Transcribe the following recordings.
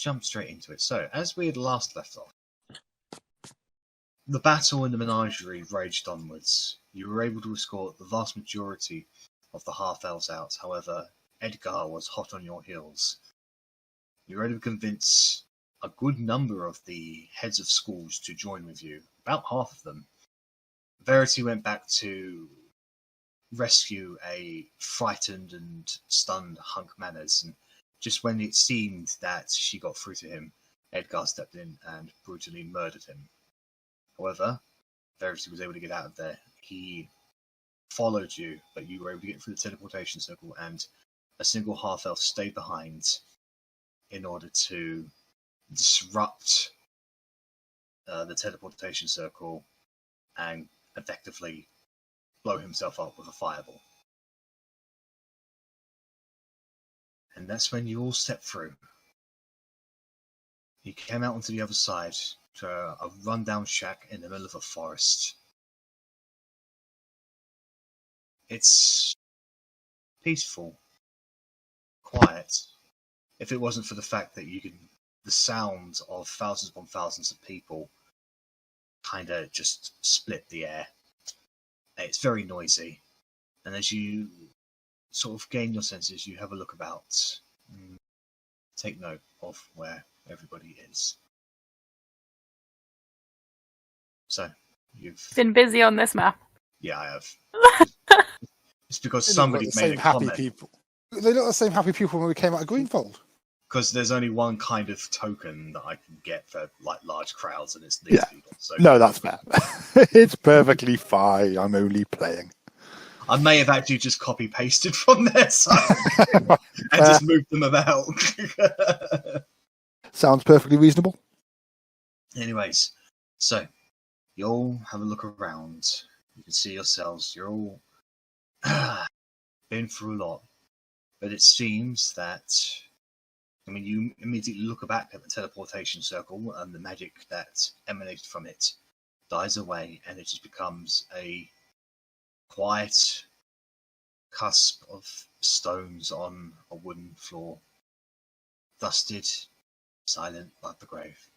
jump straight into it. So, as we had last left off, the battle in the menagerie raged onwards. You were able to escort the vast majority of the half-elves out. However, Edgar was hot on your heels. You were able to convince a good number of the heads of schools to join with you, about half of them. Verity went back to rescue a frightened and stunned Hunk Manners, and just when it seemed that she got through to him, Edgar stepped in and brutally murdered him. However, Verity was able to get out of there. He followed you, but you were able to get through the teleportation circle, and a single half-elf stayed behind in order to disrupt the teleportation circle and effectively blow himself up with a fireball. And that's when you all stepped through. He came out onto the other side to a rundown shack in the middle of a forest. It's peaceful, quiet. If it wasn't for the fact that the sound of thousands upon thousands of people kind of just split the air. It's very noisy. And as you sort of gain your senses, you have a look about. Take note of where everybody is. So, you've been busy on this map. Yeah, I have. It's because somebody's made a comment. People. They look the same happy people when we came out of Greenfold. Because there's only one kind of token that I can get for like large crowds, and it's these people. So no, that's fair. It's perfectly fine. I'm only playing. I may have actually just copy pasted from their side and just moved them about. Sounds perfectly reasonable. Anyways, so you all have a look around. You can see yourselves. You're all been through a lot, but it seems that you immediately look back at the teleportation circle, and the magic that emanated from it dies away, and it just becomes a quiet cusp of stones on a wooden floor, dusted, silent like the grave.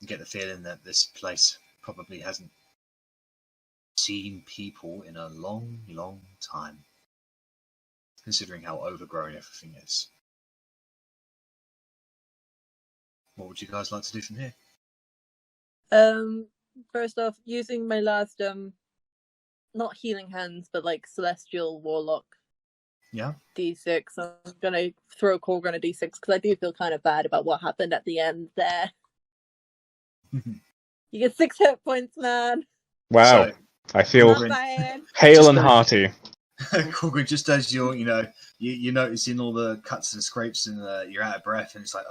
You get the feeling that this place probably hasn't seen people in a long, long time, considering how overgrown everything is. What would you guys like to do from here? First off, using my last not healing hands, but like celestial warlock. Yeah. D6. I'm gonna throw Korgrin a D6 because I do feel kind of bad about what happened at the end there. You get 6 hit points, man. Wow. So, I feel hale and hearty. Korgrin, just as you're noticing all the cuts and scrapes, and you're out of breath, and it's like,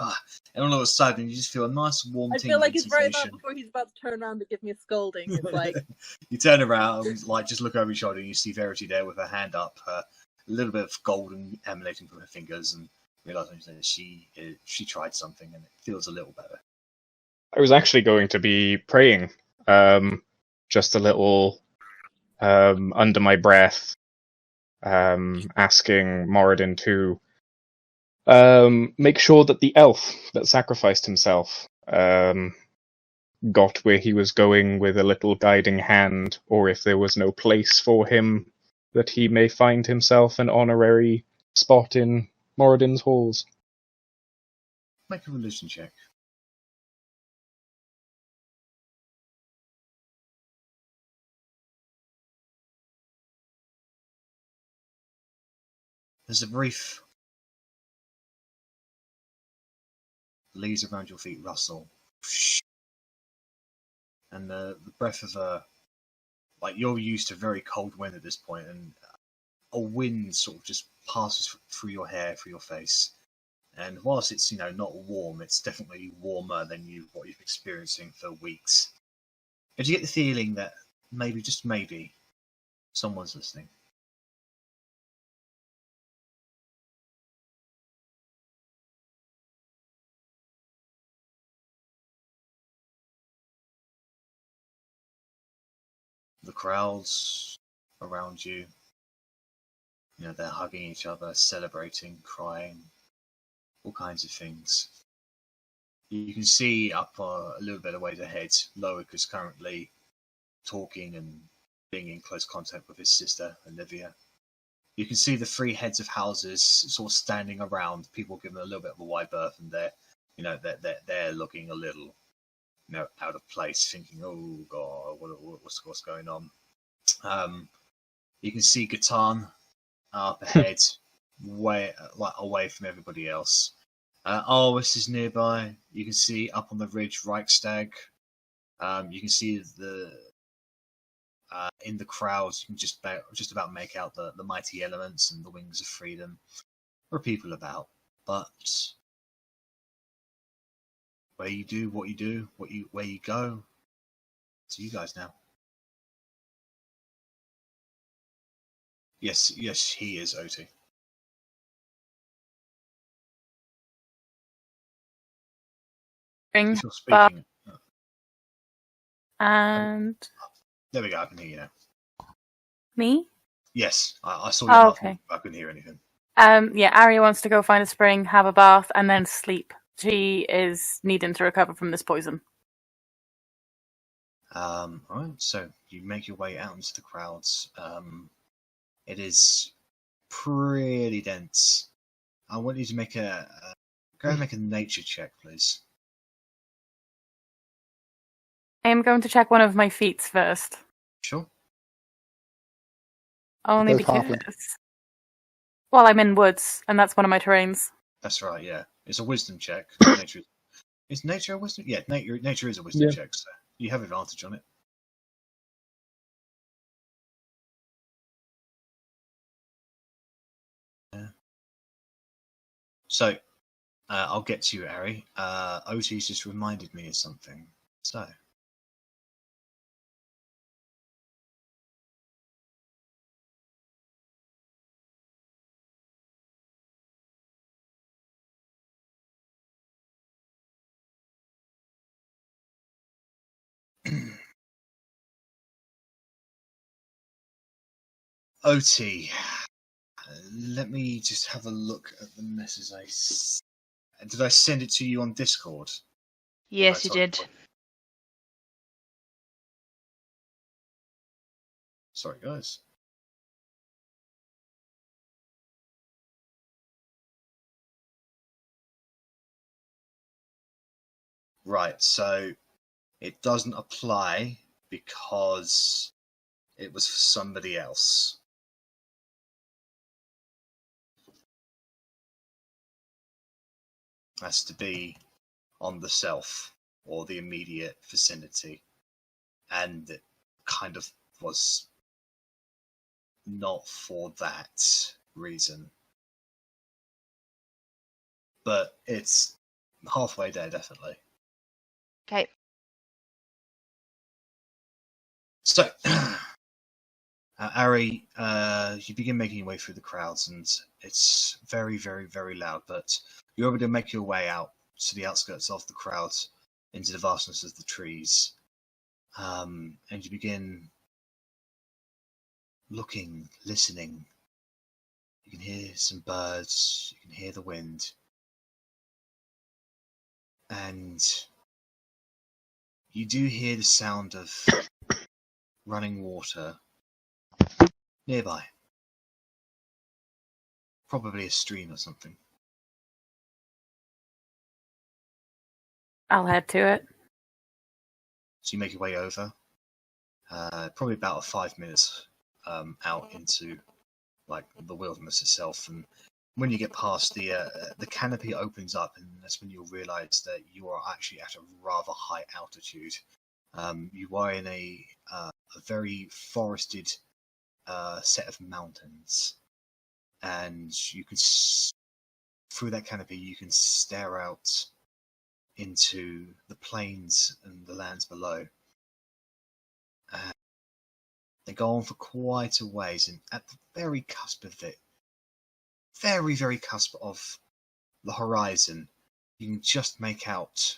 and all of a sudden you just feel a nice warm I feel like it's right about before he's about to turn around to give me a scolding. It's like you turn around, like just look over your shoulder, and you see Verity there with her hand up, a little bit of golden emanating from her fingers, and realizing that she tried something, and it feels a little better. I was actually going to be praying, just a little under my breath. Asking Moradin to make sure that the elf that sacrificed himself got where he was going with a little guiding hand, or if there was no place for him, that he may find himself an honorary spot in Moradin's halls. Make a religion check. There's a brief leaves around your feet rustle, and the breath of you're used to very cold wind at this point, and a wind sort of just passes through your hair, through your face, and whilst it's not warm, it's definitely warmer than what you've been experiencing for weeks. But you get the feeling that maybe, just maybe, someone's listening. The crowds around you, they're hugging each other, celebrating, crying, all kinds of things. You can see up a little bit of ways ahead, Loic is currently talking and being in close contact with his sister, Olivia. You can see the three heads of houses sort of standing around, people giving a little bit of a wide berth, and they're looking a little, out of place, thinking, "Oh God, what's going on?" You can see Gatan up ahead, way away from everybody else. Arwis is nearby. You can see up on the ridge Reichstag. You can see in the crowds, you can just about make out the mighty elements and the wings of freedom. There are people about, but where you do what you do, where you go, it's you guys now. Yes, he is Otti. If you're speaking. And There we go, I can hear you now. me? Yes, I saw you. Okay. I couldn't hear anything. Arri wants to go find a spring, have a bath, and then sleep. She is needing to recover from this poison. Alright, so you make your way out into the crowds. It is pretty dense. I want you to make go and make a nature check, please. I am going to check one of my feats first. Sure. Only Both because... halfling. Well, I'm in woods, and that's one of my terrains. That's right, yeah. It's a wisdom check. Is nature a wisdom? Yeah, nature is a wisdom check, so you have advantage on it. So, I'll get to you, Arri. Otti's just reminded me of something. So, Otti, let me just have a look at the message did I send it to you on Discord? Yes, you did. Sorry, guys. Right, so it doesn't apply because it was for somebody else. Has to be on the self or the immediate vicinity, and it kind of was not for that reason. But it's halfway there, definitely. Okay. So, Arri, you begin making your way through the crowds, and it's very, very, very loud, but you're able to make your way out to the outskirts of the crowds, into the vastness of the trees, and you begin looking, listening. You can hear some birds, you can hear the wind, and you do hear the sound of running water nearby. Probably a stream or something. I'll head to it. So you make your way over. Probably about 5 minutes out into the wilderness itself, and when you get past the canopy opens up, and that's when you'll realise that you are actually at a rather high altitude. You are in a very forested set of mountains, and you can through that canopy you can stare out into the plains and the lands below. They go on for quite a ways, and at the very cusp of it, very, very cusp of the horizon, you can just make out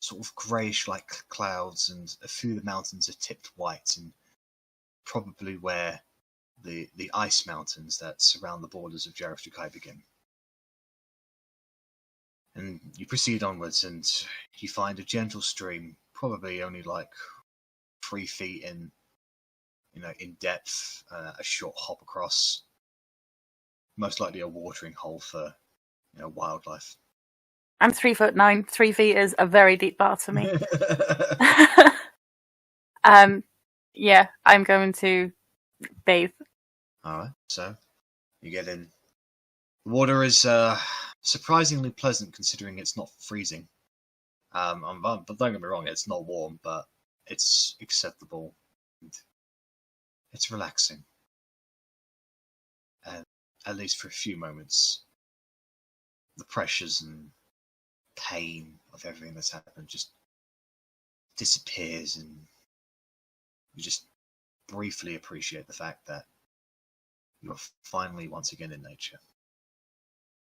sort of greyish-like clouds, and a few of the mountains are tipped white, and probably where the ice mountains that surround the borders of Jareth Jukai begin. And you proceed onwards, and you find a gentle stream, probably only like 3 feet in depth, a short hop across. Most likely a watering hole for wildlife. I'm 3'9". 3 feet is a very deep bath for me. Yeah, I'm going to bathe. Alright, so you get in. The water is surprisingly pleasant considering it's not freezing. But don't get me wrong, it's not warm, but it's acceptable. And it's relaxing. And at least for a few moments, the pressures and pain of everything that's happened just disappears, and you just briefly appreciate the fact that you're finally once again in nature.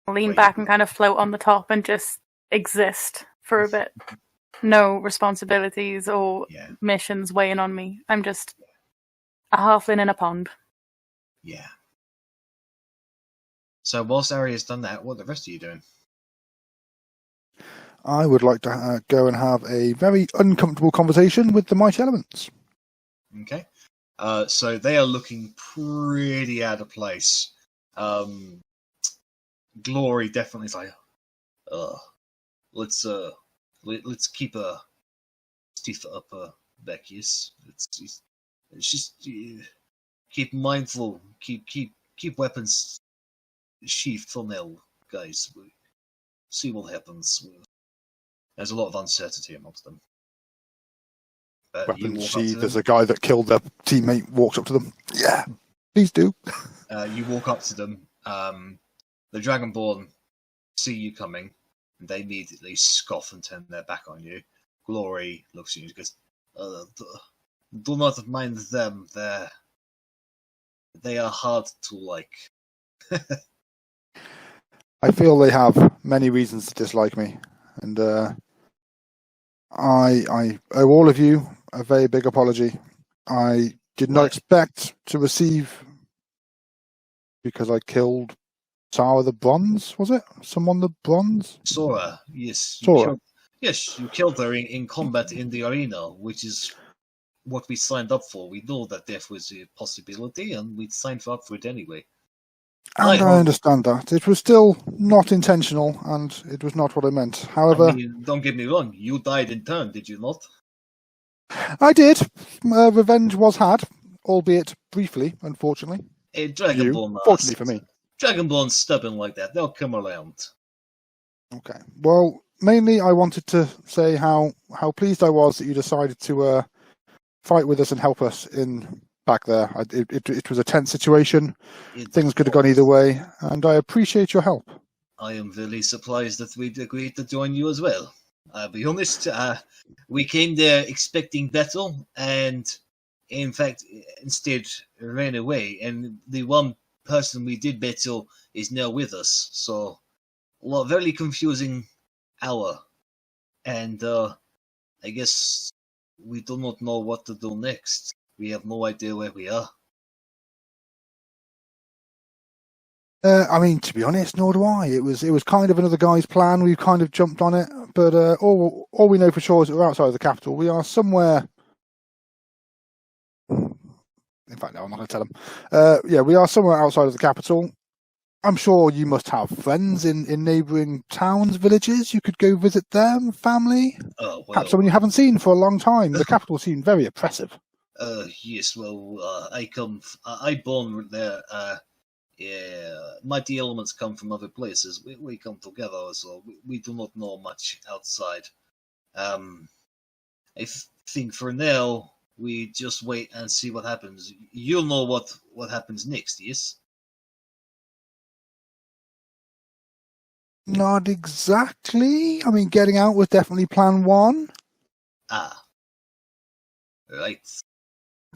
I'll lean back and kind of float on the top and just exist for a bit. No responsibilities or missions weighing on me. I'm just a halfling in a pond. Yeah. So whilst Arri has done that, what are the rest of you doing? I would like to go and have a very uncomfortable conversation with the Mighty Elements. Okay. So they are looking pretty out of place. Glory definitely is like, let's keep a stiff upper back, yes. It's just keep mindful, keep weapons sheathed for now, guys. We'll see what happens. There's a lot of uncertainty amongst them. But Weapons sheathed as a guy that killed their teammate walks up to them. Yeah, please do. You walk up to them. The Dragonborn see you coming, and they immediately scoff and turn their back on you. Glory looks at you and goes, do not mind them. They are hard to like. I feel they have many reasons to dislike me, and I owe all of you a very big apology. I did not expect to receive, because I killed Sarah the Bronze, was it? Someone the Bronze? Sora, yes. Sora. You killed her in combat in the arena, which is what we signed up for. We know that death was a possibility, and we signed up for it anyway. And I understand that. It was still not intentional, and it was not what I meant. However... don't get me wrong, you died in turn, did you not? I did. Revenge was had, albeit briefly, unfortunately. Dragonborn, fortunately for me. Dragonborn's stubborn like that. They'll come around. Okay. Well, mainly I wanted to say how pleased I was that you decided to fight with us and help us back there. It was a tense situation. Things could have gone either way, and I appreciate your help. I am really surprised that we'd agreed to join you as well. I'll be honest, we came there expecting battle, and in fact, instead ran away, and the one person we did battle is now with us, so a very confusing hour, and I guess we do not know what to do next. We have no idea where we are. I mean, to be honest, nor do I. It was kind of another guy's plan. We've kind of jumped on it, but all we know for sure is that we're outside of the capital. We are somewhere. In fact, no, I'm not going to tell them. We are somewhere outside of the capital. I'm sure you must have friends in neighbouring towns, villages. You could go visit them, family. Perhaps someone you haven't seen for a long time. The capital seemed very oppressive. Yes. Well, I born there. Mighty elements come from other places. We come together, so we do not know much outside. I think for now we just wait and see what happens. You'll know what happens next, yes? Not exactly. I mean, getting out was definitely plan one. Right.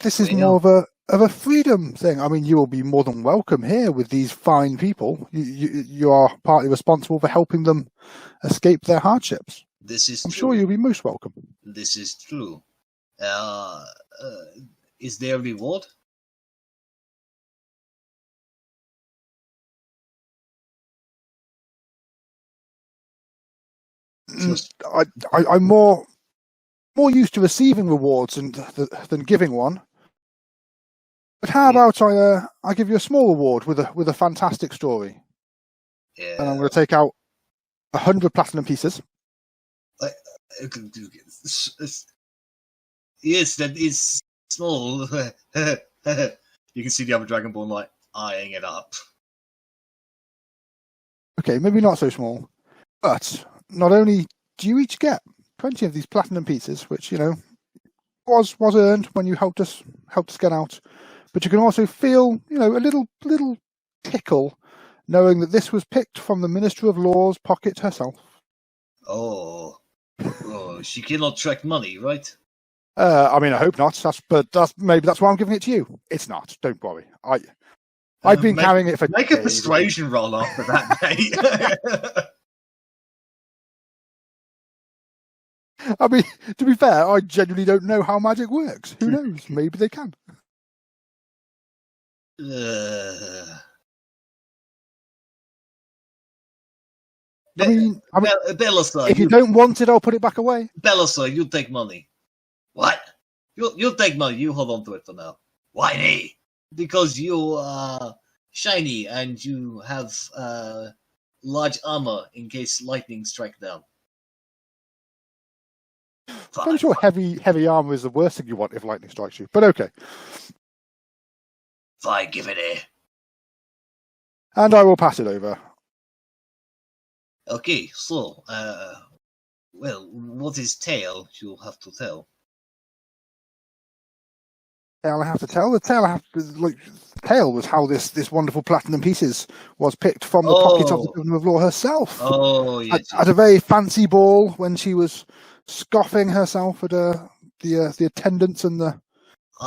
This is more of a freedom thing. I mean, you will be more than welcome here with these fine people. You are partly responsible for helping them escape their hardships. I'm sure you'll be most welcome. This is true. Is there a reward? I'm more used to receiving rewards than giving one. But how about I give you a small reward with a fantastic story? Yeah. And I'm going to take out 100 platinum pieces. Yes, that is small. You can see the other Dragonborn like eyeing it up. Okay, maybe not so small, but not only do you each get 20 of these platinum pieces, which was earned when you helped us get out, but you can also feel a little tickle knowing that this was picked from the Minister of Law's pocket herself. Oh, she cannot track money, right? I mean, I hope not. Maybe that's why I'm giving it to you. It's not. Don't worry. I've been carrying it for Make a persuasion roll after that, mate. I mean, to be fair, I genuinely don't know how magic works. Who knows? Maybe they can. Bellatrix, if you don't want it, I'll put it back away. Bellatrix, you take money. What? You take money. You hold on to it for now. Why me? Because you are shiny and you have large armor in case lightning strike down. I'm sure heavy armor is the worst thing you want if lightning strikes you. But okay. Fine, give it here. And I will pass it over. Okay, so, well, what is tale you'll have to tell? Tale I have to tell? The tale I have to... tale was how this wonderful platinum pieces was picked from the pocket of the Governor of Law herself. Oh, yes. At a very fancy ball when she was scoffing herself at the attendance and the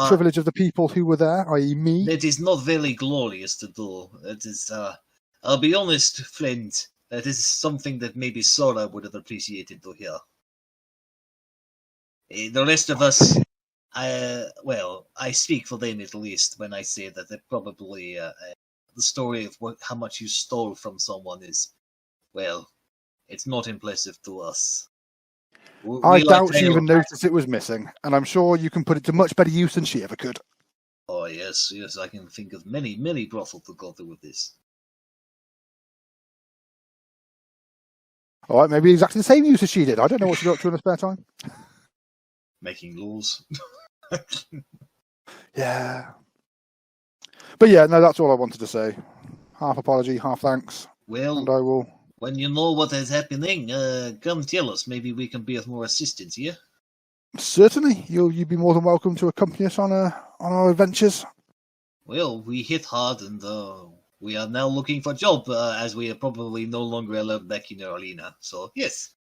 privilege of the people who were there, i.e. me. That is not very glorious to do. That is, I'll be honest, Flint, that is something that maybe Sora would have appreciated to hear. The rest of us, well, I speak for them at least when I say that they're probably, the story of how much you stole from someone is, well, it's not impressive to us. I doubt she even noticed it was missing, and I'm sure you can put it to much better use than she ever could. Oh, yes, I can think of many brothels to go through with this. All right, maybe exactly the same use as she did. I don't know what she got to in her spare time. Making laws. Yeah. But yeah, no, that's all I wanted to say. Half apology, half thanks. Well, and I will... when you know what is happening, come tell us. Maybe we can be of more assistance here. Certainly. You'd be more than welcome to accompany us on our adventures. Well, we hit hard and we are now looking for a job, as we are probably no longer allowed back in our arena. So, yes,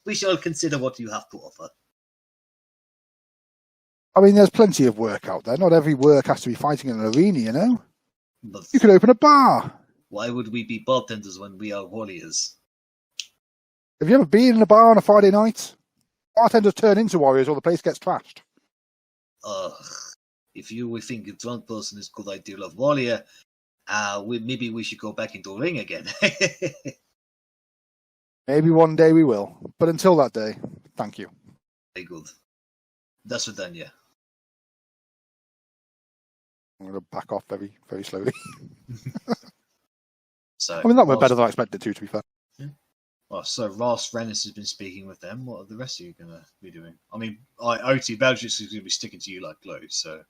we shall consider what you have to offer. I mean, there's plenty of work out there. Not every work has to be fighting in an arena, But you could open a bar. Why would we be bartenders when we are warriors? Have you ever been in a bar on a Friday night? Bartenders turn into warriors or the place gets trashed. If you think a drunk person is a good idea of warrior, maybe we should go back into the ring again. Maybe one day we will. But until that day, thank you. Very good. That's what done, yeah. I'm going to back off very, very slowly. So, I mean, that went better than I expected to be fair. Yeah. Well, so Ross Rennas has been speaking with them. What are the rest of you going to be doing? I mean, Otti, Bellatrix is going to be sticking to you like glue, so...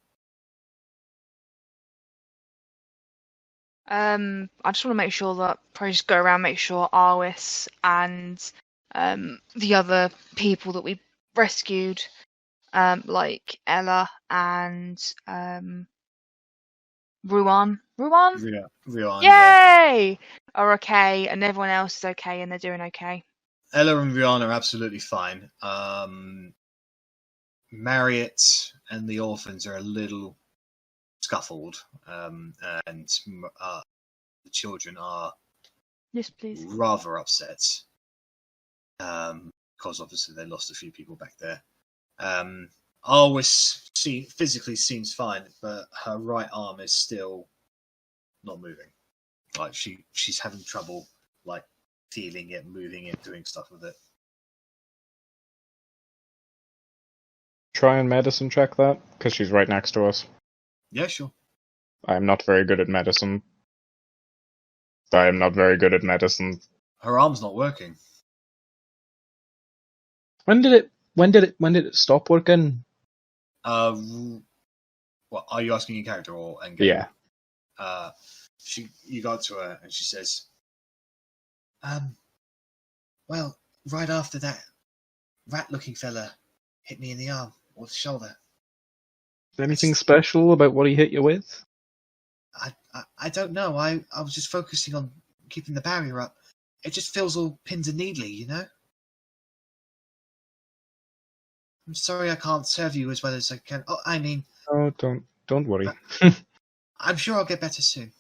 I just want to make sure that probably just go around, make sure Arwis and the other people that we rescued, like Elle and Ruan, Ruan, yay, are okay, and everyone else is okay, and they're doing okay. Elle and Ruan are absolutely fine. Marriott and the orphans are a little scuffled, and the children are Yes, please. rather upset, because obviously they lost a few people back there. Arwis physically seems fine, but her right arm is still not moving. Like she's having trouble, like feeling it, moving it, doing stuff with it. try and medicine check that? Because she's right next to us. Yeah, sure. I'm not very good at medicine. I am not very good at medicine. Her arm's not working. When did it stop working? What are you asking your character or endgame? Yeah. You got to her and she says, well, right after that rat-looking fella hit me in the arm or the shoulder. Anything special about what he hit you with? I don't know. I was just focusing on keeping the barrier up. It just feels all pins and needly, you know? I'm sorry I can't serve you as well as I can. Oh, I mean... Oh, don't worry. I'm sure I'll get better soon.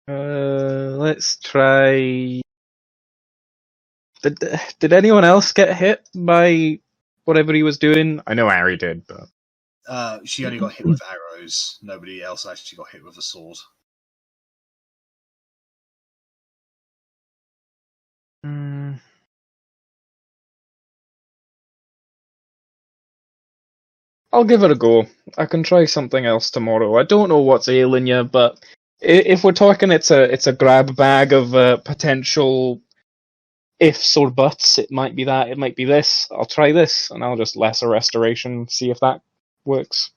Let's try... Did anyone else get hit by whatever he was doing? I know Arri did, but... She only got hit with arrows. Nobody else actually got hit with a sword. I'll give it a go. I can try something else tomorrow. I don't know what's ailing you, but if we're talking, it's a grab bag of potential ifs or buts. It might be that. It might be this. I'll try this, and I'll just lesser restoration, see if that works.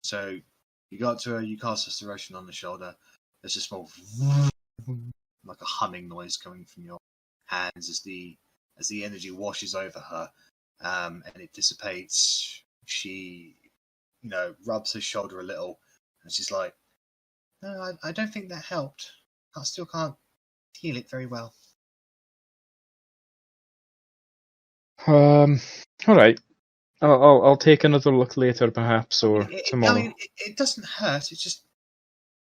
So you got to her. You cast restoration on the shoulder. There's a small, like a humming noise coming from your hands as the energy washes over her, and it dissipates. She, rubs her shoulder a little, and she's like, "No, I don't think that helped. I still can't heal it very well." All right. I'll take another look later, perhaps, or tomorrow. I mean, it doesn't hurt. It's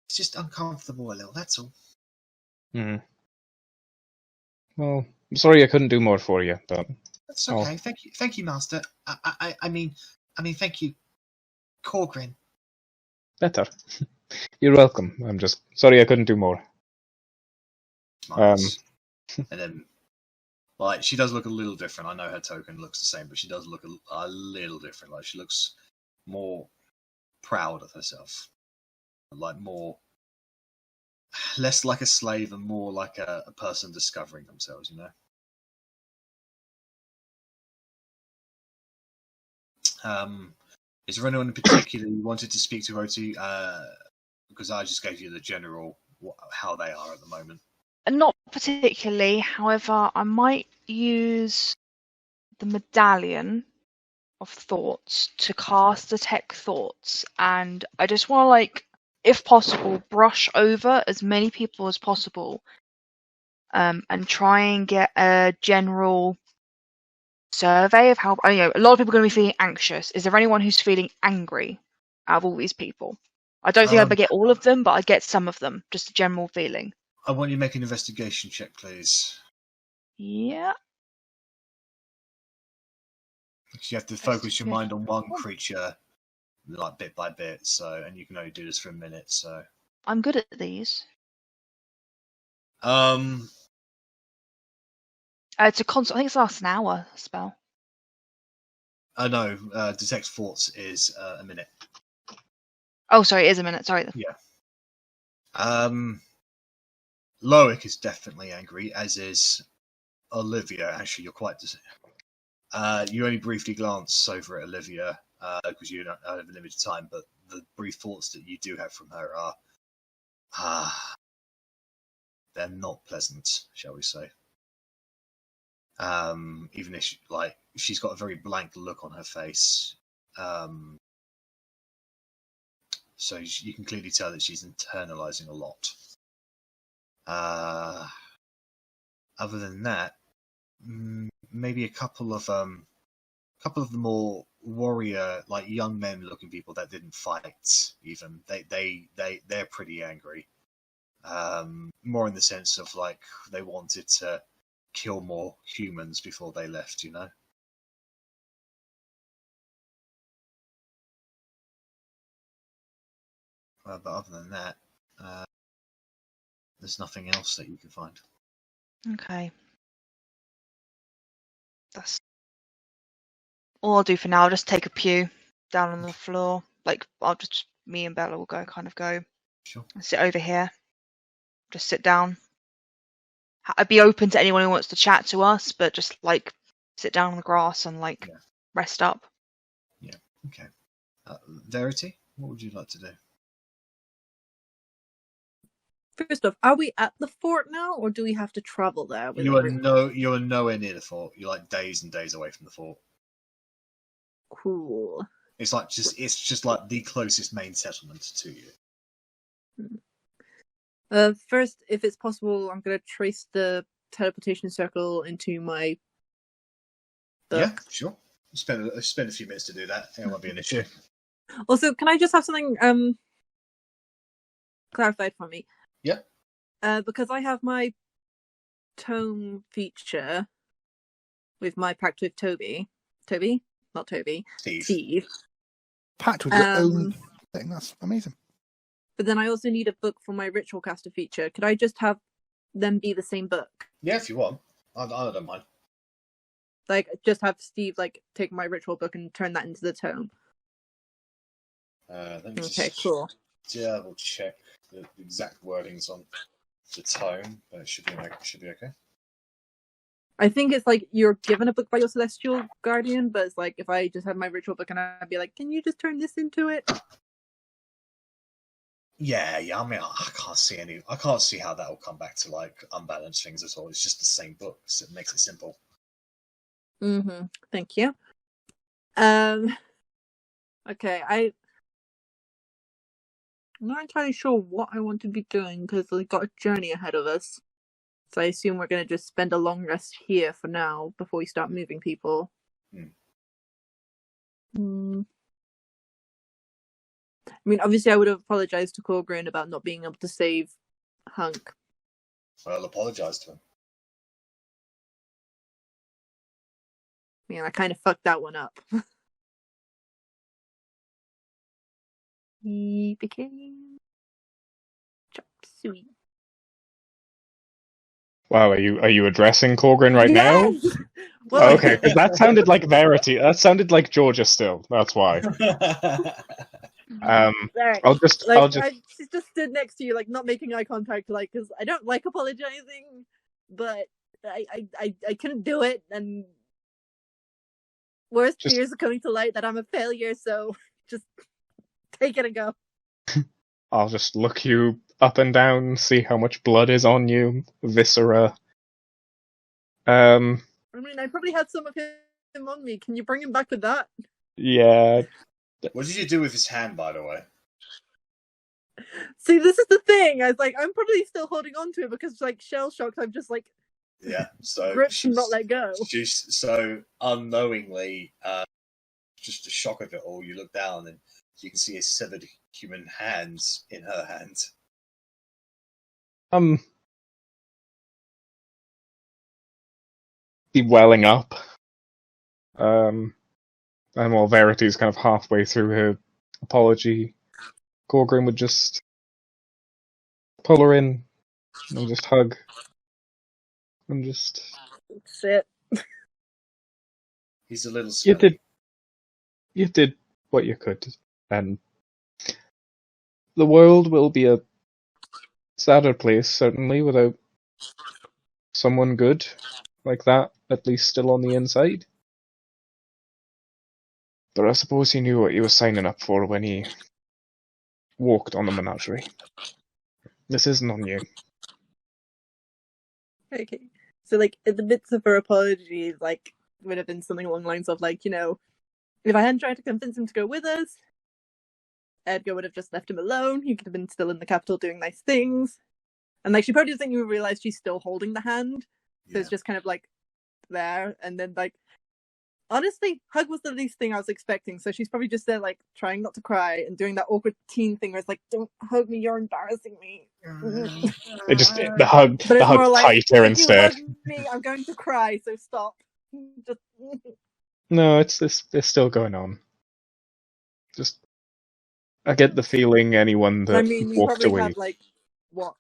just uncomfortable a little. That's all. Well, I'm sorry I couldn't do more for you, but that's okay. Thank you, Master. I mean, thank you, Korgrin. Better. You're welcome. I'm just sorry I couldn't do more. Nice. And then, like, she does look a little different. I know her token looks the same, but she does look a little different. Like, she looks more proud of herself, like less like a slave and more like a person discovering themselves. Is there anyone in particular you wanted to speak to, Otti? Because I just gave you the general how they are at the moment. Not particularly. However, I might use the medallion of thoughts to cast detect thoughts, and I just want to, if possible, brush over as many people as possible, and try and get a general survey of how. A lot of people are going to be feeling anxious. Is there anyone who's feeling angry out of all these people? I don't think I'd get all of them, but I'd get some of them. Just a general feeling. I want you to make an investigation check, please. Yeah. Because you have to focus your mind on one creature, like bit by bit. And you can only do this for a minute. So I'm good at these. It's a constant. I think it's lasts an hour spell. No. Detect thoughts is a minute. Oh, sorry, it is a minute. Sorry. Yeah. Loic is definitely angry, as is Olivia. Actually, you're quite. You only briefly glance over at Olivia because you don't have a limited time, but the brief thoughts that you do have from her are they're not pleasant, shall we say. Even if she's got a very blank look on her face, so you can clearly tell that she's internalizing a lot. Other than that, maybe a couple of the more warrior, like young men looking people that didn't fight, even they're pretty angry. More in the sense of they wanted to kill more humans before they left, But other than that, there's nothing else that you can find. Okay. all I'll do for now, I'll just take a pew down on the floor. Like, me and Bella will go. Sure. Sit over here. Just sit down. I'd be open to anyone who wants to chat to us, but just like sit down on the grass and rest up. Yeah. Okay. Verity, what would you like to do? First off, are we at the fort now, or do we have to travel there? You are nowhere near the fort. You're like days and days away from the fort. Cool. It's just like the closest main settlement to you. First, if it's possible, I'm going to trace the teleportation circle into my book. Yeah, sure. Spend a few minutes to do that. It won't be an issue. Also, can I just have something clarified for me? Yeah. Because I have my tome feature with my pact with Toby. Toby? Not Toby. Steve. Pact with your own thing. That's amazing. But then I also need a book for my ritual caster feature. Could I just have them be the same book? Yeah, if you want. I don't mind. Like, just have Steve take my ritual book and turn that into the tome. Let me cool. Double check the exact wordings on the tome, but it should be okay. I think it's you're given a book by your celestial guardian, but it's if I just have my ritual book and I'd be like, can you just turn this into it? Yeah. I mean, I can't see how that will come back to unbalanced things at all. It's just the same book, so it makes it simple. Mm-hmm. Thank you. Okay, I'm not entirely sure what I want to be doing because we've got a journey ahead of us. So I assume we're going to just spend a long rest here for now before we start moving people. I mean, obviously I would have apologized to Korgrin about not being able to save Hunk. Well, I'll apologise to him. I kind of fucked that one up. He became chop suey. Wow, are you addressing Korgrin right now? Well, oh, okay, because that sounded like Verity. That sounded like Georgia still. That's why. I'll just. She just stood next to you, not making eye contact, because I don't like apologizing, but I couldn't do it, and worse fears are coming to light that I'm a failure. So just take it and go. I'll just look you up and down, see how much blood is on you, viscera. I mean, I probably had some of him on me. Can you bring him back with that? Yeah. What did you do with his hand, by the way? See, this is the thing. I was I'm probably still holding on to it because, shell shocked, I'm just yeah, so gripped and not let go. She's so unknowingly, just the shock of it all. You look down and you can see a severed human hands in her hand. Be welling up. And while Verity's kind of halfway through her apology, Korgrin would just pull her in and just hug. And just... Shit. He's a little smelly. You did what you could, and the world will be a sadder place, certainly, without someone good like that, at least still on the inside. But I suppose he knew what he was signing up for when he walked on the menagerie. This isn't on you. Okay. So, in the midst of her apology, would have been something along the lines of, if I hadn't tried to convince him to go with us, Edgar would have just left him alone. He could have been still in the capital doing nice things. And, she probably doesn't even realize she's still holding the hand. So it's just kind of, there. And then, honestly, hug was the least thing I was expecting. So she's probably just there, trying not to cry and doing that awkward teen thing where it's don't hug me, you're embarrassing me. It just, the hug's tighter instead. If you hug me, I'm going to cry, so stop. Just... No, it's still going on. Just, I get the feeling anyone that you walked probably away. had, what?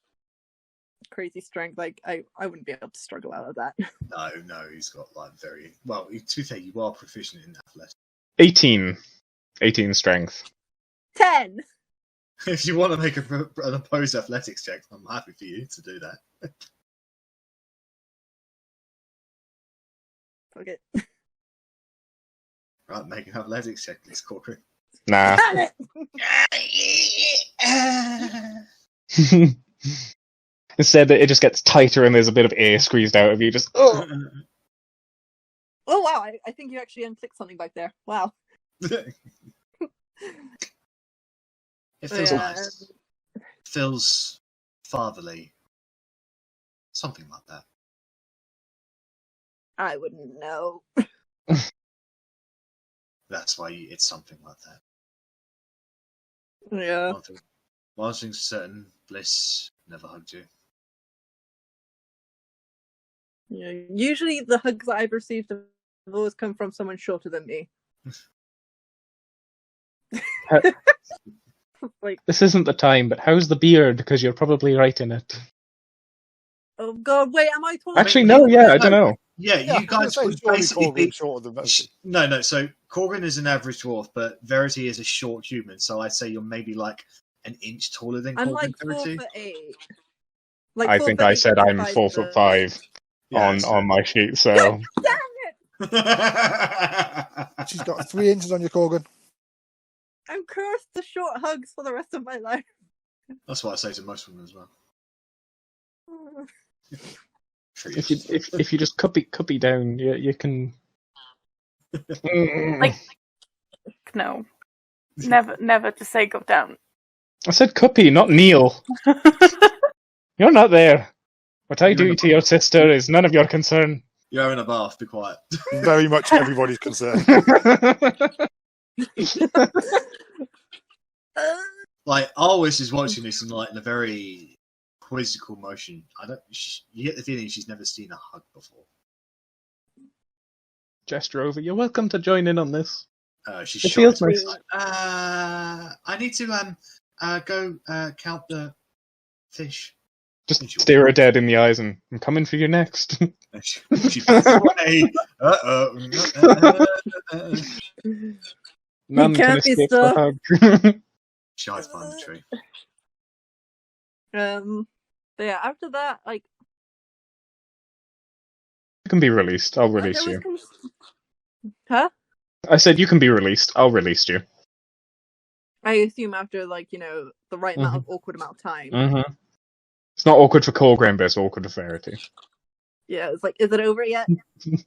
crazy strength. Like I wouldn't be able to struggle out of that. No, he's got like very well. To be fair, you are proficient in athletics. 18 strength. 10. If you want to make an opposed athletics check, I'm happy for you to do that. Fuck it. Right, make an athletics check, please, Korgrin. Nah. Instead, it just gets tighter and there's a bit of air squeezed out of you. Just Oh wow! I think you actually unclicked something back there. Wow. It feels nice. It feels fatherly. Something like that. I wouldn't know. That's why it's something like that. Yeah. One thing's certain, Bliss never hugged you. Yeah. Usually the hugs that I've received have always come from someone shorter than me. Like, this isn't the time, but how's the beard? Because you're probably right in it. oh god, wait, am I talking? Actually, no, yeah, I don't know. Yeah, you guys would basically be shorter than Verity. No. So Korgrin is an average dwarf, but Verity is a short human. So I'd say you're maybe like an inch taller than I'm Korgrin. like Verity. 4'8". Like I think I said I'm 4'5" on my sheet. So Damn it! She's got 3 inches on your Korgrin. I'm cursed to short hugs for the rest of my life. That's what I say to most women as well. if you just cuppy down, you can. Like, no, never to say go down. I said cuppy, not kneel. You're not there. What I do to your sister is none of your concern. You're in a bath. Be quiet. Very much everybody's concern. Like Arwis is watching this in a very quizzical motion. You get the feeling she's never seen a hug before. Gesture over. You're welcome to join in on this. She's it feels nice. I need to go count the fish. Just stare her dead in the eyes and I'm coming for you next. She backs away. None can escape the hug. She hides behind the tree. But yeah, after that, like, you can be released. I'll release you. Huh? I said you can be released. I'll release you. I assume after, like, the right amount of awkward amount of time. Mm-hmm. It's not awkward for Korgrin, but it's awkward for Verity. Yeah, it's like, is it over yet?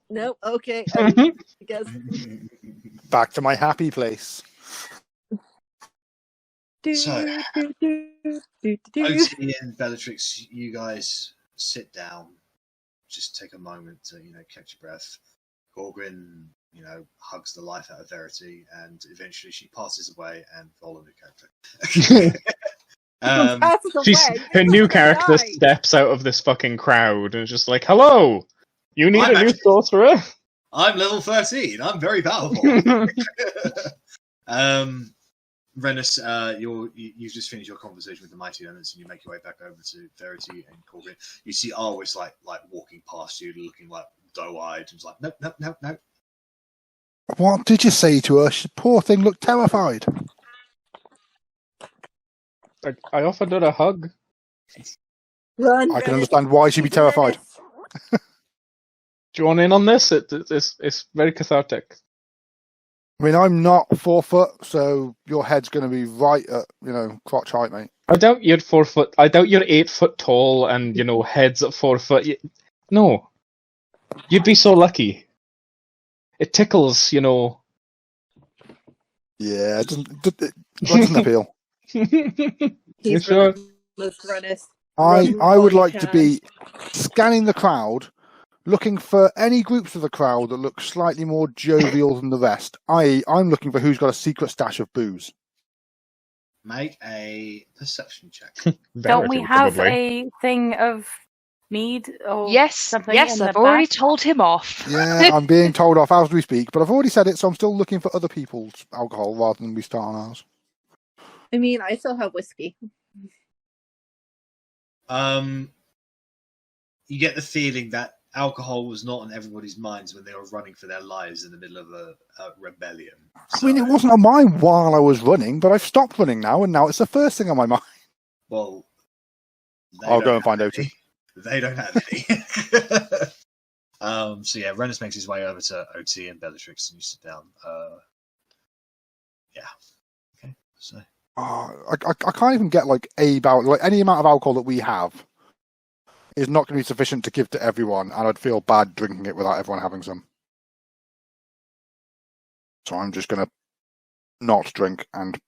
No? Okay. I guess. Back to my happy place. So, Otti and Bellatrix, you guys sit down. Just take a moment to, catch your breath. Korgrin, hugs the life out of Verity, and eventually she passes away and roll a new character. Her new character steps out of this fucking crowd and is just like, hello! You need a new sorcerer? I'm level 13. I'm very powerful. Rennas, you've just finished your conversation with the Mighty Elements and you make your way back over to Verity and Korgrin. You see Arwis like walking past you, looking like doe-eyed, and just like, nope. What did you say to her? Poor thing looked terrified. I offered her a hug. Run, I can understand why she'd be terrified. Do you want in on this? It's very cathartic. I mean, I'm not 4 foot, so your head's going to be right at, crotch height, mate. I doubt you're 4 foot. I doubt you're 8 foot tall and, heads at 4 foot. No. You'd be so lucky. It tickles, Yeah, it doesn't appeal. He's sure? I would like to be scanning the crowd, looking for any groups of the crowd that look slightly more jovial than the rest. I'm looking for who's got a secret stash of booze. Make a perception check. Don't we have a thing of mead or something? Yes, I've already told him off. Yeah, I'm being told off as we speak, but I've already said it, so I'm still looking for other people's alcohol rather than we start on ours. I mean, I still have whiskey. you get the feeling that alcohol was not on everybody's minds when they were running for their lives in the middle of a rebellion. I mean, it wasn't on mine while I was running, but I've stopped running now, and now it's the first thing on my mind. Well, I'll go and find Otti. They don't have any. So yeah, Rennas makes his way over to Otti and Bellatrix, and you sit down. Yeah. Okay. So. I can't even get like any amount of alcohol that we have is not going to be sufficient to give to everyone, and I'd feel bad drinking it without everyone having some. So I'm just going to not drink and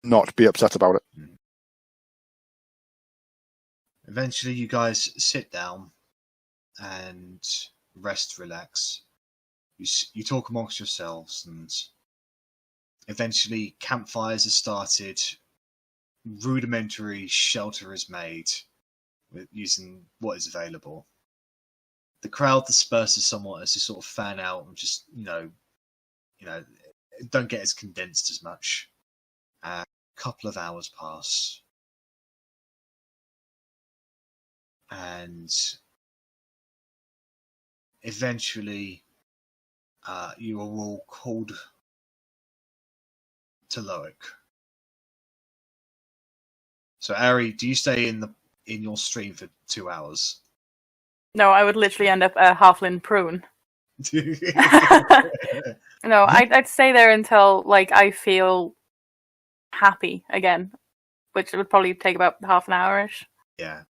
not be upset about it. Eventually, you guys sit down and rest, relax. You talk amongst yourselves, and eventually campfires are started. Rudimentary shelter is made using what is available. The crowd disperses somewhat as they sort of fan out and just, don't get as condensed as much. A couple of hours pass. And eventually, you are all called to Loic. So, Arri, do you stay in your stream for 2 hours? No, I would literally end up a halfling prune. No, I'd stay there until I feel happy again, which would probably take about half an hour-ish. Yeah.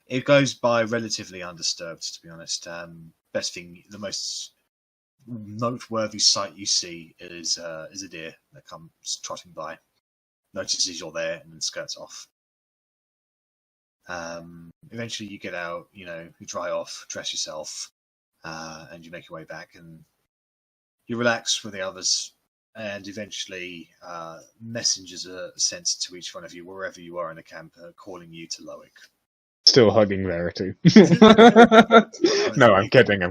It goes by relatively undisturbed, to be honest. Best thing, the most noteworthy sight you see is a deer that comes trotting by, notices you're there, and then skirts off. Eventually, you get out. You dry off, dress yourself, and you make your way back, and you relax with the others. And eventually, messengers are sent to each one of you, wherever you are in the camp, calling you to Loic. Still hugging Verity. No, I'm kidding.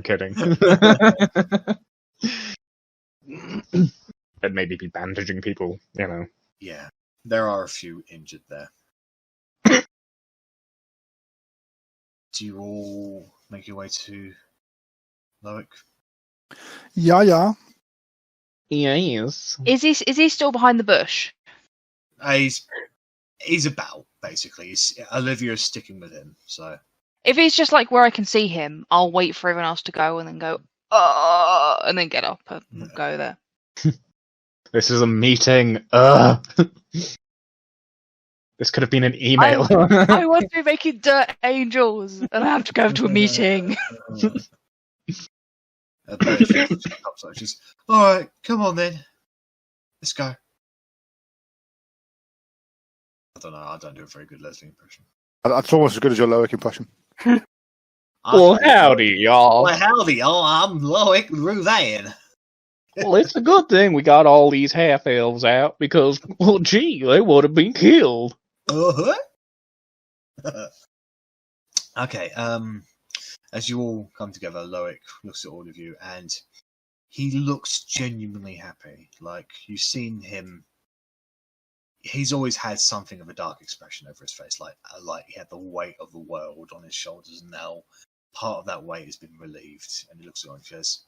But maybe be bandaging people, Yeah, there are a few injured there. Do you all make your way to Loic? Yeah. Yes. Is he still behind the bush? He's about, basically. Olivia's sticking with him, so. If he's just where I can see him, I'll wait for everyone else to go and then go, and then get up and go there. This is a meeting. This could have been an email. I want to be making dirt angels, and I have to go to a meeting. Alright, come on then. Let's go. I don't know, I don't do a very good Lesley impression. That's almost as good as your Loic impression. Well, howdy, y'all. Well, howdy, y'all. I'm Loic Ruvain. Well, it's a good thing we got all these half-elves out, because, well, gee, they would have been killed. Uh-huh. Okay, as you all come together, Loic looks at all of you, and he looks genuinely happy. You've seen him. He's always had something of a dark expression over his face, like he had the weight of the world on his shoulders, and now part of that weight has been relieved. And he looks at you and says,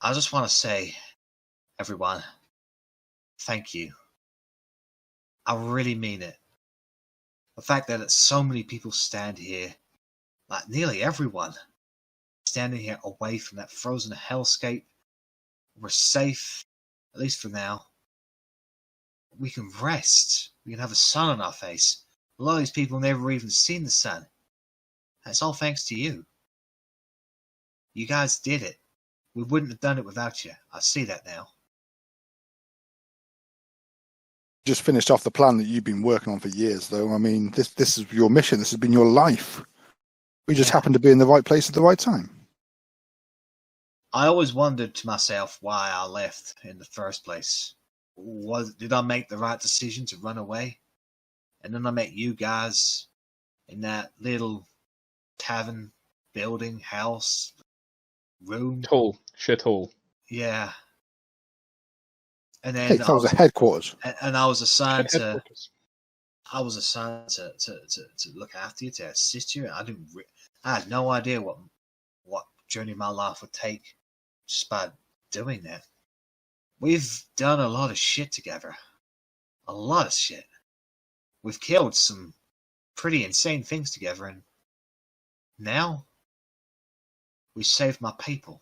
I just want to say, everyone, thank you. I really mean it. The fact that so many people stand here, nearly everyone, standing here away from that frozen hellscape, we're safe, at least for now. We can rest. We can have a sun on our face. A lot of these people never even seen the sun. And it's all thanks to you. You guys did it. We wouldn't have done it without you. I see that now. Just finished off the plan that you've been working on for years, though. I mean, this is your mission. This has been your life. We just happened to be in the right place at the right time. I always wondered to myself why I left in the first place. Did I make the right decision to run away? And then I met you guys in that little tavern, building, house, room. Shithole. Yeah. And then Hey, that was a headquarters. And I was assigned to look after you, to assist you. I I had no idea what journey my life would take just by doing that. We've done a lot of shit together. A lot of shit. We've killed some pretty insane things together, and now we saved my people.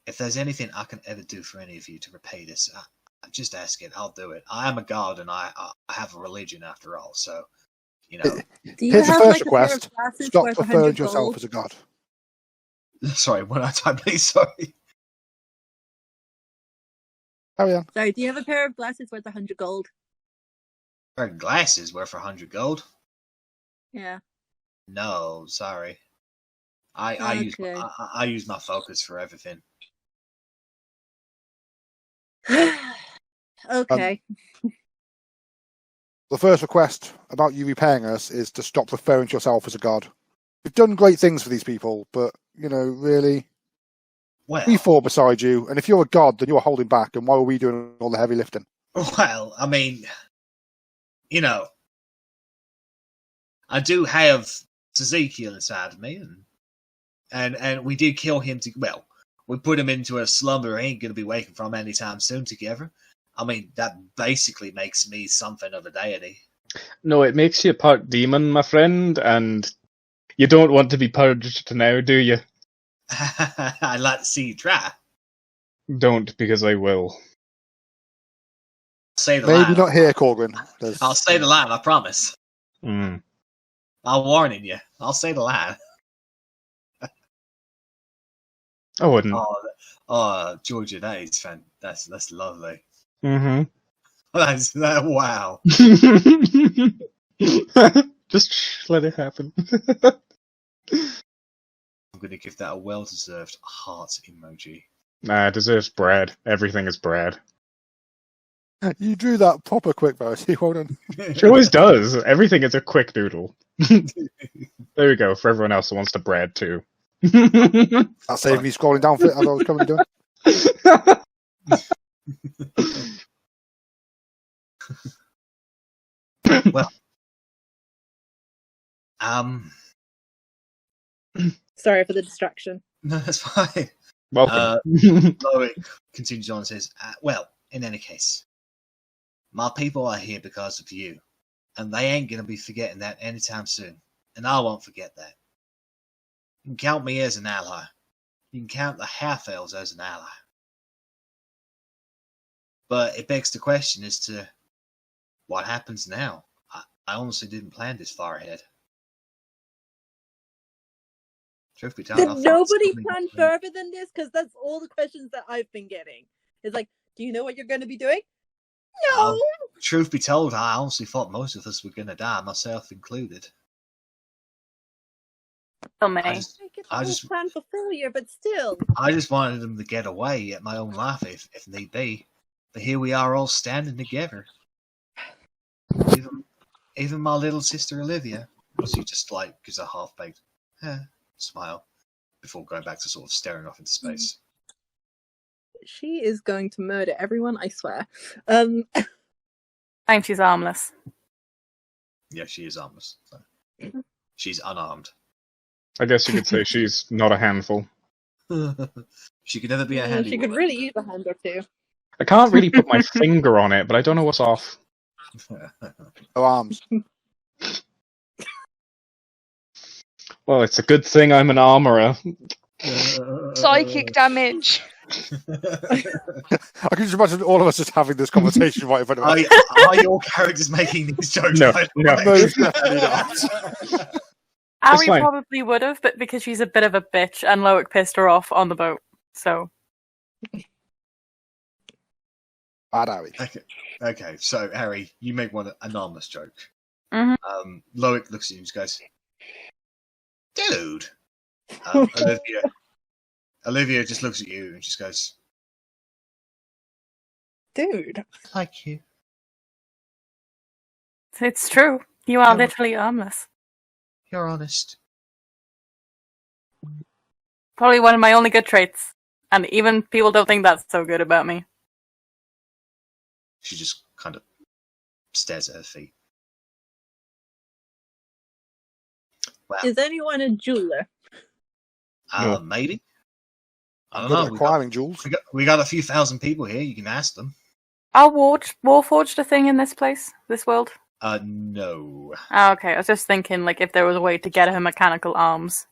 If there's anything I can ever do for any of you to repay this, I just ask it. I'll do it. I am a god, and I have a religion after all. So, you know. Here's the first request: stop referring to yourself as a god. Sorry, one at a time, please. Sorry. Carry on. Sorry, do you have a pair of glasses worth 100 gold? A pair of glasses worth 100 gold? Yeah. No, sorry. I use my focus for everything. Okay. The first request about you repaying us is to stop referring to yourself as a god. You've done great things for these people, but, you know, really, we fall beside you, and if you're a god, then you're holding back, and why are we doing all the heavy lifting? Well, I mean, you know, I do have Ezekiel inside of me, and we did kill him we put him into a slumber he ain't going to be waking from anytime soon together. I mean, that basically makes me something of a deity. No, it makes you part demon, my friend, and you don't want to be purged now, do you? I'd like to see you try. Don't, because I will. Say the Maybe line. not here, Korgrin. I'll say the line, I promise. Mm. I'm warning you. I'll say the line. I wouldn't. Oh, Georgia, that is that's lovely. Mm-hmm. Wow. Just let it happen. I'm going to give that a well-deserved heart emoji. Nah, it deserves bread. Everything is bread. You drew that proper quick, Verity. Well done. She always does. Everything is a quick doodle. There we go, for everyone else who wants to bread too. That saved me scrolling down for it as I was coming doing. Well, Sorry for the distraction. no, that's fine. Welcome. Loic continues on and says, well, in any case, my people are here because of you, and they ain't going to be forgetting that anytime soon, and I won't forget that. You can count me as an ally. You can count the half-elves as an ally. But it begs the question as to what happens now. I honestly didn't plan this far ahead. Truth be told, Did nobody plan further than this? Because that's all the questions that I've been getting. It's like, do you know what you're going to be doing? No! Truth be told, I honestly thought most of us were going to die, myself included. I just plan for failure, but still. I just wanted them to get away at my own life if need be. But here we are all standing together. Even my little sister Olivia. She just gives a half-baked smile before going back to sort of staring off into space. She is going to murder everyone, I swear. And she's armless. Yeah, she is armless. So. She's unarmed. I guess you could say she's not a handful. She could never be a handy She could really use a hand or two. I can't really put my finger on it, but I don't know what's off. No arms. Well, it's a good thing I'm an armorer. Psychic damage. I can just imagine all of us just having this conversation right in front of us. Are your characters making these jokes? No. Most definitely not. Arri probably would have, but because she's a bit of a bitch and Loic pissed her off on the boat, so. Bad Arri. Okay, so Arri, you make an anonymous joke. Mm-hmm. Loic looks at you and just goes, dude. Olivia just looks at you and just goes, dude. I like you. It's true. You are literally armless. You're honest. Probably one of my only good traits. And even people don't think that's so good about me. She just kind of stares at her feet. Is anyone a jeweler? No. Maybe. I I'm don't good know. at acquiring jewels. We got a few thousand people here. You can ask them. Are Warforged a thing in this place, this world? No. Oh, okay, I was just thinking, like, if there was a way to get her mechanical arms.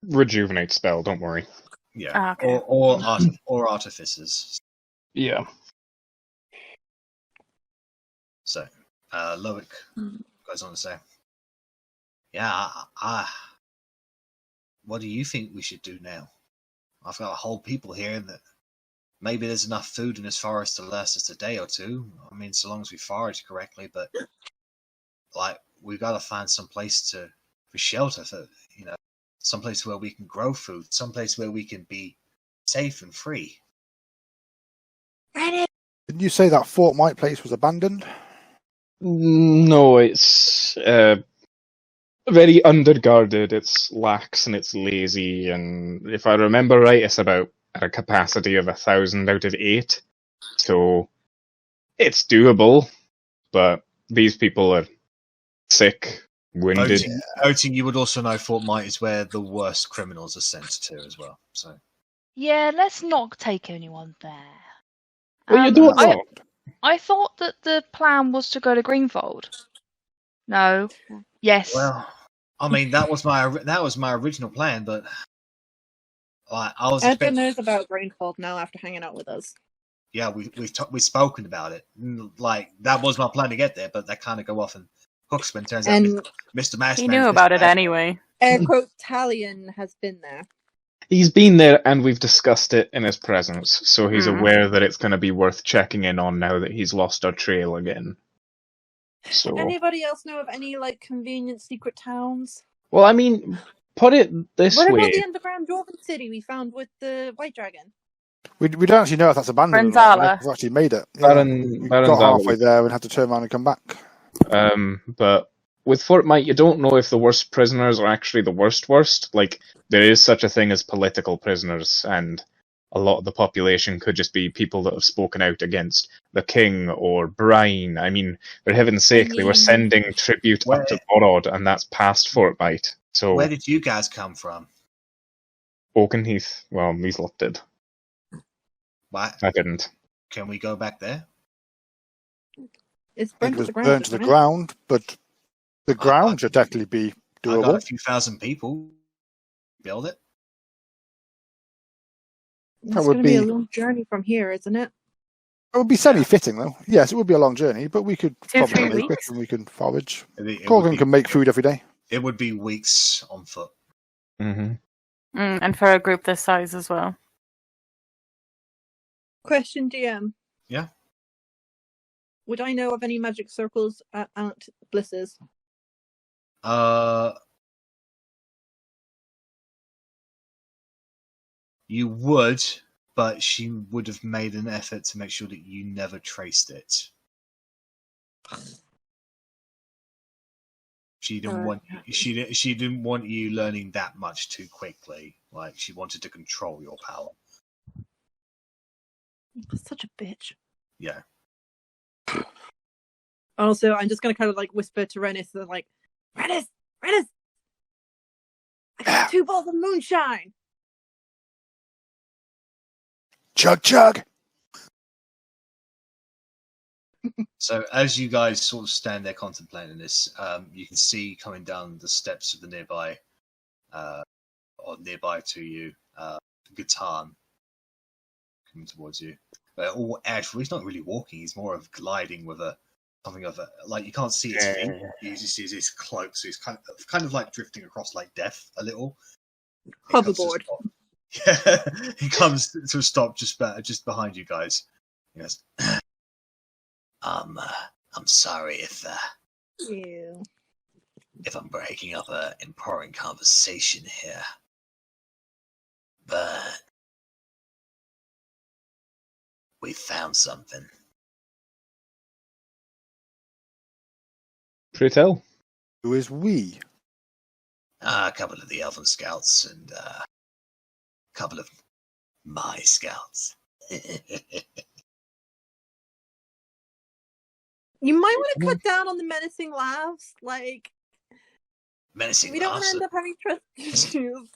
Rejuvenate spell, don't worry. Yeah. Okay. Or artificers. Yeah. So, Loic goes on to say, "Yeah, what do you think we should do now? I've got a whole people here that maybe there's enough food in this forest to last us a day or two. I mean, so long as we forage correctly, but like we've got to find some place for shelter, for some place where we can grow food, some place where we can be safe and free." Didn't you say that Fort Might place was abandoned? No, it's very underguarded, it's lax and it's lazy, and if I remember right, it's about at a capacity of 1,000 out of 8. So it's doable, but these people are sick, wounded. Otti, you would also know Fort Might is where the worst criminals are sent to as well. So Yeah, let's not take anyone there. Well, you don't know. I thought that the plan was to go to Greenfold. No. Yes. Well, I mean that was my original plan, but like I was. Edgar knows about Greenfold now after hanging out with us. Yeah, we've spoken about it. Like that was my plan to get there, but that kind of go off and hooks when it turns out Mr. Mashman. He knew about it anyway. Air quote Talion has been there. He's been there, and we've discussed it in his presence, so he's aware that it's going to be worth checking in on now that he's lost our trail again. So, anybody else know of any like convenient secret towns? Well, I mean, put it this way. What about the underground Dwarven city we found with the White Dragon? We don't actually know if that's abandoned or not. We've actually made it. We got halfway there and had to turn around and come back. But with Fort Might, you don't know if the worst prisoners are actually the worst. Like, there is such a thing as political prisoners, and a lot of the population could just be people that have spoken out against the king or Brian. I mean, for heaven's sake, they were sending tribute up to Borod, and that's past Fort Might. So, where did you guys come from? Oakenheath. Well, these lot did. What? I didn't. Can we go back there? It was burnt to the ground, but the ground should definitely be doable. I got a few thousand people. Build it. It's going to be a long journey from here, isn't it? It would be semi-fitting, though. Yes, it would be a long journey, but we could probably make it and we can forage. Korgrin can make food every day. It would be weeks on foot. Mm-hmm. And for a group this size as well. Question, DM. Yeah. Would I know of any magic circles at Aunt Bliss's? You would, but she would have made an effort to make sure that you never traced it. She didn't want she didn't want you learning that much too quickly. Like she wanted to control your power. Such a bitch. Yeah. Also, I'm just gonna kind of like whisper to Rennas, like, Rennas, I got 2 balls of moonshine. Chug chug. So as you guys sort of stand there contemplating this, you can see coming down the steps of the nearby, or nearby to you, Gatan coming towards you. But all actually, he's not really walking; he's more of gliding with something of a like you can't see his feet. You just see his cloak, so he's kind of like drifting across like death a little. Hoverboard. Yeah, he comes to a stop just behind you guys. He goes, I'm sorry if I'm breaking up an important conversation here, but we found something. Pray tell. Who is we? A couple of the Elven scouts and a couple of my scouts. You might want to cut down on the menacing laughs. Like, Menacing We don't want to bastard. end up having trust issues.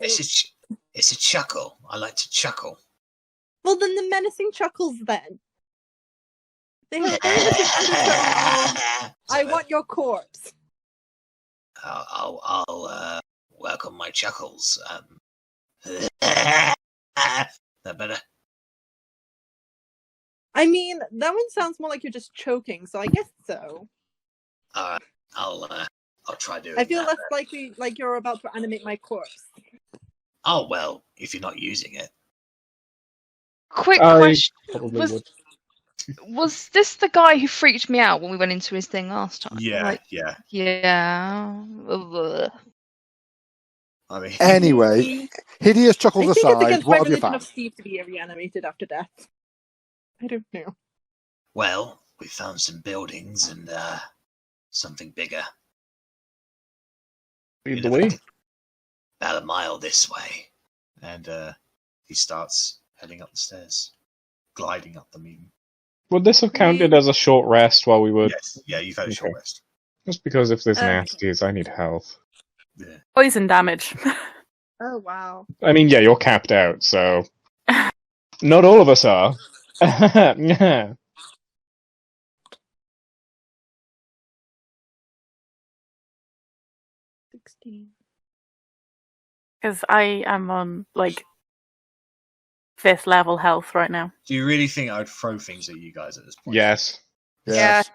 It's a chuckle. I like to chuckle. Well, then the menacing chuckles then. They have very distinct undertones of, I want your corpse. I'll welcome my chuckles. That better? I mean, that one sounds more like you're just choking, so I guess so. I'll try doing I feel that. less likely like you're about to animate my corpse. Oh, well, if you're not using it. Quick I question: probably was this the guy who freaked me out when we went into his thing last time? Yeah. Yeah. Ugh. I mean, Anyway, hideous I chuckles think it's aside, against what my have you religion found? of Steve to be reanimated after death. I don't know. well, we found some buildings and something bigger. lead the way. About a mile this way. And he starts heading up the stairs. Gliding up them even. Would this have counted as a short rest while we were? Yes, yeah, you've had a short Okay. rest. Just because if there's Okay. nasties, I need health. Yeah. Poison damage. Oh, wow. I mean, yeah, you're capped out, so not all of us are. Yeah. 16. Because I am on, like, 5th level health right now. Do you really think I'd throw things at you guys at this point? Yes. Yes.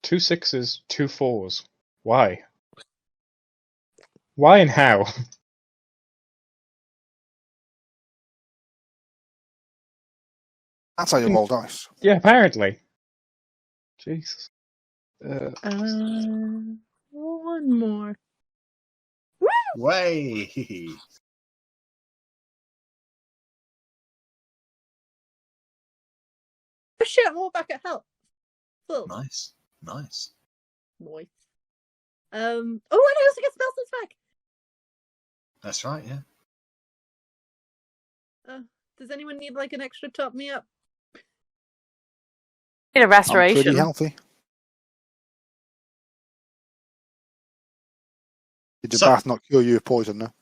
Two 6s, two 4s. Why? Why and how? That's how you roll dice. Yeah, apparently. Jesus. One more. Way! Oh shit, I'm all back at health. Full. Nice. Nice. Oh, and I also get spell slots back. That's right, yeah. Does anyone need like an extra top me up? Need a I'm restoration. pretty healthy. Did your So- bath not cure you of poison, no?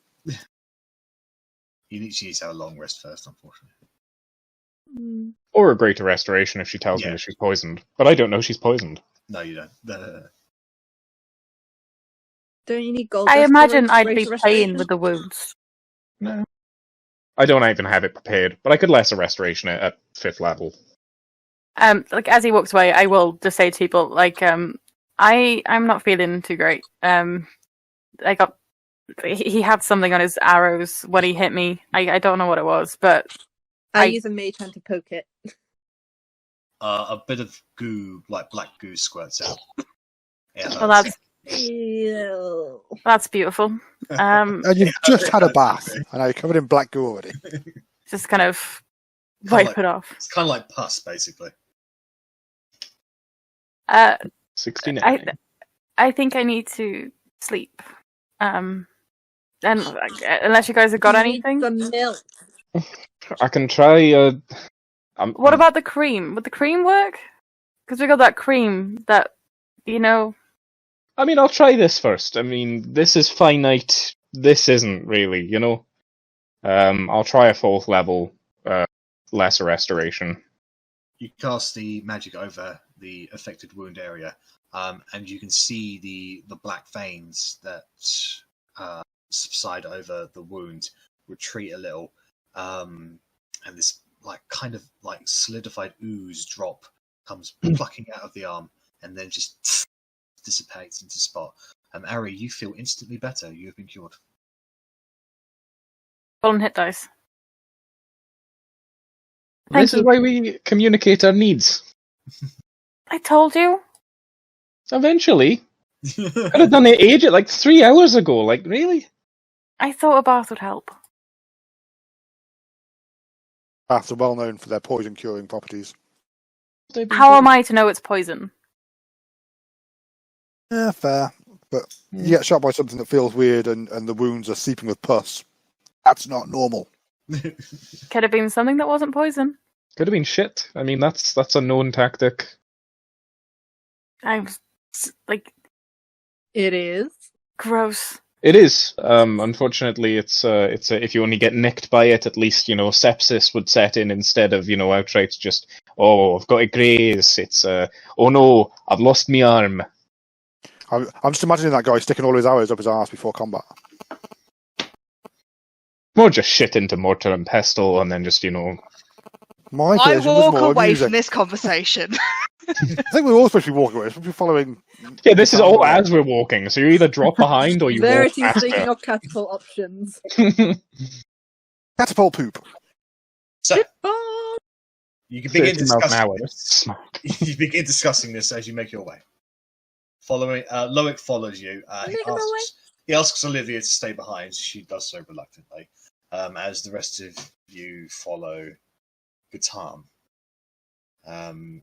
You need to have a long rest first, unfortunately. Or a greater restoration if she tells me Yeah. that she's poisoned. But I don't know she's poisoned. No, you don't. No. Don't you need gold? I dust imagine for I'd be greater playing restoration? with the wounds. No. I don't even have it prepared, but I could lesser restoration it at 5th level. Like as he walks away, I will just say to people, like, I'm not feeling too great. He had something on his arrows when he hit me. I don't know what it was, but I use a mage hand to poke it. A bit of goo, like black goo, squirts out. Yeah, well, Ew. that's beautiful. And you've just had a bath, and now you're covered in black goo already. Just kind of Kinda wipe it off. It's kind of like pus, basically. 69. I think I need to sleep. And unless you guys have got You anything. need some milk. I can try. What about the cream? Would the cream work? Because we got that cream that, you know. I mean, I'll try this first. I mean, this is finite. This isn't really, you know. I'll try a 4th level lesser restoration. You cast the magic over the affected wound area, and you can see the black veins that subside over the wound retreat a little, and this kind of solidified ooze drop comes plucking out of the arm, and then just dissipates into spot. Arri, you feel instantly better. You have been cured. Roll and hit dice. Thank This is you. why we communicate our needs. I told you. Eventually. Could have done it like 3 hours ago. Like, really? I thought a bath would help. Baths are well known for their poison curing properties. How am I to know it's poison? Yeah, fair. But you get shot by something that feels weird and the wounds are seeping with pus. That's not normal. Could have been something that wasn't poison. Could have been shit. I mean, that's a known tactic. I'm like, It is. gross. It is. Unfortunately, it's if you only get nicked by it, at least sepsis would set in instead of outright just I've got a graze. It's oh no, I've lost my arm. I'm just imagining that guy sticking all his arrows up his arse before combat. More just shit into mortar and pestle, and then just My I version was walk more away amusing. from this conversation. I think we're all supposed to be walking away. We're supposed to be following. Yeah, this is all as we're walking, so you either drop behind or you Verity's walk thinking faster. of catapult options. Catapult poop. So Oh, you can begin 30 miles an hour. discussing. You begin discussing this as you make your way. Following, Loic follows you. He asks Olivia to stay behind. She does so reluctantly, as the rest of you follow Gatam.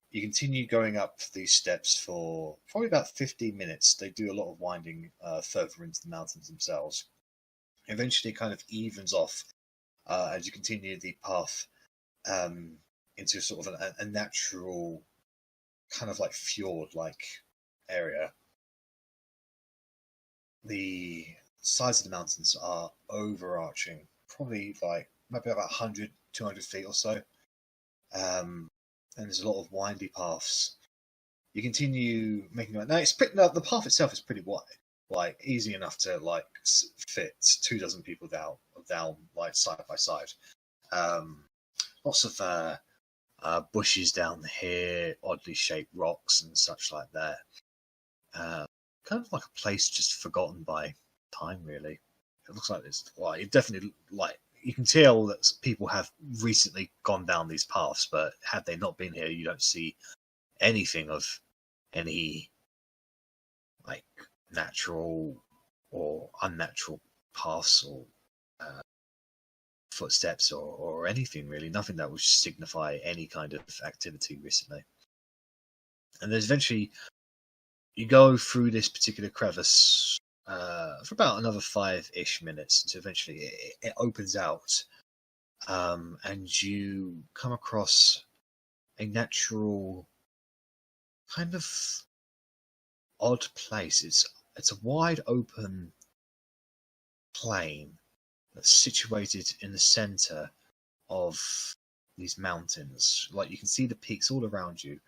You continue going up these steps for probably about 15 minutes. They do a lot of winding further into the mountains themselves. Eventually, it kind of evens off as you continue the path into sort of a natural kind of like fjord-like area. The sides of the mountains are overarching, probably like maybe about 100, 200 feet or so. And there's a lot of windy paths. You continue making your way. Now, the path itself is pretty wide, like easy enough to like fit 24 people down like side by side. Lots of bushes down here, oddly shaped rocks and such like that. Kind of like a place just forgotten by time, really. It looks like this. Well, it definitely you can tell that people have recently gone down these paths, but had they not been here, you don't see anything of any like natural or unnatural paths or footsteps or anything really. Nothing that would signify any kind of activity recently. And there's eventually you go through this particular crevice for about another 5-ish minutes until eventually it opens out, and you come across a natural kind of odd place. It's a wide open plain that's situated in the center of these mountains. Like you can see the peaks all around you.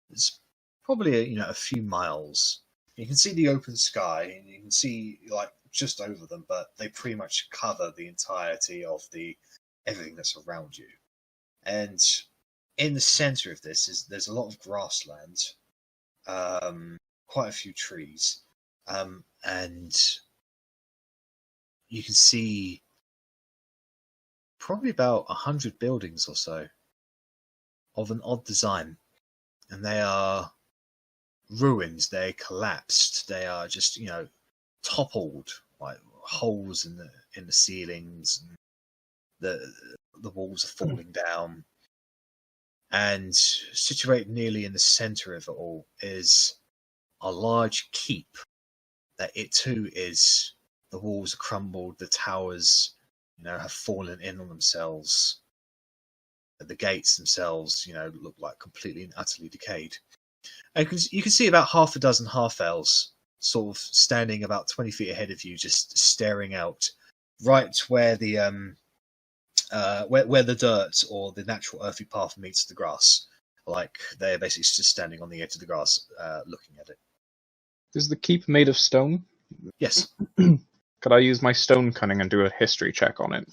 It's probably a few miles. You can see the open sky, and you can see like just over them, but they pretty much cover the entirety of everything that's around you. And in the center of this there's a lot of grassland, quite a few trees, and you can see probably about 100 buildings or so of an odd design, and they are ruins. They're collapsed. They are just toppled, like holes in the ceilings, and the walls are falling down. And situated nearly in the center of it all is a large keep that it too is. The walls are crumbled. The towers have fallen in on themselves. The gates themselves look like completely and utterly decayed. And you can see about half a dozen half-elves sort of standing about 20 feet ahead of you, just staring out right where the where the dirt or the natural earthy path meets the grass. Like they're basically just standing on the edge of the grass, looking at it. Is the keep made of stone? Yes. Could I use my stone cunning and do a history check on it?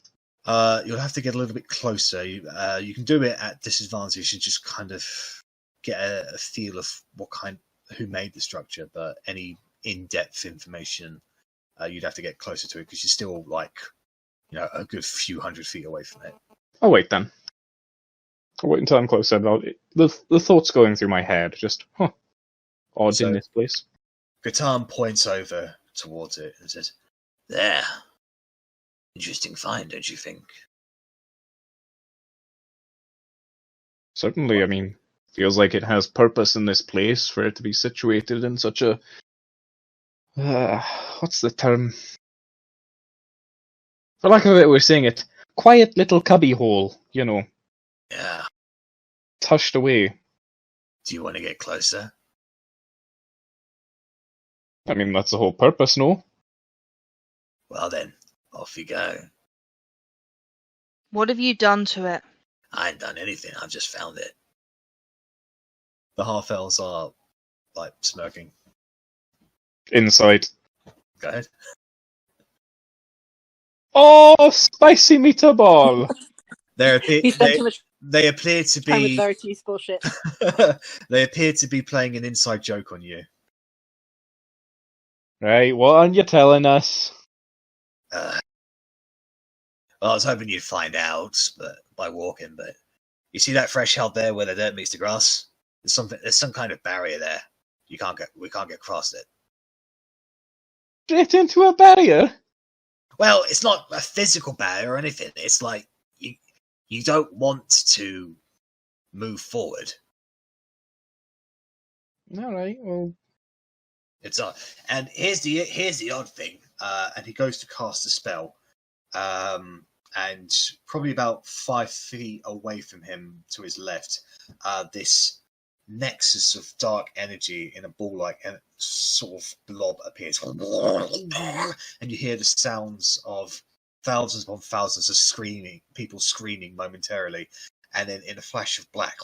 You'll have to get a little bit closer. You can do it at disadvantage and just kind of get a feel of who made the structure, but any in-depth information you'd have to get closer to it because you're still like a good few 100 feet away from it. I'll wait then. I'll wait until I'm closer. The thoughts going through my head, just odd in this place. Gatam points over towards it and says, "There. Interesting find, don't you think?" Certainly. I mean, feels like it has purpose in this place for it to be situated in such a what's the term? For lack of a better way of saying it, quiet little cubby hole, Yeah. tushed away. Do you want to get closer? I mean, that's the whole purpose, no? Well then, off you go. What have you done to it? I ain't done anything, I've just found it. The half-elves are, like, smirking. Inside. Go ahead. Oh, spicy meatball! He spent too much They appear to time with be. Verity's bullshit. They appear to be playing an inside joke on you. Right, what are you telling us? Well, I was hoping you'd find out, but by walking. But you see that threshold there where the dirt meets the grass? There's some kind of barrier there. We can't get across it. Straight into a barrier? Well, it's not a physical barrier or anything. It's like you don't want to move forward. All right, well, It's and here's the odd thing. And he goes to cast a spell, and probably about 5 feet away from him to his left, this nexus of dark energy in a ball-like sort of blob appears, and you hear the sounds of thousands upon thousands of people screaming momentarily, and then in a flash of black,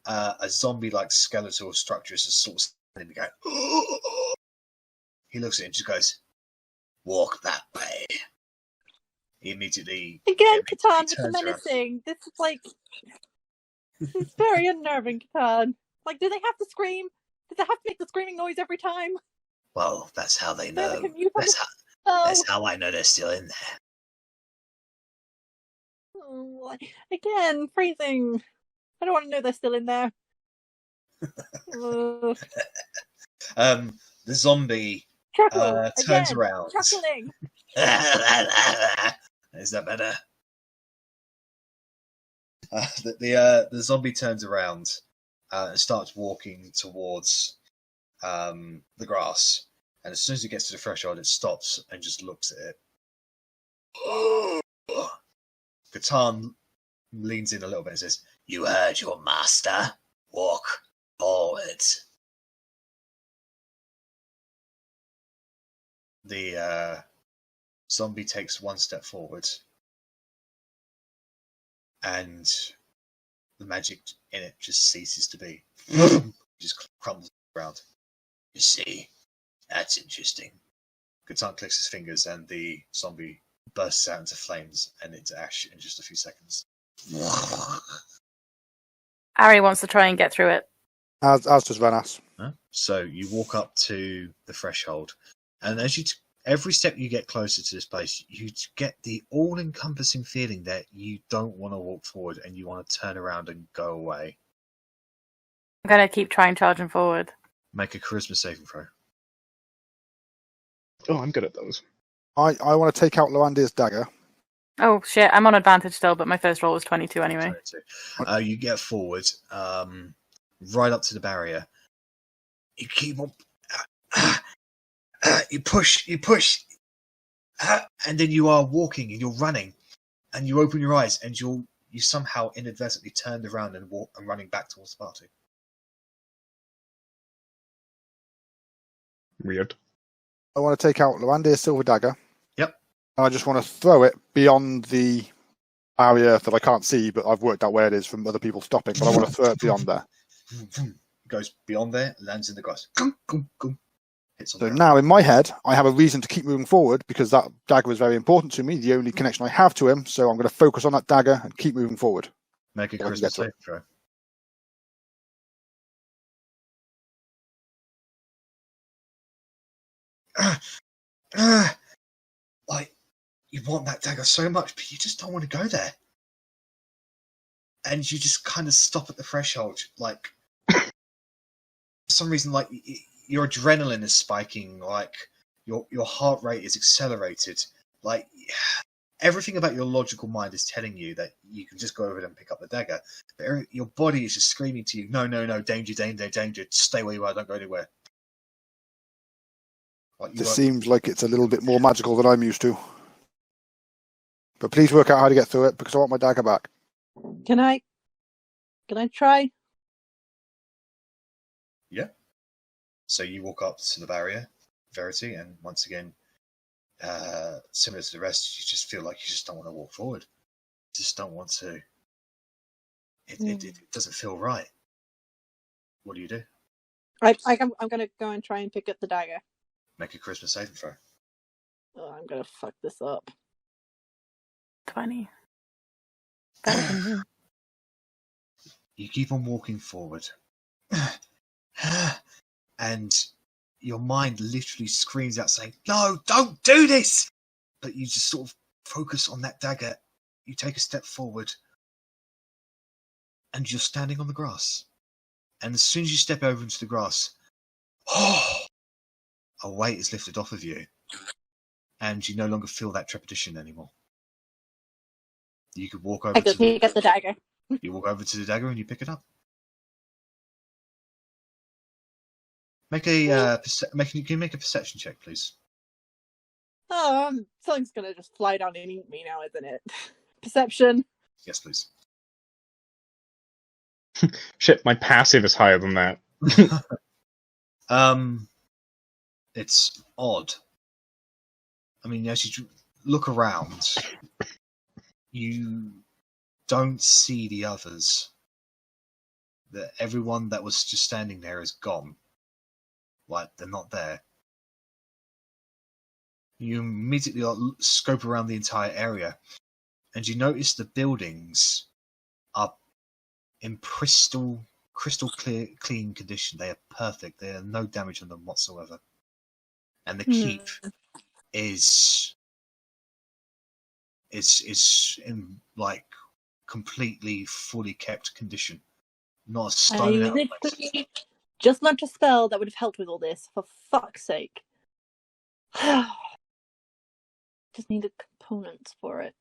a zombie-like skeletal structure is just sort of standing there going. He looks at it and just goes, "Walk that way." He immediately Again, Catan with the turns around. menacing. This is like... It's very unnerving, Catan. Like, do they have to scream? Do they have to make the screaming noise every time? Well, that's how they know. That's That's how I know they're still in there. Oh, again, phrasing. I don't want to know they're still in there. The zombie Chuckle, turns again, around. chuckling. Is that better? The zombie turns around and starts walking towards the grass. And as soon as it gets to the threshold, it stops and just looks at it. Catan leans in a little bit and says, "You heard your master. Walk forward." The zombie takes one step forward, and the magic in it just ceases to be. It just crumbles around. You see, that's interesting. Catan clicks his fingers, and the zombie bursts out into flames and into ash in just a few seconds. Arri wants to try and get through it. As does Rennas. So you walk up to the threshold, and as every step you get closer to this place, you get the all-encompassing feeling that you don't want to walk forward and you want to turn around and go away. I'm going to keep trying charging forward. Make a charisma saving throw. oh, I'm good at those. I want to take out Loandir's dagger. Oh shit, I'm on advantage still, but my first roll was 22 anyway. 22. You get forward, right up to the barrier. You keep on... you push, and then you are walking and you're running, and you open your eyes and you somehow inadvertently turned around and running back towards the party. Weird. I want to take out Loandir's silver dagger. Yep. And I just want to throw it beyond the barrier that I can't see, but I've worked out where it is from other people stopping, but I want to throw it beyond there. It goes beyond there, lands in the grass. So now in my head, I have a reason to keep moving forward because that dagger is very important to me, the only connection I have to him, so I'm going to focus on that dagger and keep moving forward. Make a charisma saving throw. Like, you want that dagger so much, but you just don't want to go there. And you just kind of stop at the threshold, like, for some reason, like, your adrenaline is spiking, like, your heart rate is accelerated, like, everything about your logical mind is telling you that you can just go over there and pick up the dagger. But your body is just screaming to you, no, danger, danger, danger, stay where you are, don't go anywhere. Like, This seems like it's a little bit more magical than I'm used to. But please work out how to get through it, because I want my dagger back. Can I Can I try? Yeah. So you walk up to the barrier, Verity, and once again, similar to the rest, you just feel like you just don't want to walk forward. You just don't want to. It doesn't feel right. What do you do? I'm gonna go and try and pick up the dagger. Make a charisma saving throw. Oh, I'm gonna fuck this up. 20. Better than me. You keep on walking forward. And your mind literally screams out saying, "No, don't do this!" But you just sort of focus on that dagger. You take a step forward. And you're standing on the grass. And as soon as you step over into the grass, a weight is lifted off of you. And you no longer feel that trepidation anymore. You could walk over I go pick up the dagger. You walk over to the dagger and you pick it up. Make a can you make a perception check, please? Oh, something's gonna just fly down and eat me now, isn't it? Perception. Yes, please. Shit, my passive is higher than that. It's odd. I mean, as you look around, you don't see the others. Everyone that was just standing there is gone. Like, they're not there. You immediately scope around the entire area, and you notice the buildings are in crystal clear, clean condition. They are perfect. There are no damage on them whatsoever. And the keep is in like completely fully kept condition. Not a stone out of place. Just learnt a spell that would have helped with all this, for fuck's sake. Just needed components for it.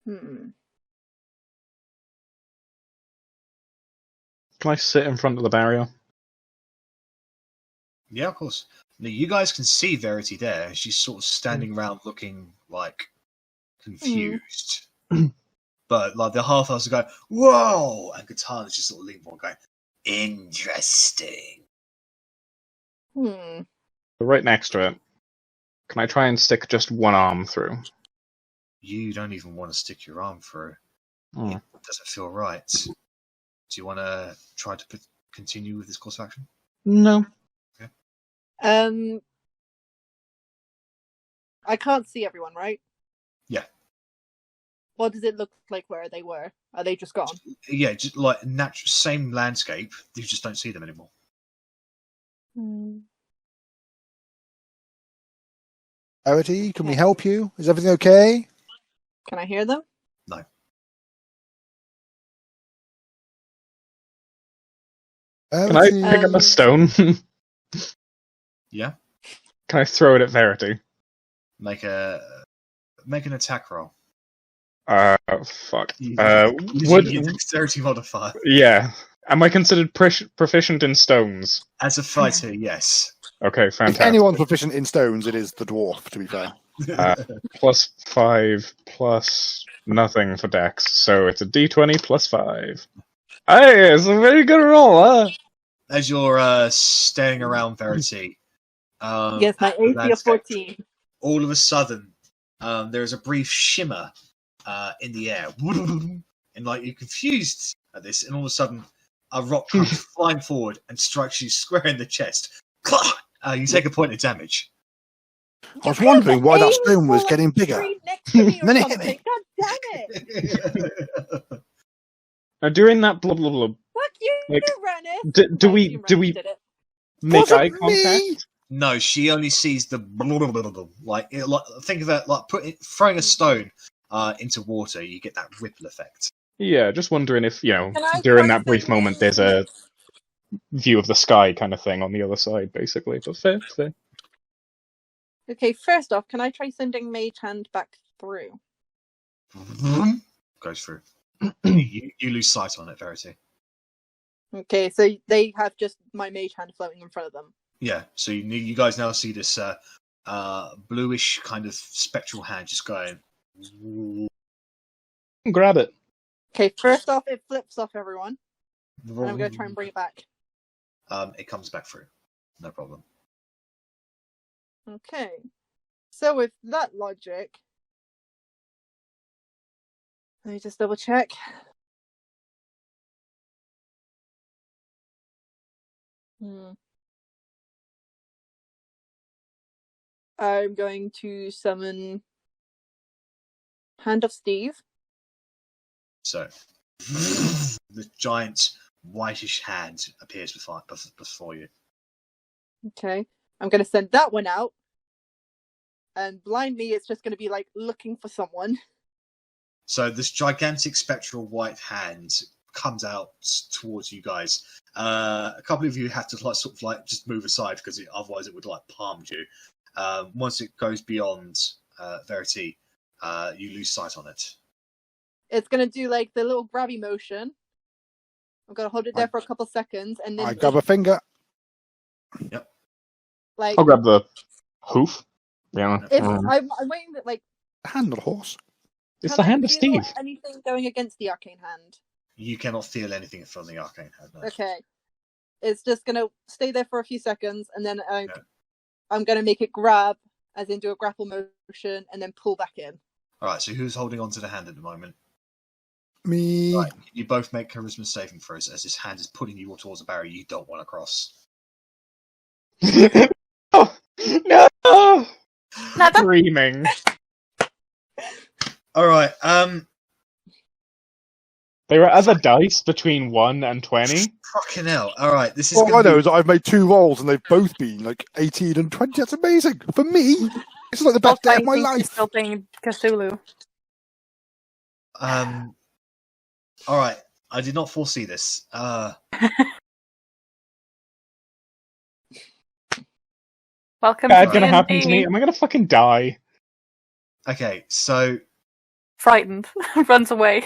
Can I sit in front of the barrier? Yeah, of course. Now, you guys can see Verity there. She's sort of standing around looking like confused. But like the half-elves are going, "Whoa!" And Katana's just sort of leaning forward going, "Interesting." Right next to it. Can I try and stick just one arm through? You don't even want to stick your arm through. It doesn't feel right. Do you want to try to continue with this course of action? No. Okay. I can't see everyone, right? Yeah. What does it look like where they were? Are they just gone? Yeah, just like natural, same landscape. You just don't see them anymore. Verity, can we help you? Is everything okay? Can I hear them? No. Can I pick up a stone? Yeah. Can I throw it at Verity? Make an attack roll. Fuck. Would your dexterity modifier? Yeah. Am I considered proficient in stones? As a fighter, yes. Okay, fantastic. If anyone's proficient in stones, it is the dwarf, to be fair. +5 plus nothing for dex, so it's a d20 plus 5. Hey, it's a very good roll, huh? As you're staring around Verity, yes, my AC of 14. All of a sudden, there is a brief shimmer in the air, and like you're confused at this, and all of a sudden, a rock comes flying forward and strikes you square in the chest. You take a point of damage. I was wondering why that stone was getting bigger. Then it hit me. God damn it! Now, during that blub blub blub, Fuck you, like, Rennas! do we make eye contact? Me. No, she only sees the like think of it like throwing a stone into water. You get that ripple effect. Yeah, just wondering if during that brief moment there's a view of the sky kind of thing on the other side, basically. But fair. Okay, first off, can I try sending Mage Hand back through? Goes through. you lose sight on it, Verity. Okay, so they have just my Mage Hand floating in front of them. Yeah, so you guys now see this bluish kind of spectral hand just going. Grab it. Okay, first off, it flips off everyone. And I'm going to try and bring it back. It comes back through. No problem. Okay. So with that logic, let me just double check. I'm going to summon Hand of Steve. So, the giant whitish hand appears before you. Okay. I'm going to send that one out. And blind me, it's just going to be like looking for someone. So this gigantic spectral white hand comes out towards you guys. A couple of you have to just move aside because otherwise it would palm you. Once it goes beyond Verity, you lose sight on it. It's going to do like the little grabby motion. I'm going to hold it there for a couple seconds and then I grab a finger. Yep. I'll grab the hoof. Yeah. I'm waiting that Hand of horse. It's the hand of feel Steve. Anything going against the arcane hand? You cannot feel anything from the arcane hand. No. Okay. It's just going to stay there for a few seconds and then I'm going to make it grab, as in do a grapple motion, and then pull back in. Alright, so who's holding on to the hand at the moment? Me. Right, you both make charisma saving throws as this hand is pulling you towards a barrier you don't want to cross. Oh, no! Screaming. Alright, There are other dice between 1 and 20. Fucking hell. Alright, this is All I know is that I've made 2 rolls and they've both been 18 and 20. That's amazing. For me, it's like the best day of my life. Still playing Cthulhu. Alright, I did not foresee this. Welcome Bad to gonna happen D&D. to me. Am I gonna fucking die? Okay, so Frightened. Runs away.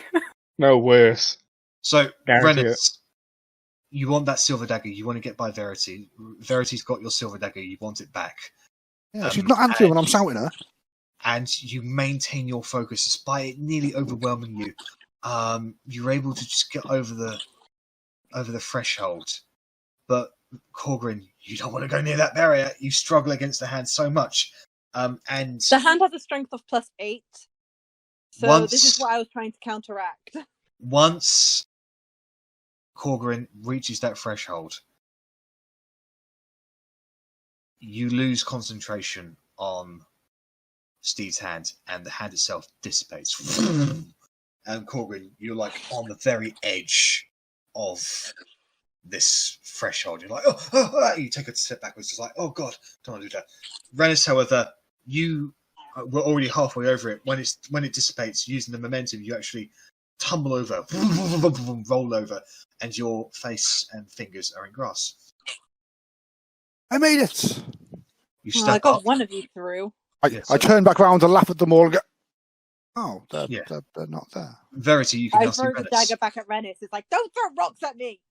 No, worse. So, Guarantee Rennas, you want that silver dagger. You want to get by Verity. Verity's got your silver dagger. You want it back. Yeah, she's not answering when I'm shouting her. And you maintain your focus despite it nearly overwhelming you. You're able to just get over the threshold. But Korgrin, you don't want to go near that barrier. You struggle against the hand so much. And the hand has a strength of +8. So this is what I was trying to counteract. Once Korgrin reaches that threshold, you lose concentration on Steve's hand, and the hand itself dissipates. And Korgrin, you're on the very edge of this threshold. You're oh, you take a step backwards, just oh god, don't want to do that. Rennas, however, you were already halfway over it. When it dissipates, using the momentum, you actually tumble over, roll over, and your face and fingers are in grass. I made it. I got one of you through. I turn back around and laugh at them all and go, oh, they're not there. Verity, you can I now see throw the Rennas. dagger back at Rennas. It's don't throw rocks at me!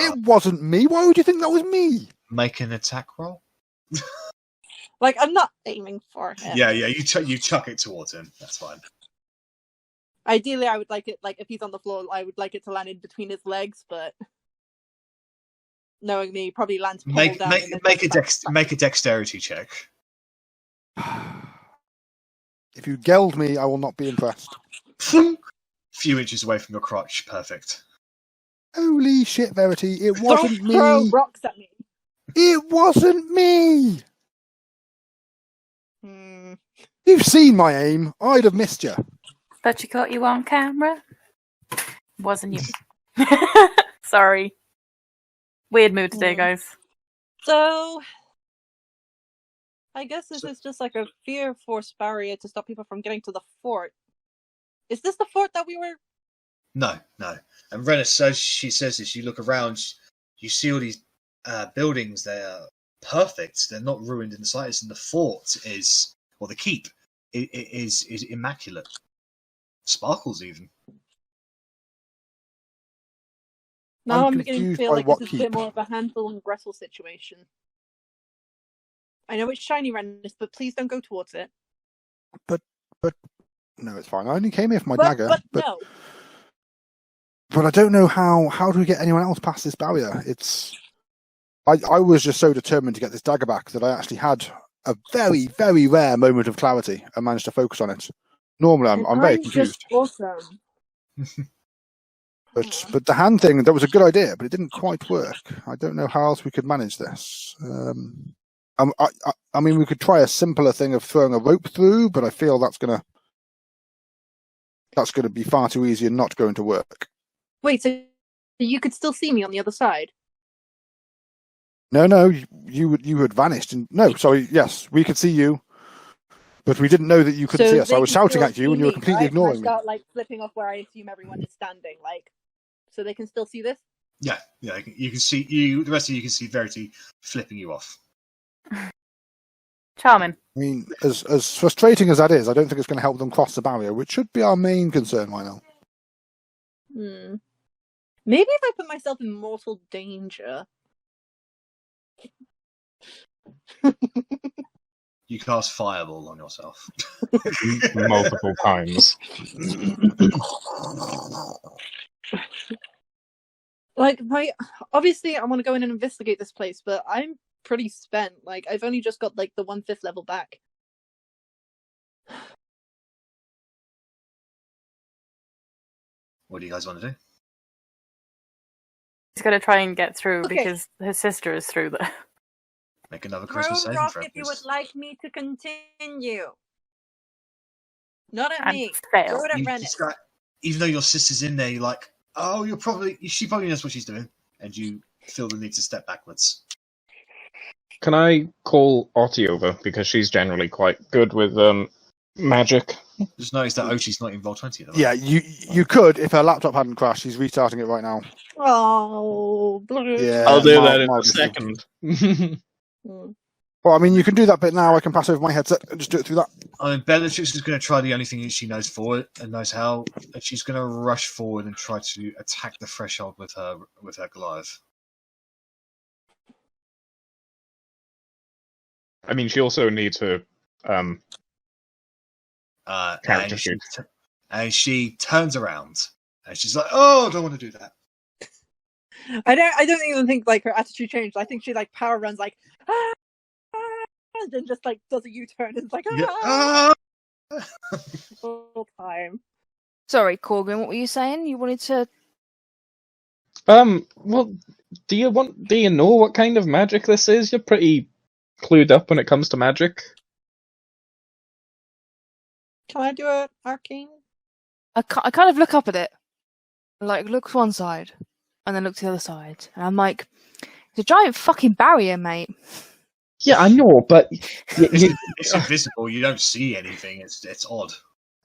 It wasn't me. Why would you think that was me? Make an attack roll. I'm not aiming for him. Yeah, you chuck it towards him. That's fine. Ideally, I would like it, if he's on the floor, I would like it to land in between his legs, but knowing me, probably lands pulled down. Make a dexterity check. If you geld me, I will not be impressed. Few inches away from your crotch. Perfect. Holy shit, Verity. It wasn't me. Don't throw rocks at me. It wasn't me. You've seen my aim. I'd have missed you. But you caught you on camera. Wasn't you? Sorry. Weird mood today, guys. So, I guess this is just a fear force barrier to stop people from getting to the fort. Is this the fort that we were? No. And Rennas, as she says this, you look around, you see all these buildings. They are perfect. They're not ruined in the slightest. And the fort or the keep, is immaculate. Sparkles even. Now I'm beginning to feel like this is keep? a bit more of a Hansel and Gretel situation. I know it's shiny, Rennas, but please don't go towards it. But no, it's fine. I only came here for my dagger. But no. But I don't know how do we get anyone else past this barrier? I was just so determined to get this dagger back that I actually had a very, very rare moment of clarity and managed to focus on it. Normally, I'm very confused. Awesome. But the hand thing, that was a good idea, but it didn't quite work. I don't know how else we could manage this. I mean, we could try a simpler thing of throwing a rope through, but I feel that's gonna be far too easy and not going to work. Wait, so you could still see me on the other side? No, you had vanished. And no, sorry, yes, we could see you, but we didn't know that you couldn't see us. I was shouting at you, and you were completely ignoring me. I start flipping off where I assume everyone is standing, so they can still see this. Yeah, you can see you. The rest of you can see Verity flipping you off. Charming. I mean, as frustrating as that is, I don't think it's going to help them cross the barrier, which should be our main concern right now. Maybe if I put myself in mortal danger. You cast Fireball on yourself. Multiple times. Obviously I want to go in and investigate this place, but I'm pretty spent. I've only just got the 1/5 level back. What do you guys want to do? He's going to try and get through because his sister is through there. Make another Christmas saving throw, if you would like me to continue. Not at And me. fail. Throw it at Rennas. Even though your sister's in there, you're like, oh, she probably knows what she's doing, and you feel the need to step backwards. Can I call Otti over, because she's generally quite good with magic? Just notice that Otti's not in Roll20 at the moment. Yeah, you could if her laptop hadn't crashed. She's restarting it right now. Oh, yeah. I'll do that in a second. Well, I mean, you can do that bit now. I can pass over my headset and just do it through that. I mean, Bellatrix is going to try the only thing that she knows forward and knows how, and she's going to rush forward and try to attack the threshold with her Goliath. I mean, she also needs her character sheet. And she turns around and she's like, "Oh, I don't want to do that." I don't even think her attitude changed. I think she power runs and then just does a U-turn and all time. Sorry, Korgrin, what were you saying? You wanted to... Well, do you know what kind of magic this is? You're pretty clued up when it comes to magic. Can I do an arcane? I kind of look up at it. Look to one side, and then look to the other side. And I'm like, it's a giant fucking barrier, mate. Yeah, I know, but... It's invisible, you don't see anything, it's odd.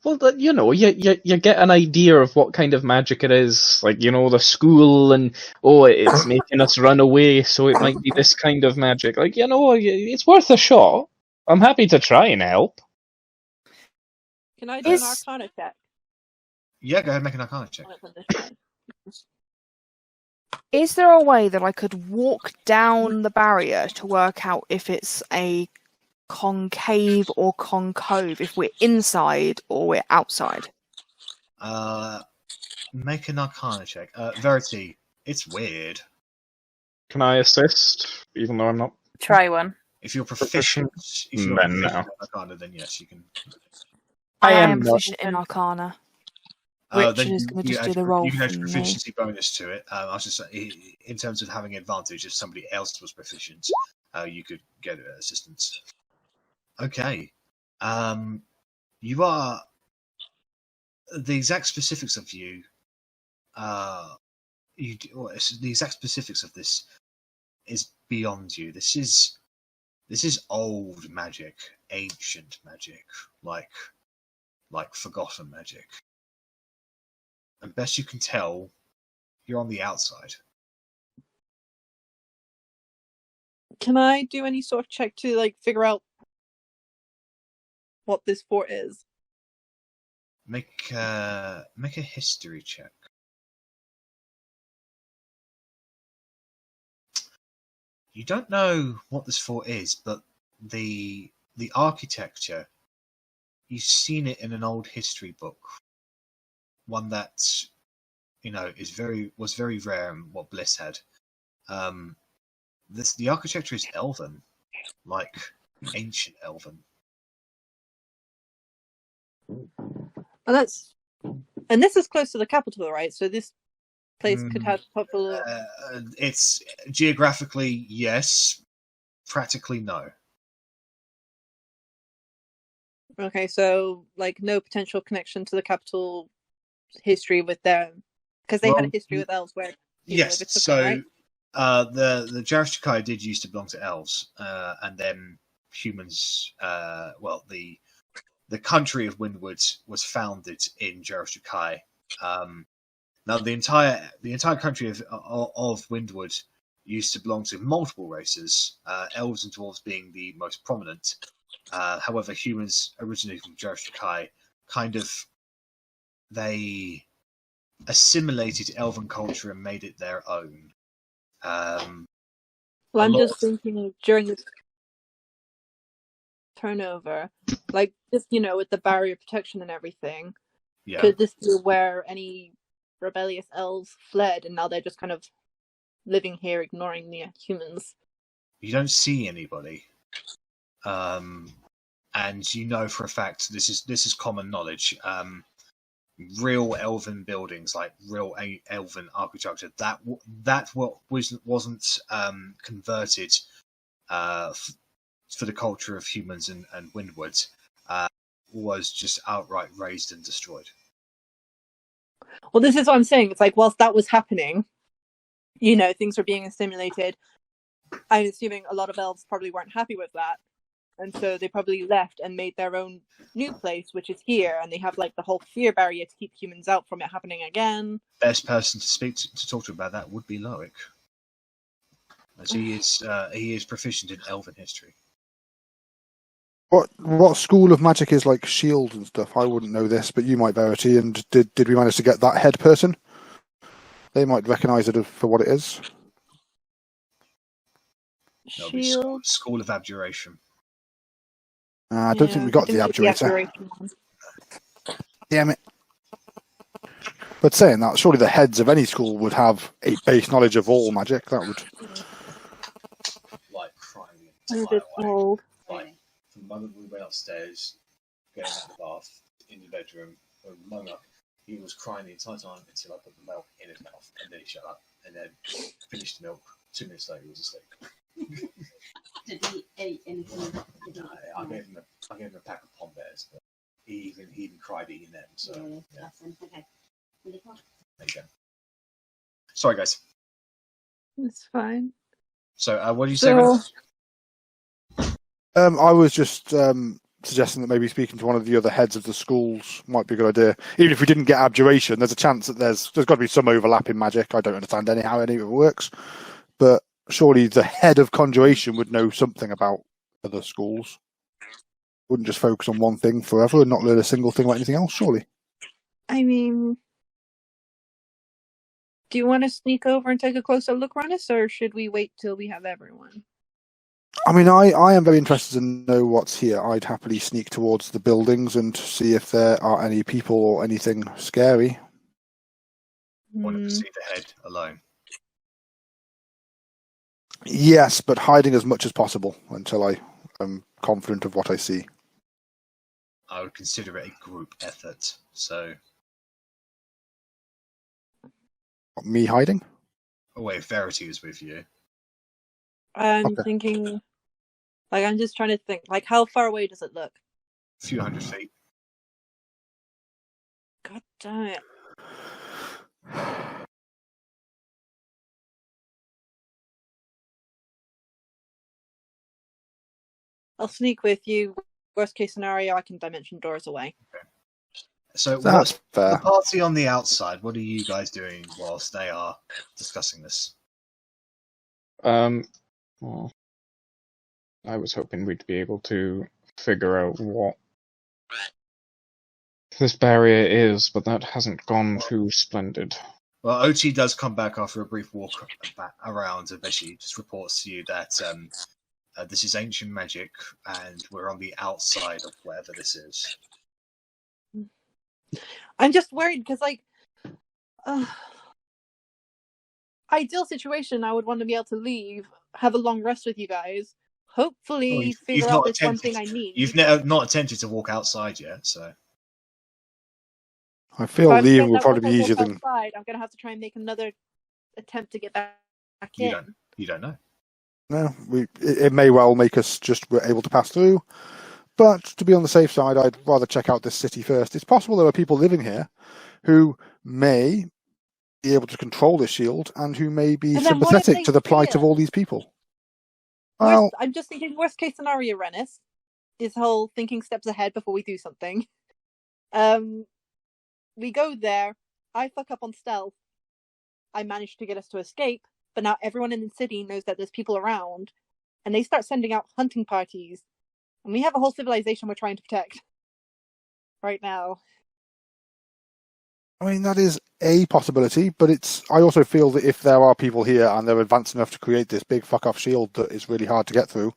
Well, you get an idea of what kind of magic it is. The school, and, it's making us run away, so it might be this kind of magic. It's worth a shot. I'm happy to try and help. Can I do an Arcana check? Yeah, go ahead and make an Arcana check. Is there a way that I could walk down the barrier to work out if it's a concave or concave, if we're inside or we're outside? Make an Arcana check. Verity, it's weird. Can I assist, even though I'm not? Try one. If you're proficient, in Arcana, then yes, you can. I am proficient in Arcana. Which is going to just do the roll. You can add proficiency bonus to it. I was just saying, in terms of having advantage, if somebody else was proficient, you could get assistance. Okay. You are the exact specifics of you. The exact specifics of this is beyond you. This is old magic, ancient magic, like forgotten magic. And best you can tell, you're on the outside. Can I do any sort of check to figure out what this fort is? Make a history check. You don't know what this fort is, but the architecture, you've seen it in an old history book. One that was very rare and what Bliss had. The architecture is elven, like ancient elven. And this is close to the capital, right? So this place could have popular. It's geographically yes, practically no. Okay, so like no potential connection to the capital history with them, because they had a history with elves where. Yes, so right? The Jarashkai did used to belong to elves, and then humans. The country of Windward was founded in Jarashkai. Now the entire country of Windward used to belong to multiple races, elves and dwarves being the most prominent. However, humans originating from Jarashkai they assimilated elven culture and made it their own. Well, I'm just thinking during this turnover, like just with the barrier protection and everything, could this be where any rebellious elves fled and now they're just kind of living here, ignoring the humans? You don't see anybody, and for a fact this is common knowledge. Real elven buildings, like real elven architecture, that wasn't converted for the culture of humans and Windward, was just outright razed and destroyed. Well, this is what I'm saying. It's like whilst that was happening, things were being assimilated. I'm assuming a lot of elves probably weren't happy with that. And so they probably left and made their own new place, which is here, and they have like the whole fear barrier to keep humans out from it happening again. Best person to talk to about that would be Loic, as he is proficient in elven history. What school of magic is like shield and stuff? I wouldn't know this, but you might, Verity. And did we manage to get that head person? They might recognise it for what it is. Shield. School of Abjuration. I don't think we got the Abjurator. Damn it. But saying that, surely the heads of any school would have a base knowledge of all magic. That would. Like crying. I'm a bit old. Like, from the moment we went upstairs, getting out of the bath, in the bedroom, he was crying the entire time until I put the milk in his mouth, and then he shut up, and then finished the milk. 2 minutes later, he was asleep. Did he eat anything? I gave him a pack of Pom Bears, but he even cried eating them. So yeah. Okay. There you go. Sorry, guys. It's fine. So, what did you say? I was just suggesting that maybe speaking to one of the other heads of the schools might be a good idea. Even if we didn't get abjuration, there's a chance that there's got to be some overlap in magic. I don't understand how any of it works, but surely the head of conjuration would know something about other schools. Wouldn't just focus on one thing forever and not learn a single thing about anything else, surely. I mean, do you want to sneak over and take a closer look, Rennas, or should we wait till we have everyone? I mean, I am very interested to know what's here. I'd happily sneak towards the buildings and see if there are any people or anything scary. Want to see the head alone? Yes, but hiding as much as possible until I am confident of what I see. I would consider it a group effort, so... Me hiding? Oh wait, Verity is with you. I'm thinking... Like, I'm just trying to think, like, how far away does it look? A few 100 feet. God damn it. I'll sneak with you. Worst case scenario, I can dimension doors away. Okay. So that's fair. The party on the outside, what are you guys doing whilst they are discussing this? Well, I was hoping we'd be able to figure out what this barrier is, but that hasn't gone too splendid. Well, Otti does come back after a brief walk around and basically just reports to you that this is ancient magic and we're on the outside of whatever this is. I'm just worried because, like, Ideal situation, I would want to be able to leave, have a long rest with you guys, hopefully figure out this one thing I need. You've not attempted to walk outside yet, so... I feel leaving will probably be easier than... outside, I'm going to have to try and make another attempt to get back in. You don't know. No, it may well make us just able to pass through. But to be on the safe side, I'd rather check out this city first. It's possible there are people living here who may be able to control this shield and who may be sympathetic to the plight of all these people. Well, I'm just thinking worst case scenario, Rennas. This whole thinking steps ahead before we do something. We go there, I fuck up on stealth, I manage to get us to escape, but now everyone in the city knows that there's people around, and they start sending out hunting parties, and we have a whole civilization we're trying to protect right now. I mean, that is a possibility, but I also feel that if there are people here and they're advanced enough to create this big fuck-off shield that is really hard to get through,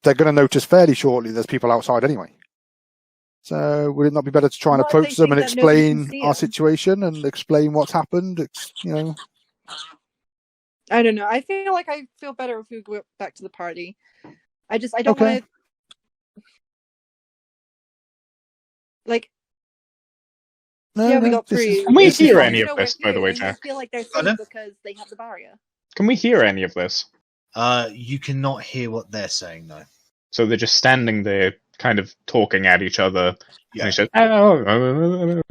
they're going to notice fairly shortly there's people outside anyway. So would it not be better to try and approach them and explain our situation and explain what's happened? I don't know. I feel better if we go back to the party. I don't want to... we got through. Can we hear any of this, by the way, Jack? I feel like they're safe because they have the barrier. Can we hear any of this? You cannot hear what they're saying, though. So they're just standing there, kind of talking at each other. Yeah. And, says, and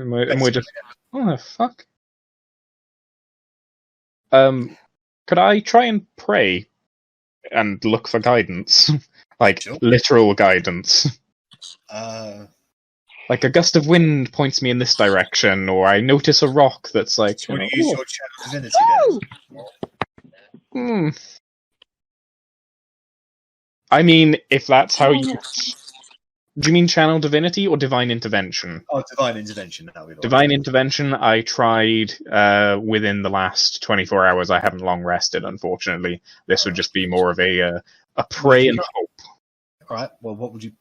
we're just, what the fuck? Could I try and pray and look for guidance? Literal guidance. Like a gust of wind points me in this direction, or I notice a rock that's like... Do you want to use your channel divinity then? I mean, if that's how you... Do you mean channel divinity or divine intervention? Oh, divine intervention. Divine intervention, I tried within the last 24 hours. I haven't long rested, unfortunately. This would just be more of a pray and hope. Alright, well, what would you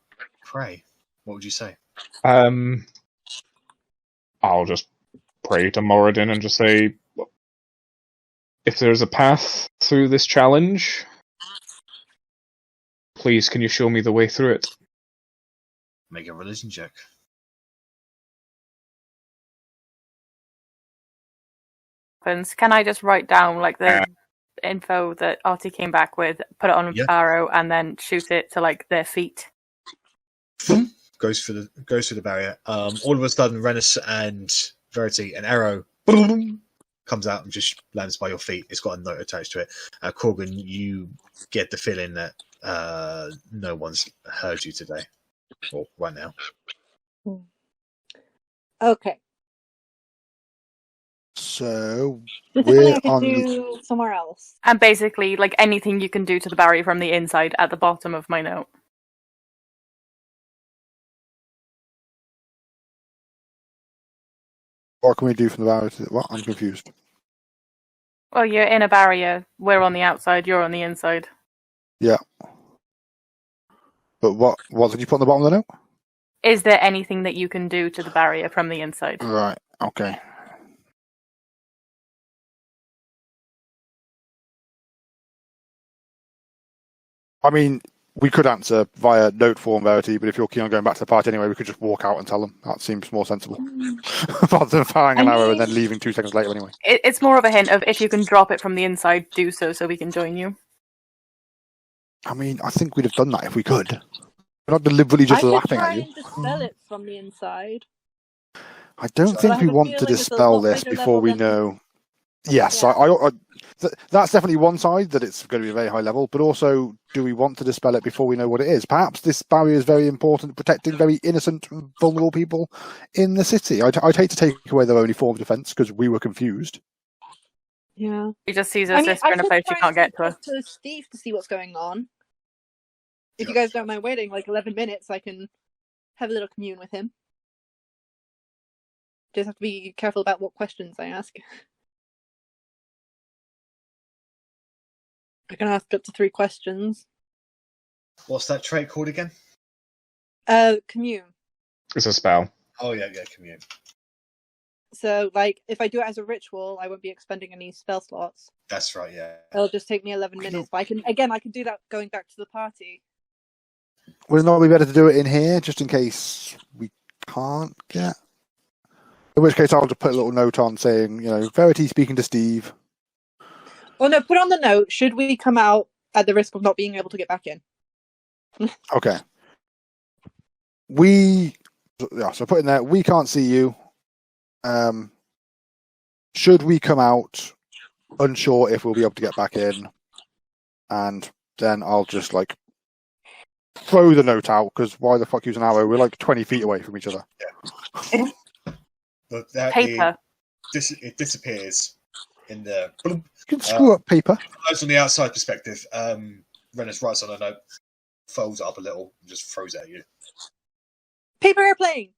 pray? What would you say? I'll just pray to Moradin and just say, if there's a path through this challenge, please can you show me the way through it? Make a religion check. Can I just write down the info that Otti came back with, put it on an arrow, and then shoot it to their feet? Goes through the barrier. All of a sudden, Rennas and Verity, an arrow comes out and just lands by your feet. It's got a note attached to it. Korgrin, you get the feeling that no one's heard you today, or right now. Okay. So we're on do somewhere else. And basically, anything you can do to the barrier from the inside at the bottom of my note. What can we do from the barrier? What? I'm confused. Well, you're in a barrier. We're on the outside. You're on the inside. Yeah. But what did you put on the bottom of the note? Is there anything that you can do to the barrier from the inside? Right. Okay. I mean, we could answer via note form, Verity, but if you're keen on going back to the party anyway, we could just walk out and tell them. That seems more sensible. Rather than firing an arrow and then leaving 2 seconds later anyway. It's more of a hint of if you can drop it from the inside, do so we can join you. I mean, I think we'd have done that if we could. We're not deliberately just laughing at you. I could try and dispel it from the inside. I don't think we want to dispel this before we know... Yes, yeah. That's definitely one side, that it's going to be a very high level, but also, do we want to dispel it before we know what it is? Perhaps this barrier is very important, protecting very innocent, vulnerable people in the city. I'd hate to take away their only form of defence, because we were confused. Yeah. He just sees her sister in a place you can't get to her. To Steve to see what's going on. If you guys don't mind waiting 11 minutes, I can have a little commune with him. Just have to be careful about what questions I ask. I can ask up to 3 questions. What's that trait called again? Commune. It's a spell. Oh yeah, commune. So, like, if I do it as a ritual, I won't be expending any spell slots. That's right, yeah. It'll just take me 11 minutes. But I can do that going back to the party. Would it not be better to do it in here, just in case we can't get? In which case, I'll just put a little note on saying, Verity speaking to Steve. Well, no, put on the note, should we come out at the risk of not being able to get back in? Okay. So put in there, we can't see you. Should we come out, unsure if we'll be able to get back in, and then I'll just, throw the note out, because why the fuck use an arrow? We're 20 feet away from each other. Yeah. But Paper. It disappears in the... You can screw up paper. From the outside perspective, Rennas writes on a note, folds it up a little, and just throws it at you. Paper airplane!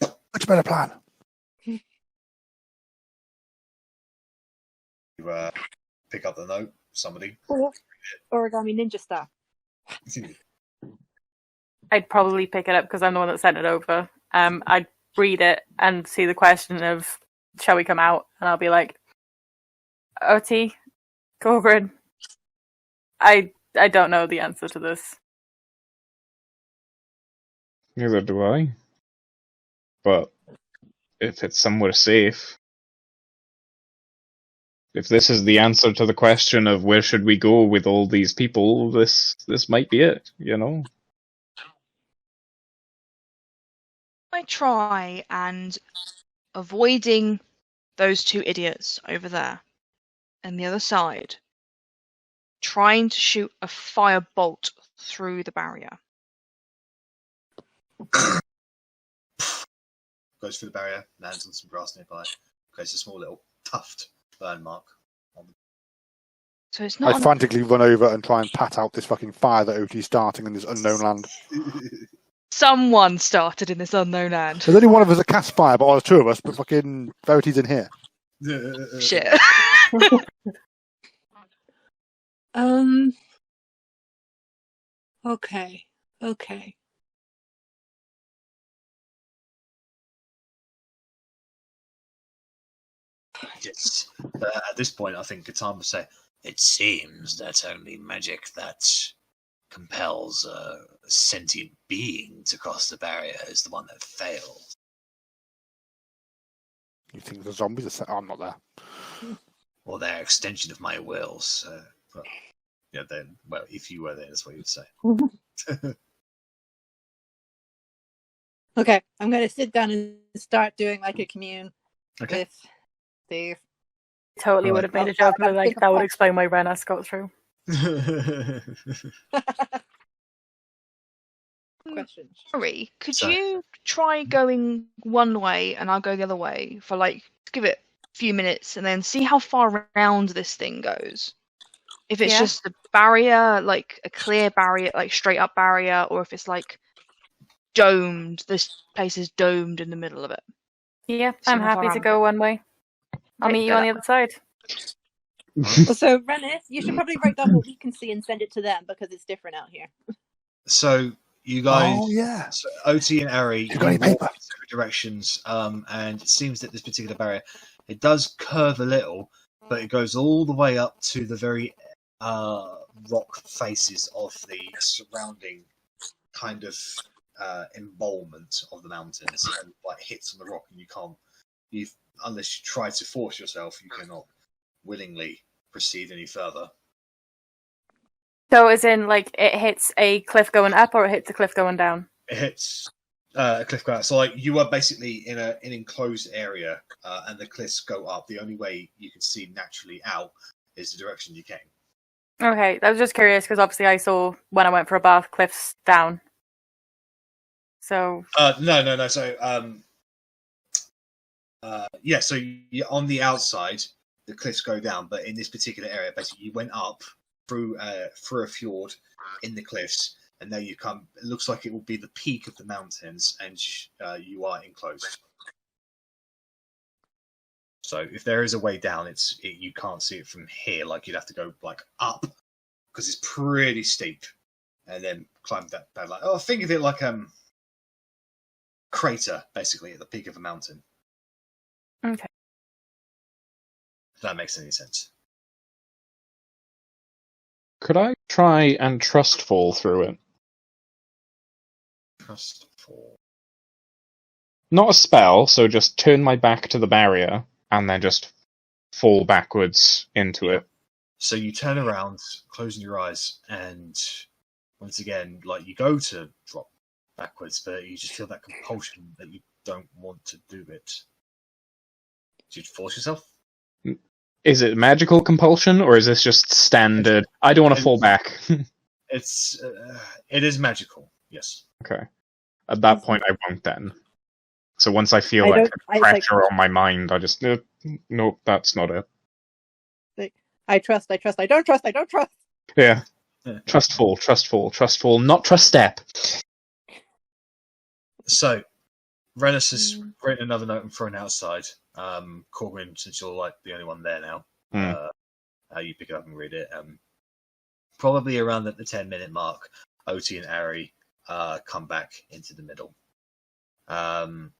Much better plan. You pick up the note, somebody. Origami ninja style. I'd probably pick it up because I'm the one that sent it over. I'd read it and see the question of, shall we come out? And I'll be like, Otti, Korgrin, I don't know the answer to this. Neither do I. But if it's somewhere safe, if this is the answer to the question of where should we go with all these people, this might be it, I try and avoiding those two idiots over there and the other side, trying to shoot a fire bolt through the barrier. Goes through the barrier, lands on some grass nearby, creates a small little tuft burn mark. So it's not. I frantically run over and try and pat out this fucking fire that Otti's starting in this unknown land. Someone started in this unknown land. There's only one of us that casts fire, but there's two of us, but fucking Verity's in here. Shit. Okay. Yes. At this point, I think Catan would say, it seems that only magic that compels a sentient being to cross the barrier is the one that fails. You think the zombies are I'm not there. Or they're extension of my will, so... Well, if you were there, that's what you'd say. Okay, I'm going to sit down and start doing a commune with Steve. Totally would have made a joke that would explain why Rennas got through. Questions. Sorry, could you try going one way and I'll go the other way for give it a few minutes and then see how far around this thing goes? If it's just a barrier, a clear barrier, straight up barrier, or if it's domed, this place is domed in the middle of it. Yeah, I'm happy to go one way. I'll meet you on the other side. So, Rennas, you should probably write down what we can see and send it to them because it's different out here. So, you guys, So Otti and Arri, you got any paper? in different directions, and it seems that this particular barrier, it does curve a little, but it goes all the way up to the very rock faces of the surrounding kind of embolment of the mountains, and hits on the rock, and unless you try to force yourself, you cannot willingly proceed any further. So, as in, it hits a cliff going up, or it hits a cliff going down? It hits a cliff going up. So, you are basically in an enclosed area, and the cliffs go up. The only way you can see naturally out is the direction you came. Okay, I was just curious, because obviously I saw, when I went for a bath, cliffs down. So... No. So, so you're on the outside, the cliffs go down, but in this particular area, basically, you went up through a fjord in the cliffs, and now you come. It looks like it will be the peak of the mountains, and you are enclosed. So if there is a way down, you can't see it from here. You'd have to go up because it's pretty steep, and then climb that. Think of it like crater, basically, at the peak of a mountain. Okay. If that makes any sense. Could I try and trust fall through it? Trust fall. Not a spell, so just turn my back to the barrier and then just fall backwards into it. So you turn around, closing your eyes, and once again, like, you go to drop backwards, but you just feel that compulsion that you don't want to do it. Do you force yourself? Is it magical compulsion, or is this just standard? I don't want to fall back. It is magical. Yes. Okay. At that point, I won't then. So once I feel that pressure on my mind, I just nope, that's not it. I trust. I don't trust. Yeah. Trust fall, not trust step. So, Rennas has written another note and thrown it outside. Korgrin, since you're like the only one there now, you pick it up and read it. Probably around at the 10-minute mark, Otti and Arri come back into the middle. And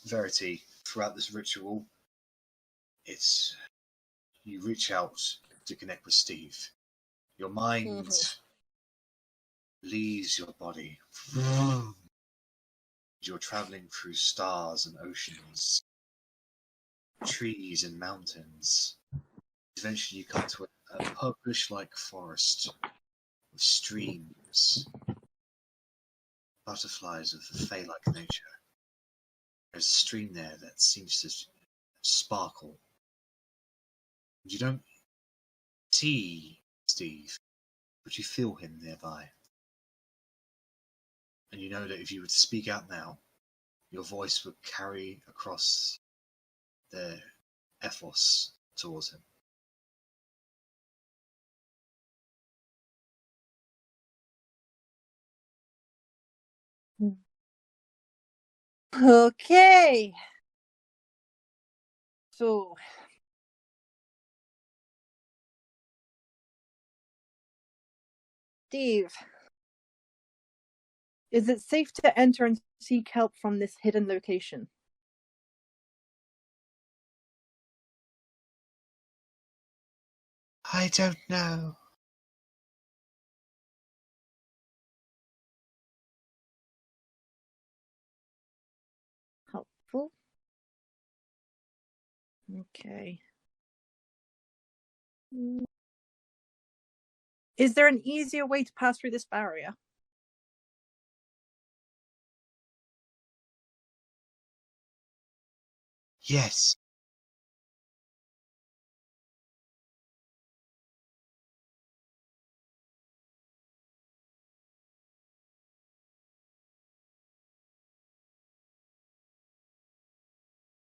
Verity, throughout this ritual, you reach out to connect with Steve. Your mind leaves your body. You're traveling through stars and oceans, trees and mountains. Eventually you come to a purplish-like forest with streams, butterflies of a fey-like nature. There's a stream there that seems to sparkle. You don't see Steve, but you feel him nearby. And you know that if you were to speak out now, your voice would carry across the ethos towards him. Okay. So, Steve, is it safe to enter and seek help from this hidden location? I don't know. Helpful. Okay. Is there an easier way to pass through this barrier? Yes.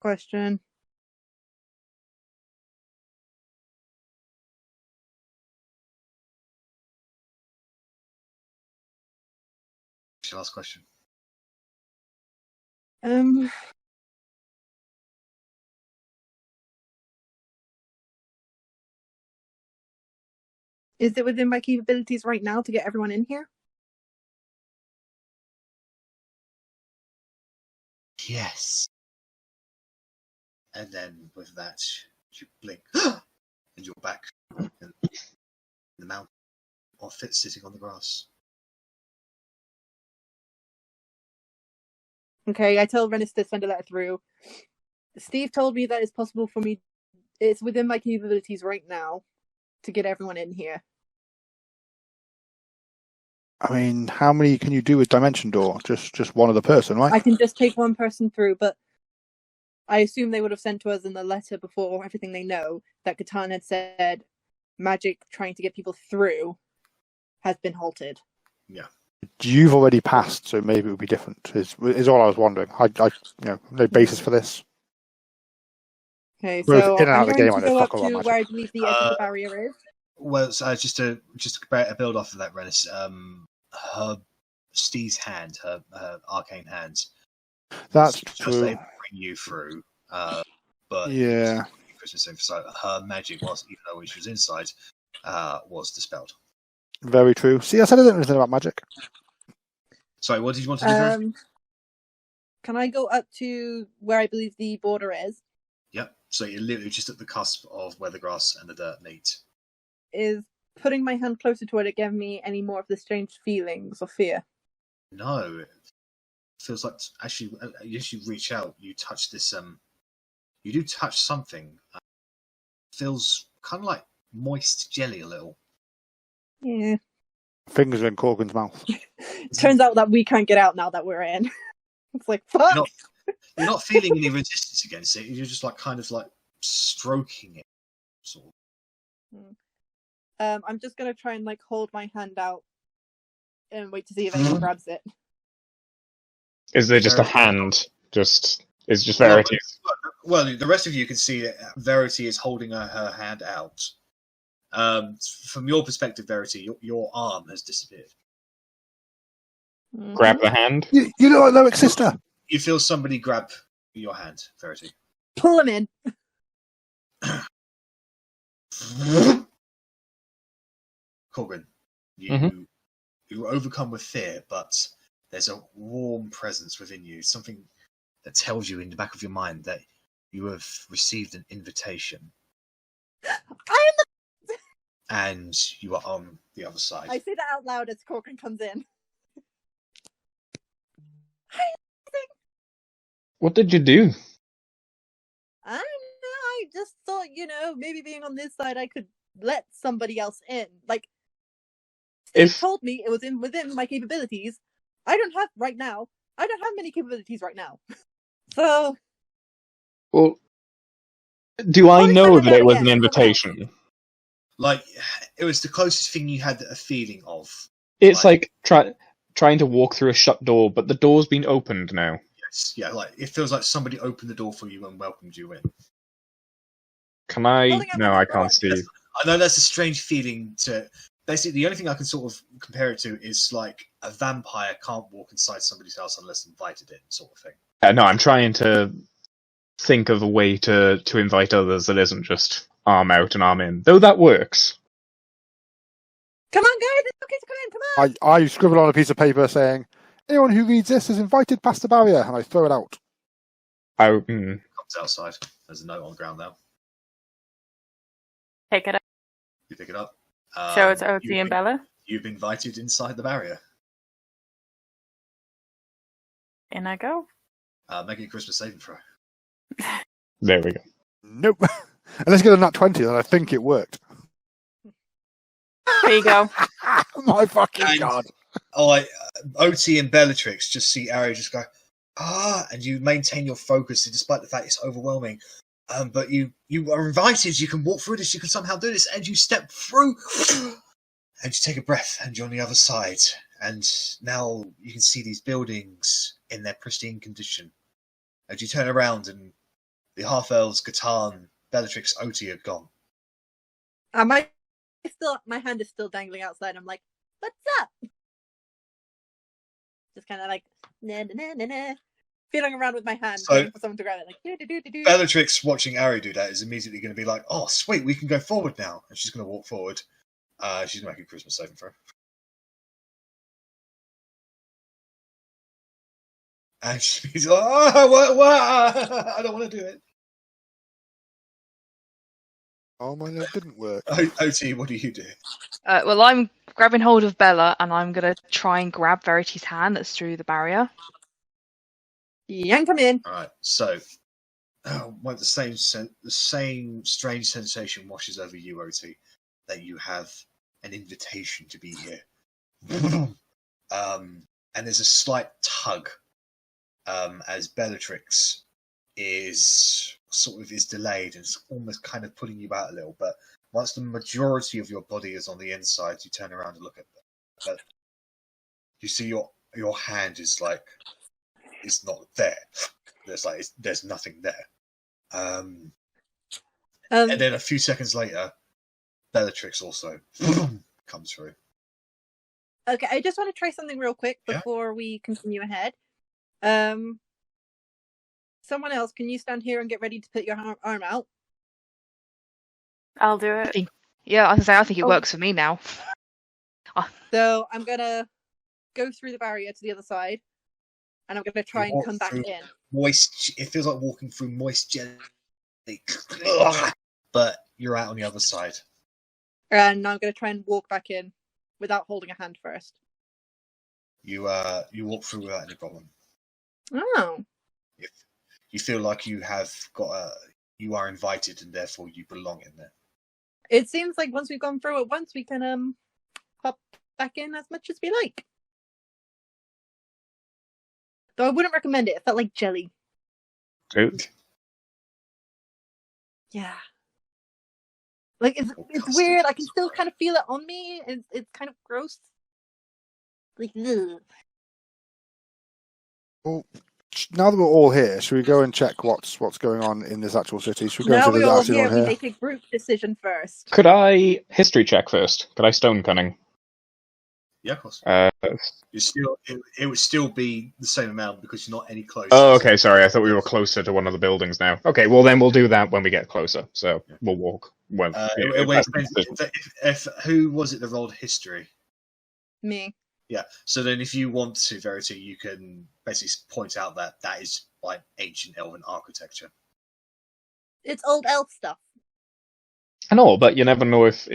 Question. What's your last question? Is it within my capabilities right now to get everyone in here? Yes. And then with that, you blink, and you're back in the mountain, or fit sitting on the grass. Okay, I tell Rennas to send a letter through. Steve told me that it's possible for me. It's within my capabilities right now to get everyone in here. I mean, how many can you do with Dimension Door? Just one other person, right? I can just take one person through, but I assume they would have sent to us in the letter before everything they know that Catan had said magic trying to get people through has been halted. Yeah. You've already passed, so maybe it would be different. Is all I was wondering. I no basis for this. Okay, Both so in and out I'm of the going game, to I know go up fuck all about to where I magic. believe the edge of the barrier is. Well, just to build off of that, Rennas, her Steve's hand, her arcane hand, That's just true. able to bring you through. But Yeah. Christmas thing, so her magic was, even though when she was inside, was dispelled. Very true. See, I said I didn't know anything about magic. Sorry, what did you want to do? can I go up to where I believe the border is? Yep. So you're literally just at the cusp of where the grass and the dirt meet. Is putting my hand closer to it give me any more of the strange feelings of fear? No. It feels like actually, as you reach out, you touch this. You do touch something. Feels kind of like moist jelly a little. Yeah. Fingers in Korgrin's mouth. Turns out that we can't get out now that we're in. It's like, fuck! You're not feeling any resistance against it. You're just like kind of like stroking it, sort of. I'm just gonna try and like hold my hand out and wait to see if anyone grabs it. Is there just a hand? It's just Verity. Well, the rest of you can see that Verity is holding her hand out. From your perspective, Verity, your arm has disappeared. Grab the hand. You look like Loric's sister. You feel somebody grab your hand, Verity. Pull him in. Korgrin, you're overcome with fear, but there's a warm presence within you, something that tells you in the back of your mind that you have received an invitation. And you are on the other side. I say that out loud as Korgrin comes in. What did you do? I don't know, I just thought, maybe being on this side I could let somebody else in. Like, Steve told me it was within my capabilities. I don't have many capabilities right now. So... Well, do I know that it was an invitation? Like, it was the closest thing you had a feeling of. It's like trying to walk through a shut door, but the door's been opened now. Yes, yeah, like it feels like somebody opened the door for you and welcomed you in. Can I? No, I can't see. I know that's a strange feeling to... Basically, the only thing I can sort of compare it to is like a vampire can't walk inside somebody's house unless invited in, sort of thing. No, I'm trying to think of a way to invite others that isn't just arm out and arm in. Though that works. Come on, guys! It's okay to come in, come on! I scribble on a piece of paper saying, anyone who reads this is invited past the barrier, and I throw it out. Comes outside. There's a note on the ground now. Pick it up. You pick it up. Show it to Otti and Bella. You've been invited inside the barrier. In I go. Make a Christmas saving throw. There we go. Nope. Unless you get a nat 20, then I think it worked. There you go. My fucking god. Otti and Bellatrix just see Arri just go, and you maintain your focus despite the fact it's overwhelming. But you are invited, you can walk through this, you can somehow do this, and you step through, and you take a breath, and you're on the other side. And now you can see these buildings in their pristine condition. And you turn around, and the half-elves, Catan, Bellatrix, Otti are gone. My hand is still dangling outside. I'm like, what's up? Just kind of like, nah. Feeling around with my hand, waiting for someone to grab it. Like, Bellatrix, watching Arri do that, is immediately going to be like, oh, sweet, we can go forward now. And she's going to walk forward. She's going to make a Christmas saving throw. And she's like, what? I don't want to do it. Oh, my lord, didn't work. Otti, what do you do? Well, I'm grabbing hold of Bella, and I'm going to try and grab Verity's hand that's through the barrier. Yank him in. All right, so the same strange sensation washes over you, Otti, that you have an invitation to be here. And there's a slight tug as Bellatrix is delayed and it's almost kind of pulling you out a little. But once the majority of your body is on the inside, you turn around and look at them. But you see your hand is like, it's not there. There's nothing there. And then a few seconds later, Bellatrix also comes through. Okay, I just want to try something real quick before we continue ahead. Someone else, can you stand here and get ready to put your arm out? I'll do it. I think it works for me now. So I'm gonna go through the barrier to the other side. and I'm gonna try and come back in. Moist. It feels like walking through moist jelly, but you're out on the other side. And I'm gonna try and walk back in without holding a hand first. You walk through without any problem. Oh. If you feel like you have got you are invited and therefore you belong in there. It seems like once we've gone through it once, we can hop back in as much as we like. Though I wouldn't recommend it. It felt like jelly. Good. Yeah. Like it's weird. I can still kind of feel it on me. It's kind of gross. Like, ugh. Well, now that we're all here, should we go and check what's going on in this actual city? Should we go Now and see we're what's all actually here. on We here? make a group decision first. Could I history check first? Could I stone cunning? Yeah, of course. It would still be the same amount because you're not any closer. Oh, okay. Sorry, I thought we were closer to one of the buildings now. Okay, well then we'll do that when we get closer. So we'll walk. Well, if who was it that rolled history? Me. Yeah. So then, if you want to, Verity, you can basically point out that is like ancient elven architecture. It's old elf stuff. I know, but you never know if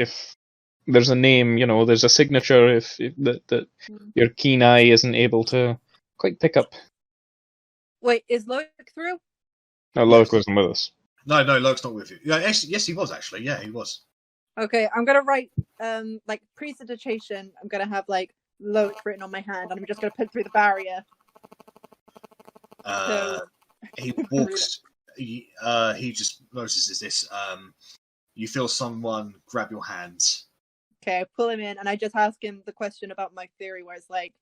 there's a name. You know, there's a signature. If that your keen eye isn't able to quite pick up. Wait, is Loic through? No, Loic wasn't with us. No, Loic's not with you. Yeah, yes, he was actually. Yeah, he was. Okay, I'm gonna write like prestidigitation. I'm gonna have like Loic written on my hand, and I'm just gonna put through the barrier. He walks. He just notices this. You feel someone grab your hands. Okay, I pull him in, and I just ask him the question about my theory, where it's like,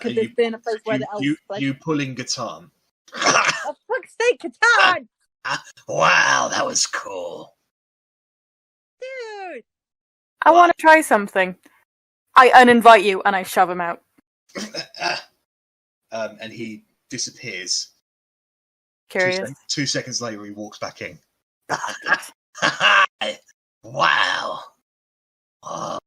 could this be in a place where the elves? You pulling Catan. Oh, fuck's sake, Catan! Wow, that was cool. Dude! I want to try something. I uninvite you and I shove him out. And he disappears. Curious. 2 seconds later, he walks back in. Wow. Oh.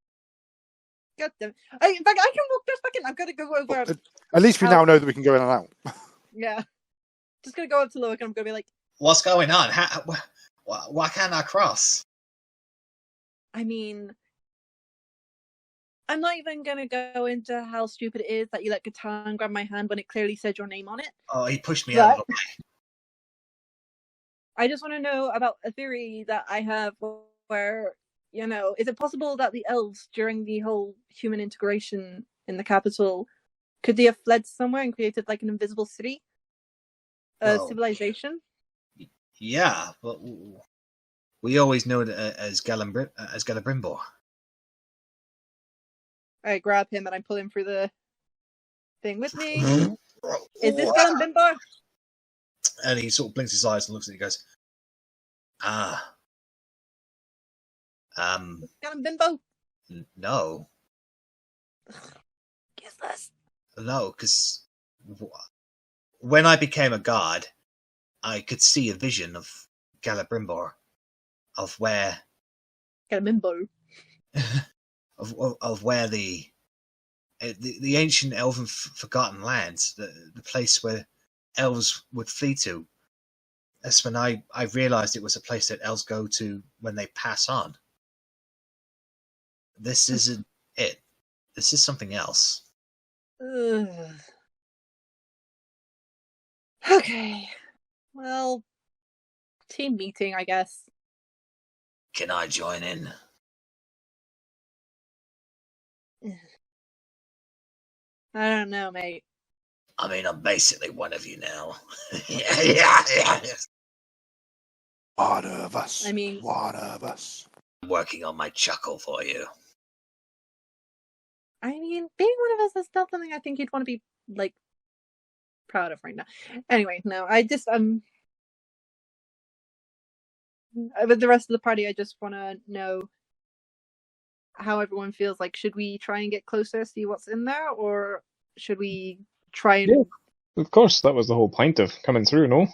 God damn. In fact, I can walk just back in. I'm gonna go over. At least we now know that we can go in and out. Yeah. Just gonna go up to Loic and I'm gonna be like, what's going on? Why can't I cross? I mean, I'm not even gonna go into how stupid it is that you let Catan grab my hand when it clearly said your name on it. Oh, he pushed me out of the way. I just want to know about a theory that I have where, you know, is it possible that the elves, during the whole human integration in the capital, could they have fled somewhere and created like an invisible city? Civilization? Yeah, but we always know it as Galabrimbor. I grab him and I pull him through the thing with me. Is this Galabrimbor? And he sort of blinks his eyes and looks at you and goes, Galambimbo? No. Useless. No, because when I became a god, I could see a vision of Galabrimbor, of where Galambimbo. of where the ancient elven forgotten lands, the place where elves would flee to. That's when I realised it was a place that elves go to when they pass on. This isn't it. This is something else. Ugh. Okay. Well, team meeting, I guess. Can I join in? I don't know, mate. I mean, I'm basically one of you now. yeah. One of us. I mean, one of us. I'm working on my chuckle for you. I mean, being one of us is not something I think you'd want to be, like, proud of right now. Anyway, no, with the rest of the party, I just want to know how everyone feels. Like, should we try and get closer, see what's in there, or should we try and... Yeah, of course, that was the whole point of coming through, no?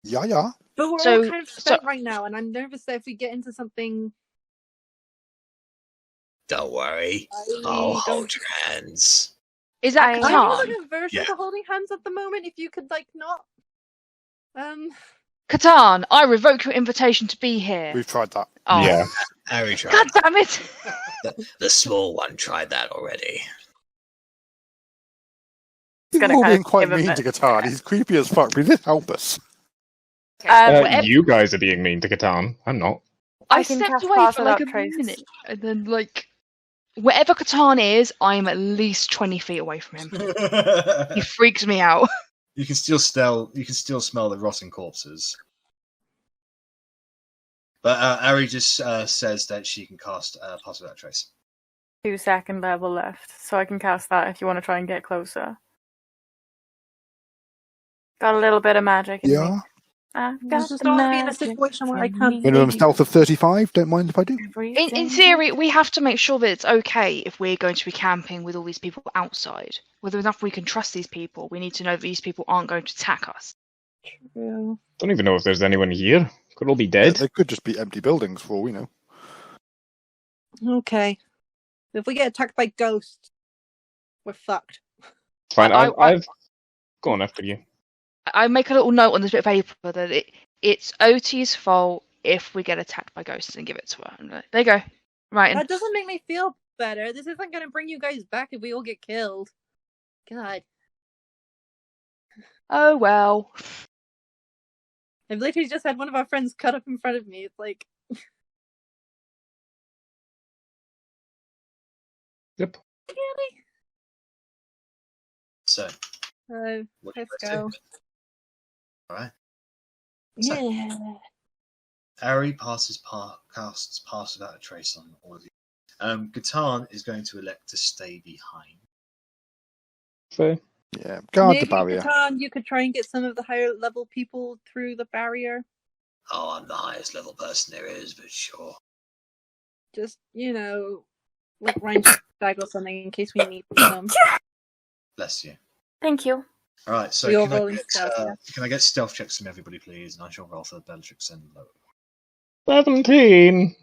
Yeah. But we're all kind of spent right now, and I'm nervous that if we get into something... Don't worry, I'll hold your hands. Is that I- I'm Catan? like aversion Yeah. to holding hands at the moment. If you could like not. Catan, I revoke your invitation to be here. We've tried that. Oh, Yeah. Arri tried. God damn it! The small one tried that already. He's gonna all kind of being quite give a mean bit. to Catan. He's creepy as fuck, but he did help us. Whatever. You guys are being mean to Catan. I'm not. I I can stepped cast away Pass for like a Without Trace. minute, and then like, wherever Catan is, I'm at least 20 feet away from him. He freaks me out. You can still smell the rotting corpses. But Arri just says that she can cast Pass Without Trace. 2 second level left, so I can cast that if you want to try and get closer. Got a little bit of magic in me. Yeah. I've I got just the don't want to be in a magic situation where I in can't. me. Minimum stealth of 35. Don't mind if I do. In theory, we have to make sure that it's okay if we're going to be camping with all these people outside. Whether enough we can trust these people, we need to know that these people aren't going to attack us. True. Don't even know if there's anyone here. Could all be dead. They could just be empty buildings for all we know. Okay. If we get attacked by ghosts, we're fucked. Fine. I- I've gone after you. I make a little note on this bit of paper that it's Otti's fault if we get attacked by ghosts and give it to her. And there you go. Right. That doesn't make me feel better. This isn't going to bring you guys back if we all get killed. God. Oh well. I've literally just had one of our friends cut up in front of me. It's like, Yep. really? So, what do you Let's guys go. do? Alright. So- Yeah. Arri casts Pass Without a Trace on all of you. Catan is going to elect to stay behind. Fair. Yeah. Guard Maybe, the barrier. Catan, you could try and get some of the higher level people through the barrier. Oh, I'm the highest level person there is, but sure. Just, like range tag or something in case we need them. Bless you. Thank you. Alright, so We all can I, roll in get, stealth, yeah. can I get stealth checks from everybody, please? And I shall roll for Bellatrix and low. 17.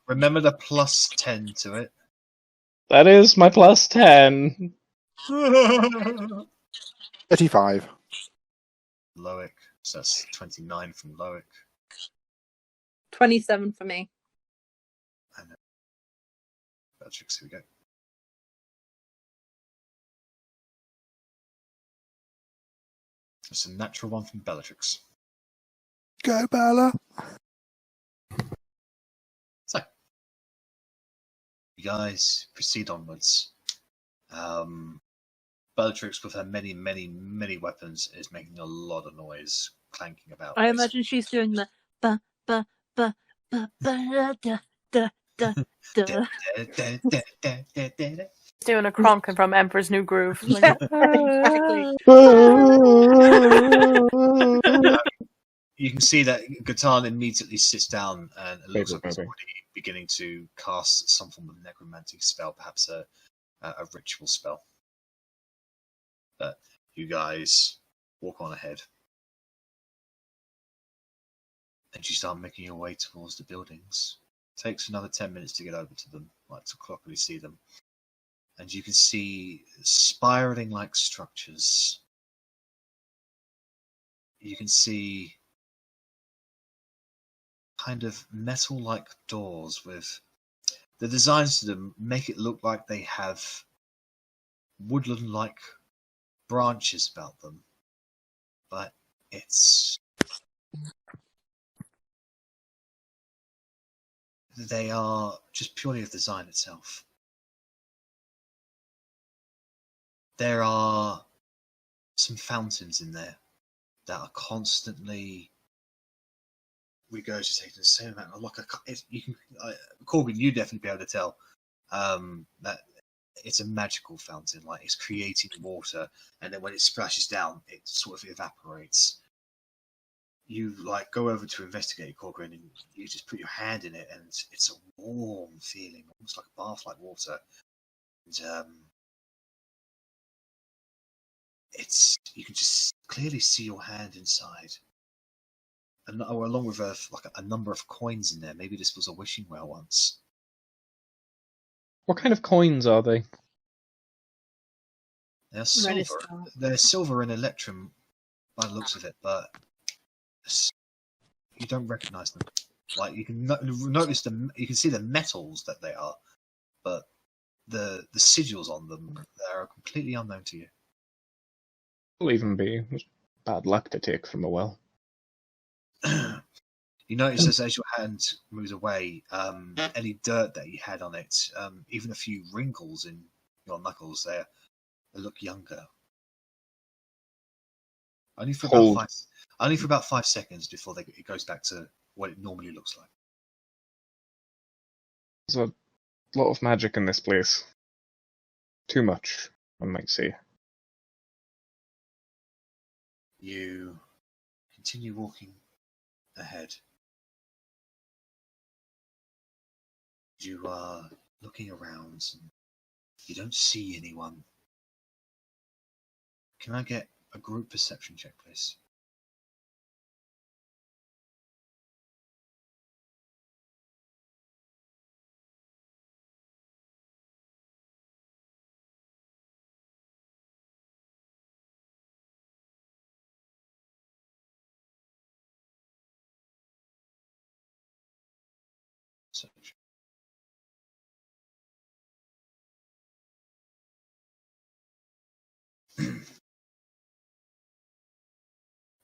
Remember the plus 10 to it. That is my plus 10. 35. Loic, so that's 29 from Loic. 27 for me. And Bellatrix, here we go. That's a natural one from Bellatrix. Go, Bella. So, you guys proceed onwards. Bellatrix, with her many, many, many weapons, is making a lot of noise, clanking about. I imagine she's doing the ba ba ba ba ba da da da da. Doing a Kronkin from Emperor's New Groove. Yeah, exactly. You can see that Catan immediately sits down and it looks like he's Maybe. already beginning to cast some form of necromantic spell, perhaps a ritual spell. But you guys walk on ahead. And you start making your way towards the buildings. It takes another 10 minutes to get over to them, like to clockily see them. And you can see spiraling like structures. You can see kind of metal like doors with the designs to them make it look like they have woodland like branches about them. But they are just purely of design itself. There are some fountains in there that are constantly regurgitating the same amount. Korgrin, you definitely be able to tell that it's a magical fountain. Like it's creating water, and then when it splashes down, it sort of evaporates. You like go over to investigate, Korgrin, and you just put your hand in it, and it's a warm feeling, almost like a bath-like water. And you can just clearly see your hand inside, and along with a number of coins in there. Maybe this was a wishing well once. What kind of coins are they? They're silver. They're silver and electrum by the looks of it, but you don't recognise them. Like, you can notice them, you can see the metals that they are, but the sigils on them, they are completely unknown to you. It'll even be bad luck to take from a well. You notice as your hand moves away, any dirt that you had on it, even a few wrinkles in your knuckles there, they look younger. Only for about 5 seconds before it goes back to what it normally looks like. There's a lot of magic in this place. Too much, one might say. You continue walking ahead. You are looking around and you don't see anyone. Can I get a group perception check, please? Perception.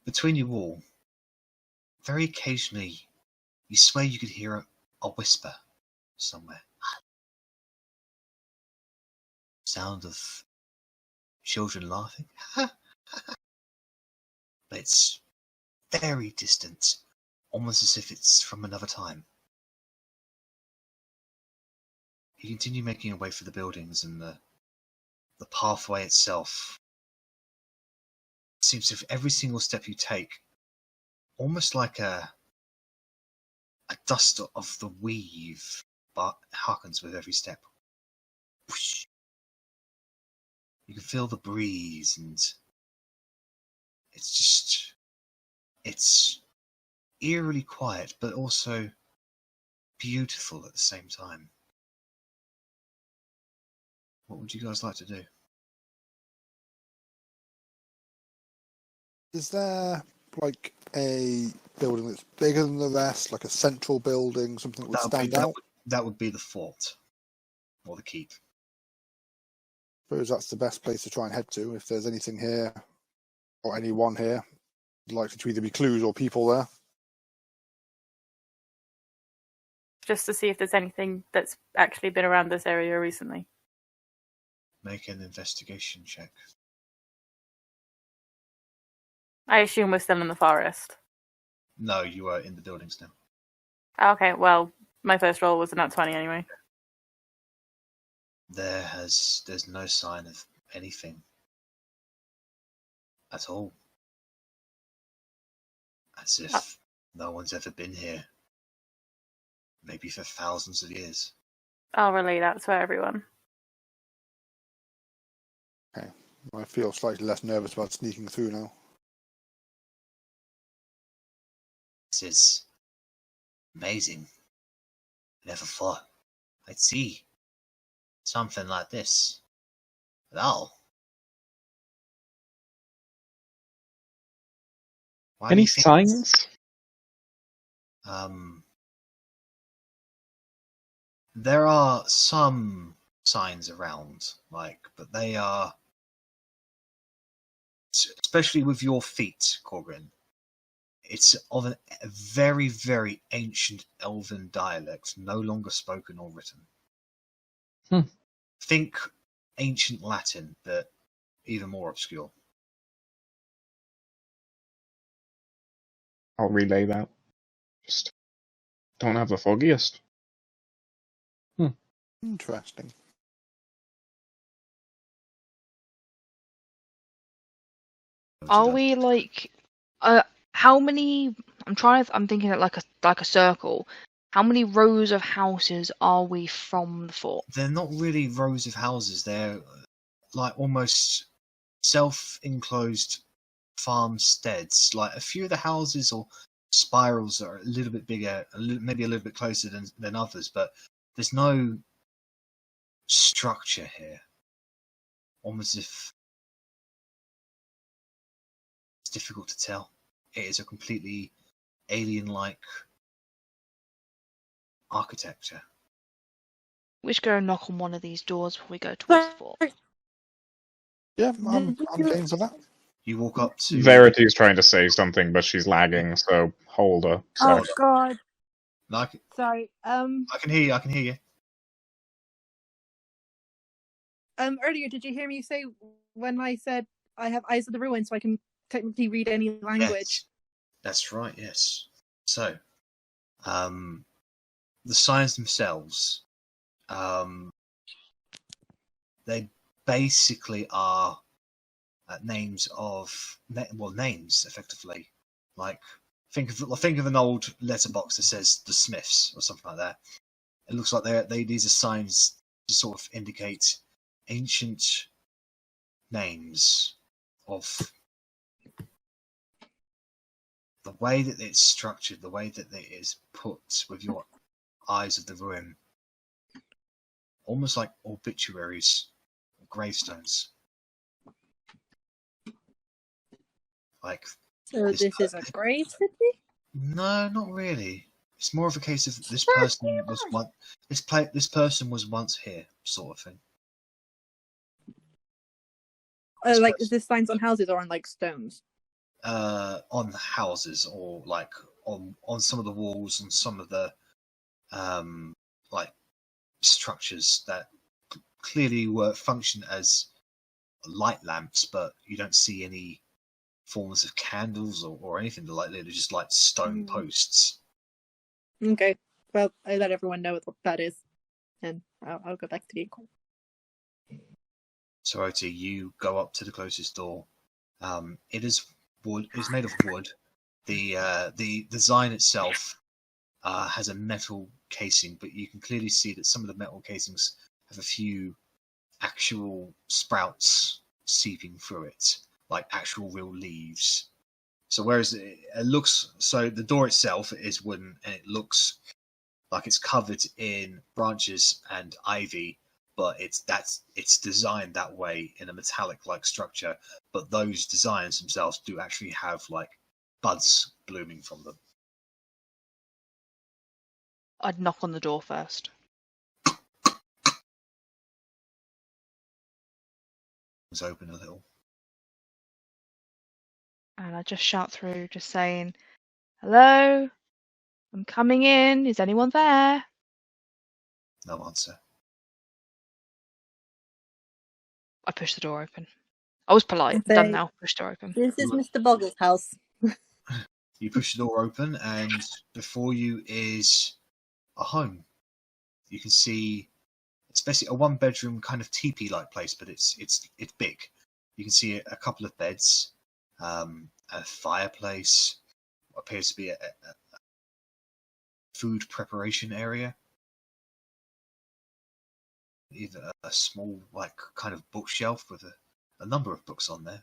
Between you all, very occasionally, you swear you could hear a whisper somewhere. Sound of children laughing. But it's very distant, almost as if it's from another time. You continue making your way through the buildings, and the pathway itself seems as if every single step you take, almost like a dust of the weave, but harkens with every step. Whoosh. You can feel the breeze, and it's eerily quiet, but also beautiful at the same time. What would you guys like to do? Is there like a building that's bigger than the rest, like a central building, something that would stand out? That would be the fort, or the keep. I suppose that's the best place to try and head to. If there's anything here, or anyone here, likely to either be clues or people there. Just to see if there's anything that's actually been around this area recently. Make an investigation check. I assume we're still in the forest. No, you are in the buildings now. Okay, well, my first roll was a nat 20 anyway. There's no sign of anything at all. As if no one's ever been here. Maybe for thousands of years. I'll relay that to everyone. Okay, I feel slightly less nervous about sneaking through now. This is amazing. I never thought I'd see something like this at all. Why Any signs? There are some signs around, but they are, especially with your feet, Korgrin, it's of a very, very ancient elven dialect, no longer spoken or written. Think ancient Latin, but even more obscure. I'll relay that. Just don't have the foggiest. Interesting. Are we how many? I'm thinking like a circle. How many rows of houses are we from the fort? They're not really rows of houses. They're like almost self-enclosed farmsteads. Like a few of the houses or spirals are a little bit bigger, maybe a little bit closer than others, but there's no structure here. Almost as if it's difficult to tell. It is a completely alien-like architecture. We should go and knock on one of these doors before we go towards the fort. Yeah, I'm game for that. You walk up to... Verity's trying to say something, but she's lagging, so hold her. Oh God! No, Sorry. I can hear you. I can hear you. Earlier, did you hear me say when I said I have eyes of the ruin, so I can technically read any language? Yes, that's right. Yes. So, the signs themselves, they basically are names effectively. Like think of an old letterbox that says the Smiths or something like that. It looks like these are signs to sort of indicate ancient names of the way that it's structured, the way that it is put with your eyes of the ruin, almost like obituaries, or gravestones. Like, So this is a grave city? No, not really. It's more of a case of this person was once here, sort of thing. Like, is this signs on houses or on like stones? On houses, or like on some of the walls, and some of the like structures that clearly function as light lamps, but you don't see any forms of candles or anything like that. They're just like stone posts. Okay, well, I let everyone know what that is, and I'll go back to the vehicle. So, Otti, you go up to the closest door. It is wood. It's made of wood. The design itself has a metal casing, but you can clearly see that some of the metal casings have a few actual sprouts seeping through it, like actual real leaves. So whereas it looks, so the door itself is wooden, and it looks like it's covered in branches and ivy, but it's designed that way in a metallic-like structure. But those designs themselves do actually have like buds blooming from them. I'd knock on the door first. It's open a little. And I just shout through, just saying, "Hello, I'm coming in. Is anyone there?" No answer. I push the door open. I was polite. Done now. Push the door open. This is Mr. Boggle's house. You push the door open, and before you is a home. You can see it's basically a one-bedroom kind of teepee-like place, but it's big. You can see a couple of beds, a fireplace, what appears to be a food preparation area, even a small, like, kind of bookshelf with a number of books on there.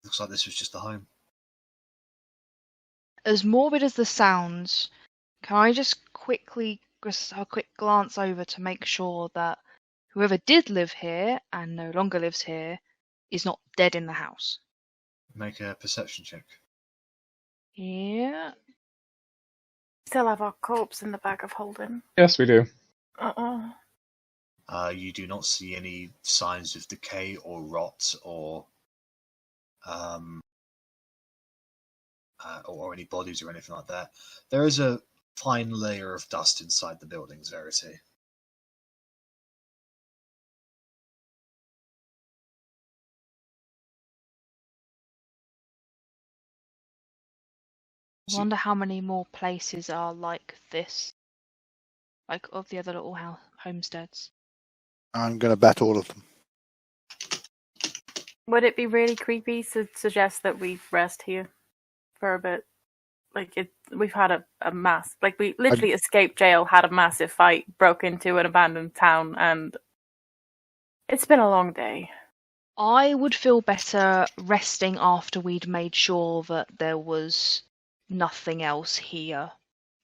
Looks like this was just a home. As morbid as this sounds, can I just a quick glance over to make sure that whoever did live here and no longer lives here is not dead in the house? Make a perception check. Yeah. Still have our corpse in the bag of holding. Yes, we do. You do not see any signs of decay or rot or any bodies or anything like that. There is a fine layer of dust inside the building's Verity. I wonder how many more places are like this, like of the other little homesteads. I'm going to bet all of them. Would it be really creepy to suggest that we rest here for a bit? Like, we've had a mass, like, we literally escaped jail, had a massive fight, broke into an abandoned town, and it's been a long day. I would feel better resting after we'd made sure that there was nothing else here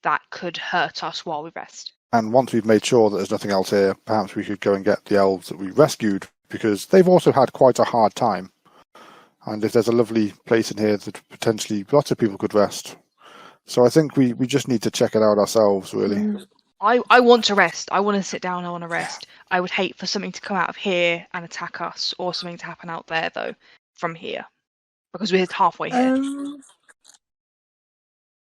that could hurt us while we rest. And once we've made sure that there's nothing else here, perhaps we could go and get the elves that we rescued, because they've also had quite a hard time. And if there's a lovely place in here that potentially lots of people could rest. So I think we just need to check it out ourselves, really. I want to rest. I want to sit down. I want to rest. I would hate for something to come out of here and attack us, or something to happen out there, though, from here. Because we're halfway here.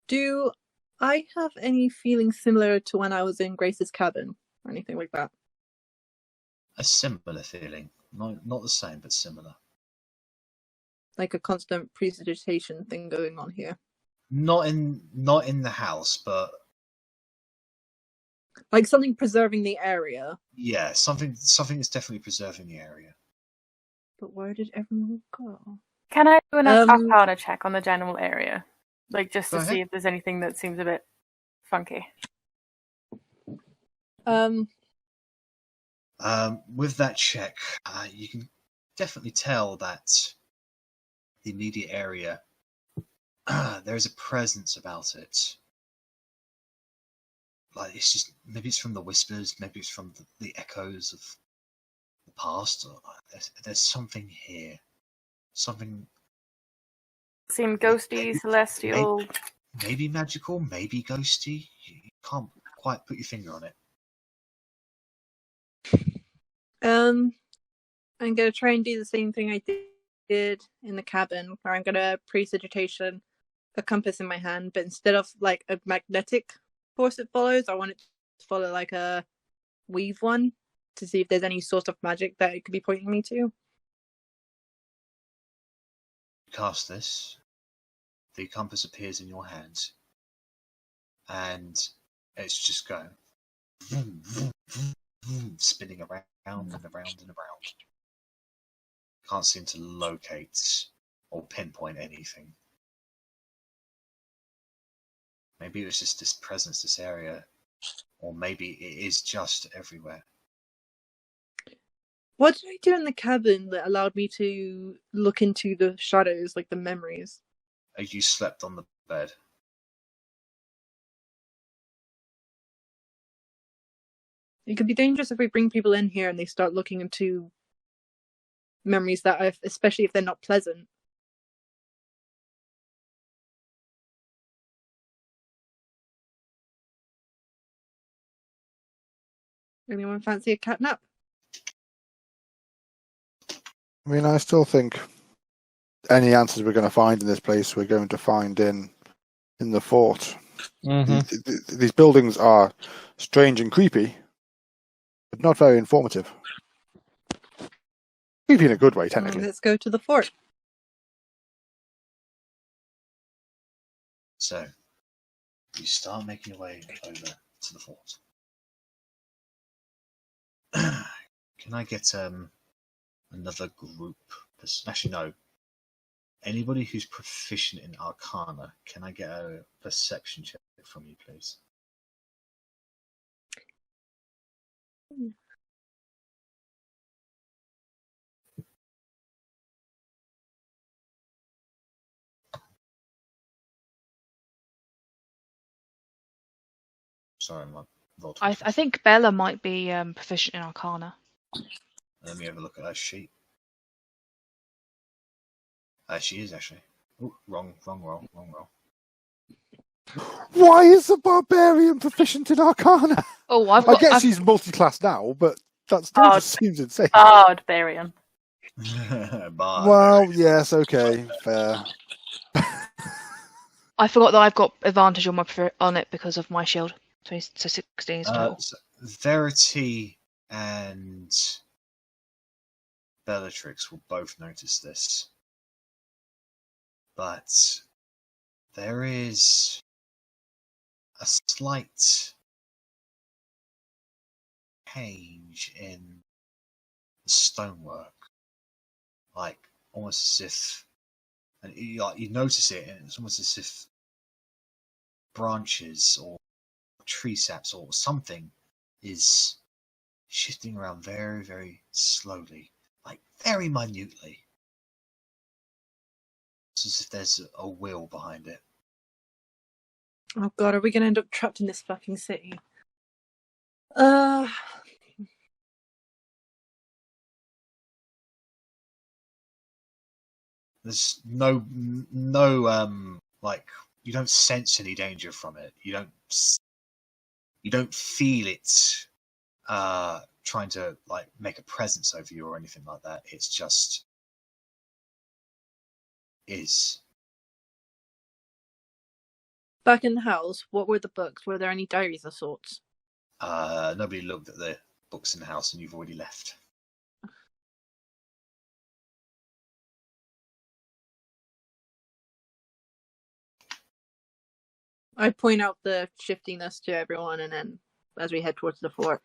Do I have any feelings similar to when I was in Grace's cabin, or anything like that? A similar feeling. Not the same, but similar. Like a constant prestidigitation thing going on here. Not in the house, but like something preserving the area. Yeah, something is definitely preserving the area. But where did everyone go? Can I do an Arcana check on the general area? Like, just to Go see ahead. if there's anything that seems a bit funky. With that check, you can definitely tell that the immediate area, there is a presence about it. Like, it's just, maybe it's from the whispers, maybe it's from the echoes of the past. Or there's something here. Something. Seem ghosty, celestial. Maybe magical, maybe ghosty. You can't quite put your finger on it. I'm gonna try and do the same thing I did in the cabin, where I'm gonna prestidigitation a compass in my hand, but instead of like a magnetic force it follows, I want it to follow like a weave one, to see if there's any source of magic that it could be pointing me to. Cast this. The compass appears in your hand, and it's just going vroom, vroom, vroom, vroom, spinning around and around and around. Can't seem to locate or pinpoint anything. Maybe it was just this presence, this area, or maybe it is just everywhere. What did I do in the cabin that allowed me to look into the shadows, like the memories? You slept on the bed. It could be dangerous if we bring people in here and they start looking into memories that I've, especially if they're not pleasant. Anyone fancy a cat nap? I mean, I still think any answers we're going to find in this place, we're going to find in the fort. Mm-hmm. These buildings are strange and creepy, but not very informative. Creepy in a good way, technically. Let's go to the fort. So, you start making your way over to the fort. Can I get another group? Actually, no. Anybody who's proficient in Arcana, can I get a perception check from you, please? Sorry, my roll. I think Bella might be proficient in Arcana. Let me have a look at her sheet. She is actually. Ooh, wrong roll. Why is the Barbarian proficient in Arcana? Oh, I guess he's multi-class now, but that still just seems insane. Barbarian. Well, yes, okay, fair. I forgot that I've got advantage on it because of my shield. So 16 is total. Verity and Bellatrix will both notice this. But there is a slight change in the stonework. Like, almost as if, and you notice it, and it's almost as if branches or tree saps or something is shifting around very, very slowly, like very minutely. It's as if there's a will behind it. Oh god, are we gonna end up trapped in this fucking city? There's no like, you don't sense any danger from it. You don't feel it trying to like make a presence over you or anything like that. It's just is. Back in the house, what were the books? Were there any diaries of sorts? Nobody looked at the books in the house, and you've already left. I point out the shiftiness to everyone, and then as we head towards the fort.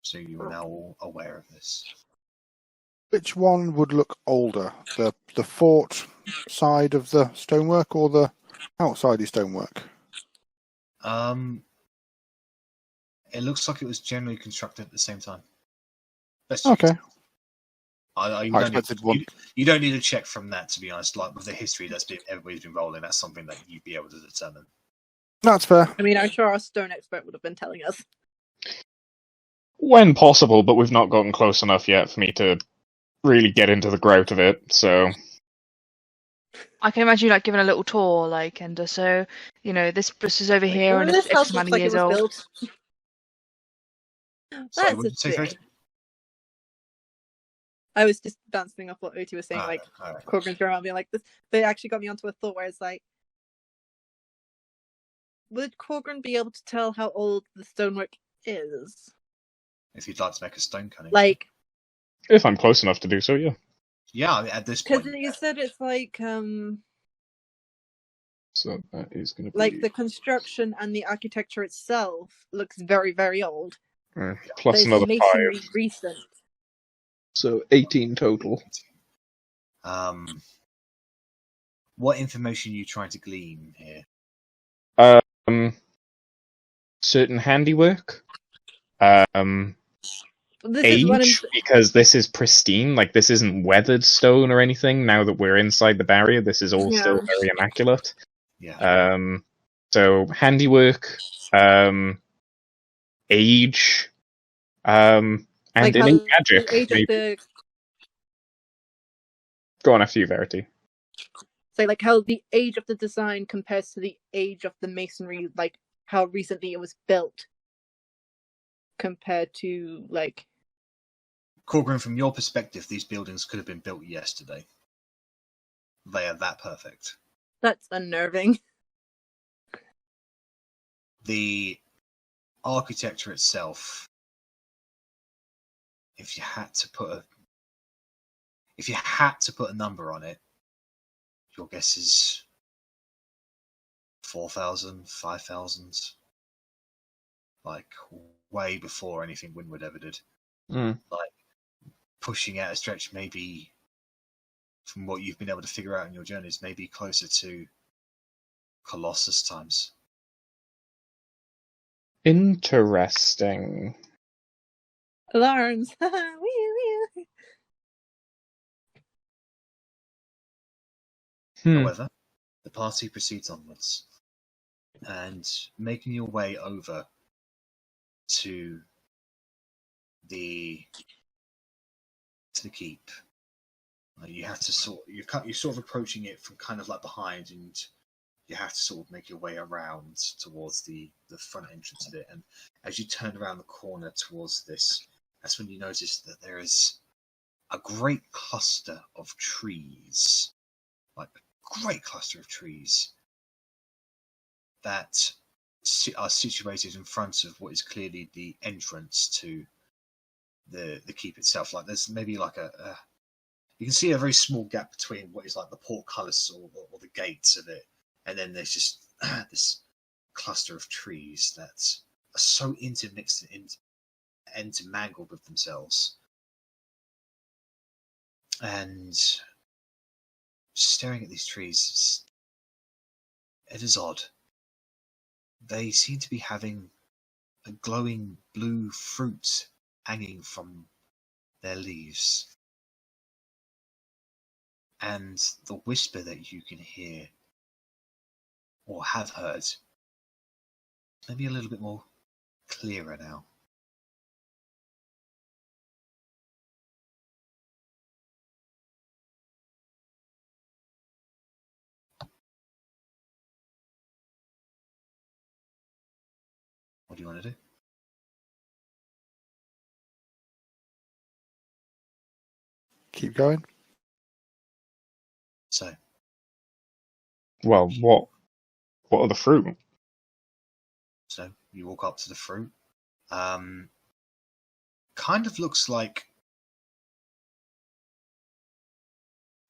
So you are now all aware of this. Which one would look older? The fort side of the stonework or the outside stonework? It looks like it was generally constructed at the same time. Okay. You don't need to check from that, to be honest. Like with the history everybody's been rolling, that's something that you'd be able to determine. That's fair. I mean, I'm sure our stone expert would have been telling us. When possible, but we've not gotten close enough yet for me to really get into the grout of it, so... I can imagine you like giving a little tour, like, and so, you know, this is over here and this it's house X amount looks of like it years was old. built. Sorry, That's what did you say, Verity? I was just bouncing off what Otti was saying, Right. Korgrin's around being like this. They actually got me onto a thought where it's like, would Korgrin be able to tell how old the stonework is? If you'd like to make a stone cutting. Like, if I'm close enough to do so, yeah. Yeah, at this point. Because you said it's like, So that is going to be... like the construction and the architecture itself looks very, very old. Plus another 5. Recent. So 18 total. What information are you trying to glean here? Certain handiwork. Age, because this is pristine. Like, this isn't weathered stone or anything. Now that we're inside the barrier, this is all still very immaculate. Yeah. So handiwork, age, and like innate magic. Go on after you, Verity. So, like, how the age of the design compares to the age of the masonry, like how recently it was built, compared to like. Korgrin, from your perspective, these buildings could have been built yesterday. They are that perfect. That's unnerving. The architecture itself, if you had to put a number on it, your guess is 4,000, 5,000, like way before anything Windward ever did. Like pushing out a stretch, maybe from what you've been able to figure out in your journeys, maybe closer to Colossus times. Interesting. Alarms. However, the party proceeds onwards, and making your way over to the keep. You have to you're sort of approaching it from kind of like behind, and you have to sort of make your way around towards the front entrance of it. And as you turn around the corner towards this, that's when you notice that there is a great cluster of trees, like a great cluster of trees that are situated in front of what is clearly the entrance to the keep itself. Like there's maybe like you can see a very small gap between what is like the portcullis or the gates of it, and then there's just this cluster of trees that are so intermixed and intermangled with themselves. And staring at these trees, it is odd. They seem to be having a glowing blue fruit hanging from their leaves. and the whisper that you can hear or have heard maybe a little bit more clearer now. What do you want to do? Keep going. So, Well, what are the fruit? so you walk up to the fruit. Kind of looks like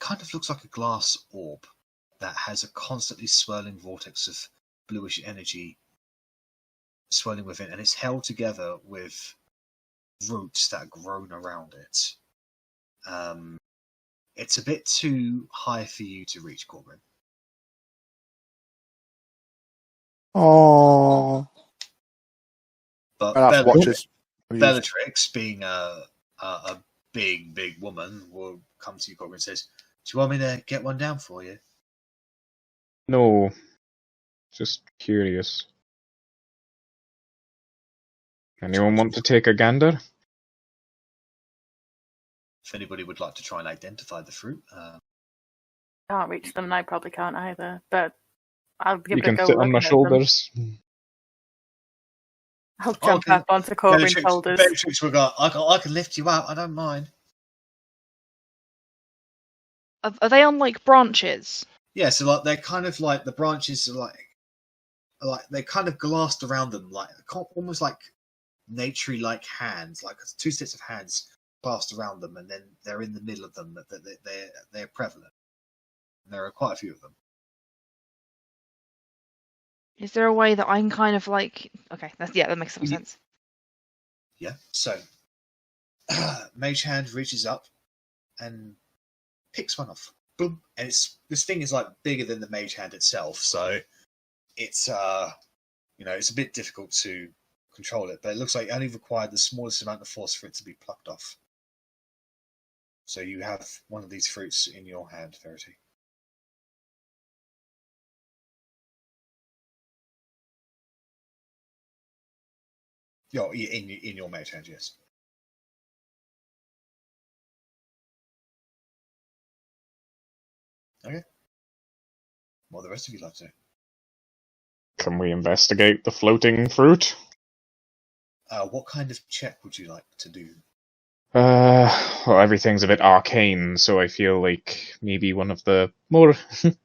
a glass orb that has a constantly swirling vortex of bluish energy swirling within, and it's held together with roots that are grown around it. It's a bit too high for you to reach, Korgrin. Oh, But Bellatrix, being a big woman, will come to you, Korgrin, and says, "Do you want me to get one down for you?" No, just curious. Anyone want to take a gander? If anybody would like to try and identify the fruit, Can't reach them, and I probably can't either. But I'll give You it a can go. sit on my looking at them. shoulders. I'll jump up onto Korgrin's shoulders. Bellatrix will go, I can lift you out, I don't mind. Are they on like branches? Yeah, so like they're kind of like the branches are like they're kind of glassed around them, like almost like naturey like hands, like two sets of hands passed around them, and then they're in the middle of them. They're prevalent. And there are quite a few of them. Is there a way that I can kind of like? Okay, that makes some sense. Yeah. So, Mage Hand reaches up and picks one off. Boom, and this thing is like bigger than the Mage Hand itself, so it's it's a bit difficult to control it. But it looks like it only required the smallest amount of force for it to be plucked off. So you have one of these fruits in your hand, Verity. In your mage hand, yes. Okay. What do the rest of you like to do? Can we investigate the floating fruit? What kind of check would you like to do? Well, everything's a bit arcane, so I feel like maybe one of the more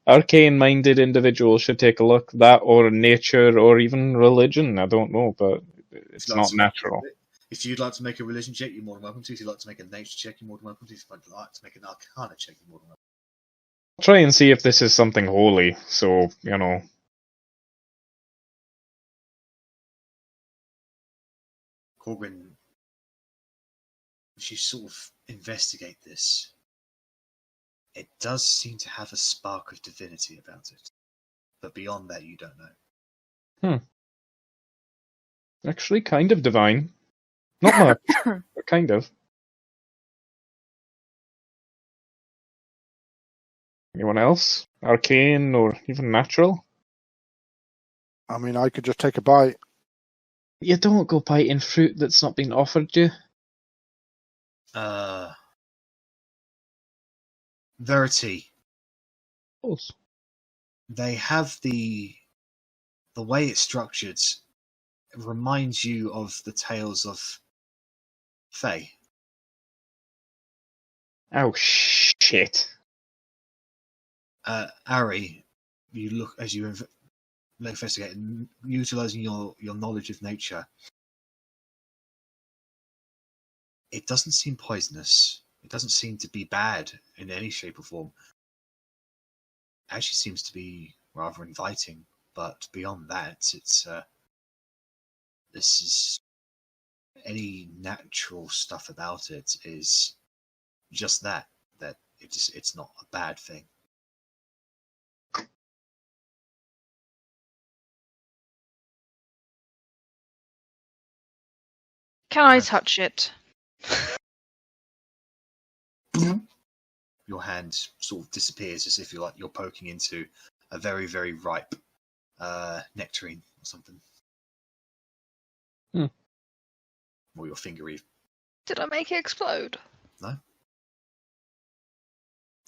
arcane-minded individuals should take a look. That, or nature, or even religion. I don't know, but it's not natural. If you'd like to make a religion check, you're more than welcome to. If you'd like to make a nature check, you're more than welcome to. If you'd like to make an arcana check, you're more than welcome. I'll try and see if this is something holy, so, Korgrin, if you sort of investigate this, it does seem to have a spark of divinity about it. But beyond that, you don't know. Actually, kind of divine. Not much, but kind of. Anyone else? Arcane or even natural? I mean, I could just take a bite. You don't go biting fruit that's not been offered you. Verity. Of course. They have the way it's structured reminds you of the tales of Fae. Oh, shit. Arri, you look as you investigate, utilizing your knowledge of nature. It doesn't seem poisonous. It doesn't seem to be bad in any shape or form. It actually seems to be rather inviting. But beyond that, it's this is any natural stuff about it is just that it's not a bad thing. Can I touch it? your hand sort of disappears as if you're poking into a very, very ripe nectarine or something. Or your finger even. Did I make it explode? No.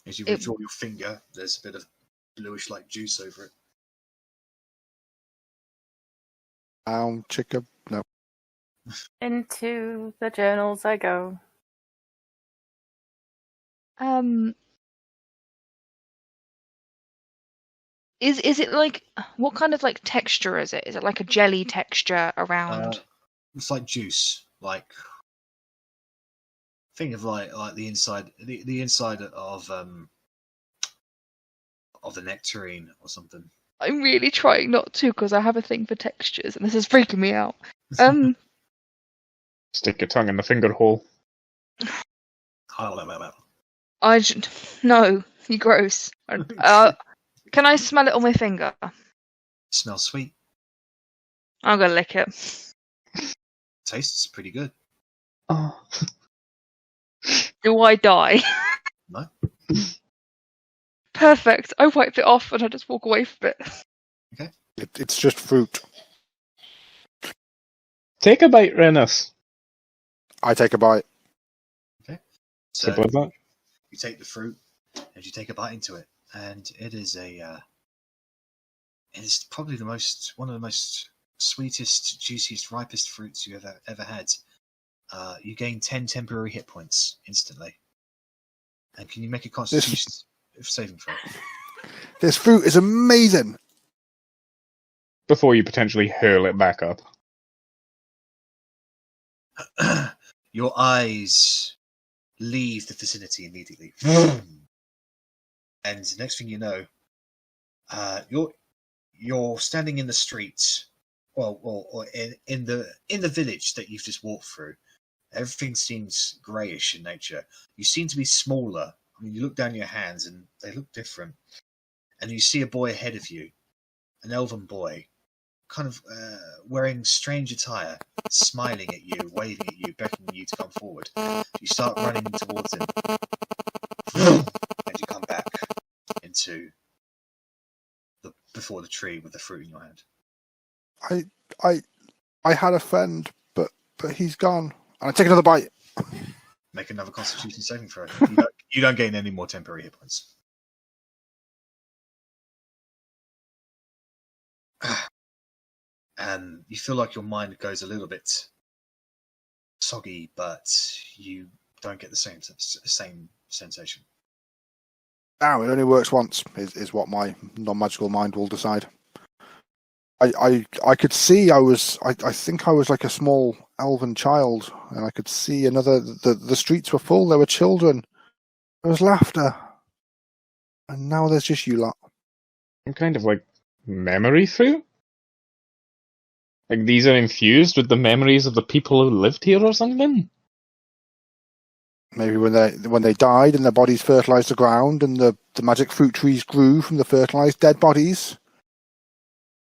As you withdraw your finger, there's a bit of bluish-like juice over it. Chicken. No. Into the journals I go. Is it like, what kind of like texture is it? Is it like a jelly texture around? It's like juice, like think of like the inside of the nectarine or something. I'm really trying not to because I have a thing for textures and this is freaking me out. Stick your tongue in the finger hole. No, you gross. Can I smell it on my finger? Smells sweet. I'm gonna lick it. Tastes pretty good. Oh. Do I die? No. Perfect. I wipe it off and I just walk away from it. Okay. It's just fruit. Take a bite, Rennas. I take a bite. Okay. So So that. you take the fruit and you take a bite into it, and it is it's probably one of the most sweetest, juiciest, ripest fruits you ever had. You gain 10 temporary hit points instantly. And can you make a Constitution saving throw? This fruit is amazing. Before you potentially hurl it back up. Your eyes leave the vicinity immediately. And next thing you know, you're standing in the street, or in the village that you've just walked through. Everything seems greyish in nature. You seem to be smaller. I mean, you look down your hands and they look different. And you see a boy ahead of you, an elven boy, kind of wearing strange attire, smiling at you, waving at you, beckoning you to come forward. You start running towards him, and you come back into before the tree with the fruit in your hand. I had a friend, but he's gone. And I take another bite. Make another Constitution saving throw. You don't gain any more temporary hit points. And you feel like your mind goes a little bit soggy, but you don't get the same sensation. Now it only works once, is what my non-magical mind will decide. I could see I think I was like a small elven child, and I could see the streets were full, there were children, there was laughter, and now there's just you lot. Some kind of like memory fruit? Like these are infused with the memories of the people who lived here or something? Maybe when they died and their bodies fertilized the ground and the magic fruit trees grew from the fertilized dead bodies.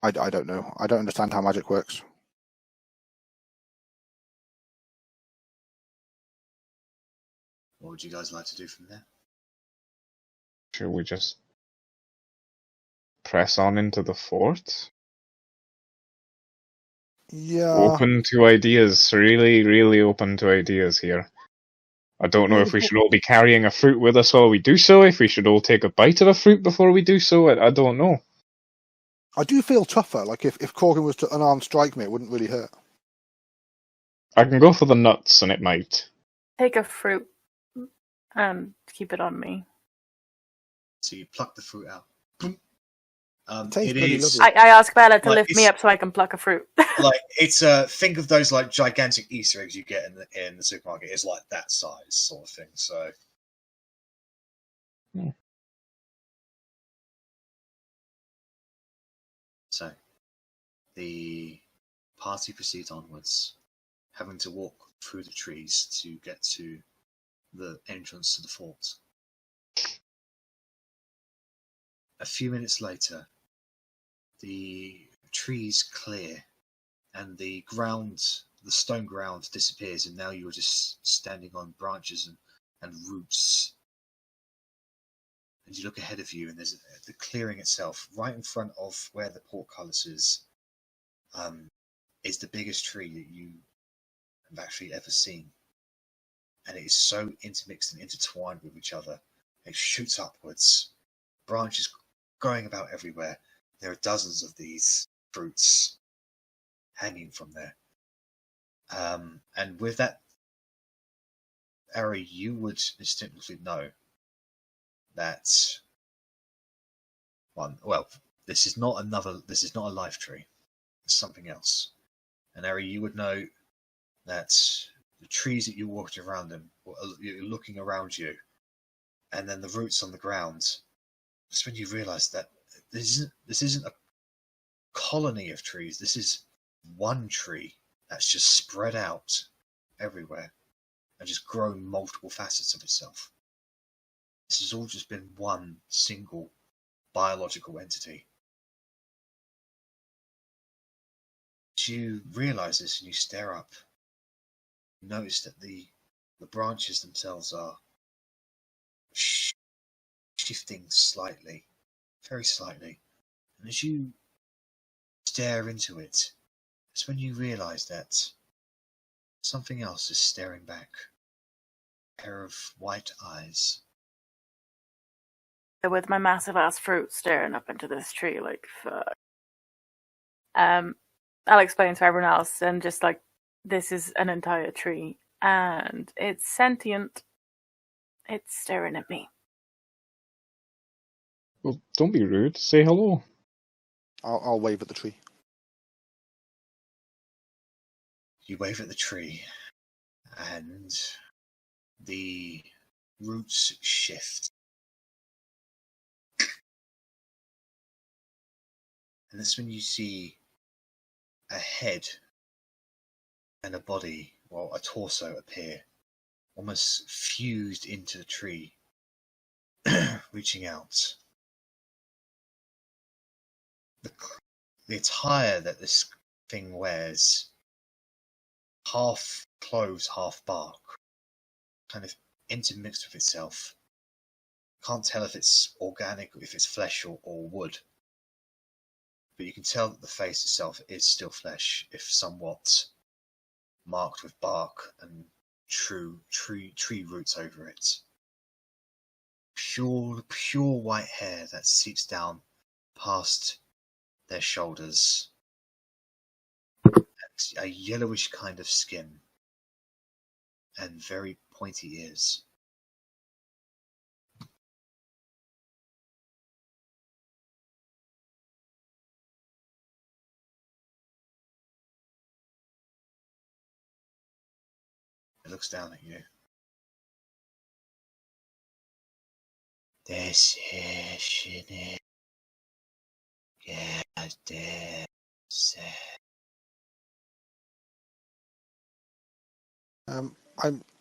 I don't know. I don't understand how magic works. What would you guys like to do from there? Should we just press on into the fort? Yeah. Open to ideas. Really, really open to ideas here. I don't know if we should all be carrying a fruit with us while we do so, if we should all take a bite of a fruit before we do so. I don't know. I do feel tougher. Like if Korgrin was to unarmed strike me, it wouldn't really hurt. I can go for the nuts, and it might. Take a fruit and keep it on me. So you pluck the fruit out. Tastes It pretty is lovely. I ask Bella to Like, lift me up so I can pluck a fruit. like it's think of those like gigantic Easter eggs you get in the supermarket. It's like that size sort of thing. So. So, the party proceeds onwards, having to walk through the trees to get to the entrance to the fort. A few minutes later, the trees clear and the stone ground disappears, and now you're just standing on branches and roots and you look ahead of you, and there's the clearing itself right in front of where the portcullis is the biggest tree that you have actually ever seen, and it is so intermixed and intertwined with each other. It shoots upwards, branches growing about everywhere. There are dozens of these fruits hanging from there, and with that, Arri, you would instinctively know that one. Well, this is not a life tree. It's something else. And Arri, you would know that the trees that you walked around them, you're looking around you, and then the roots on the ground. That's when you realise that this isn't a colony of trees. This is one tree that's just spread out everywhere and just grown multiple facets of itself. This has all just been one single biological entity. As you realise this and you stare up, you notice that the branches themselves are shifting slightly, very slightly. And as you stare into it, it's when you realise that something else is staring back. A pair of white eyes. With my massive ass fruit staring up into this tree, like, fuck. I'll explain to everyone else, and just like, this is an entire tree, and it's sentient. It's staring at me. Well, don't be rude. Say hello. I'll wave at the tree. You wave at the tree, and the roots shift. And that's when you see a head and a body, well, a torso appear, almost fused into the tree, reaching out. The attire that this thing wears, half clothes, half bark, kind of intermixed with itself. Can't tell if it's organic, if it's flesh or wood. But you can tell that the face itself is still flesh, if somewhat marked with bark and true tree roots over it. Pure white hair that seeps down past their shoulders. A yellowish kind of skin. And very pointy ears. It looks down at you. This is it. Yes, this.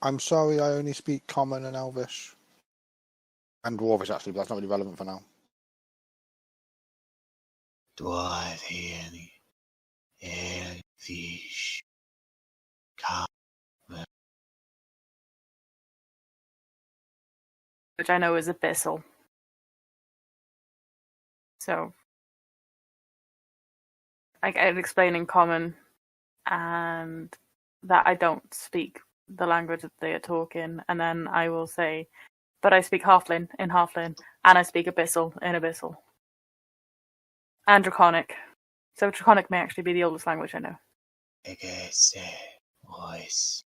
I'm sorry, I only speak Common and Elvish. And Dwarvish, actually, but that's not really relevant for now. Dwarven, Elvish, Common. Which I know is abyssal. So, I'd explain in Common, and that I don't speak the language that they are talking, and then I will say, but I speak Halfling in Halfling, and I speak Abyssal in Abyssal. And Draconic. So Draconic may actually be the oldest language I know. Ege voice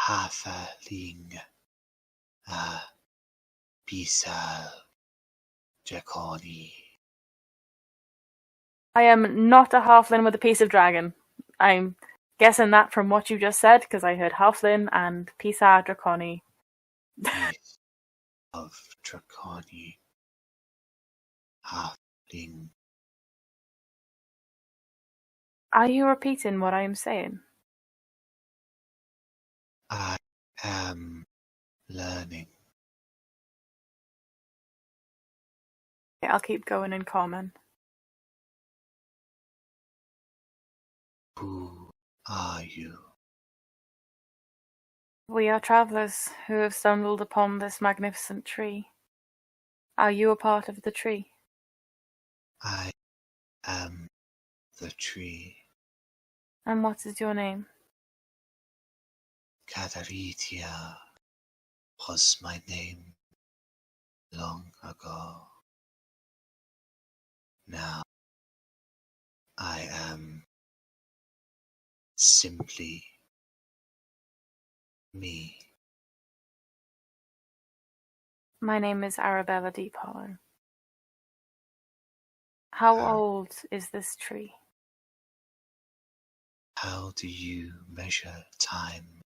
Halfling Bisal Draconi. I am not a Halfling with a piece of dragon. I'm guessing that from what you just said, because I heard Halfling and Pisa Draconi. Of Draconi. Halfling. Are you repeating what I am saying? I am learning. Okay, I'll keep going in Common. Who are you? We are travellers who have stumbled upon this magnificent tree. Are you a part of the tree? I am the tree. And what is your name? Kadaritia was my name long ago. Now I am simply me. My name is Arrabella Deep Hollow. How old is this tree? How do you measure time?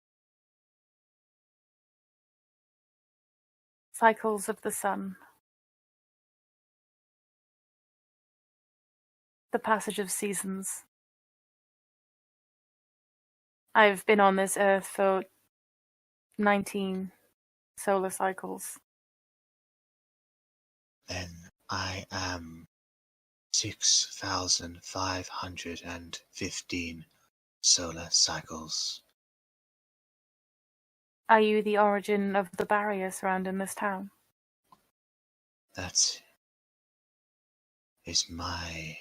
Cycles of the sun. The passage of seasons. I've been on this earth for 19 solar cycles. Then I am 6,515 solar cycles. Are you the origin of the barrier surrounding this town? That is my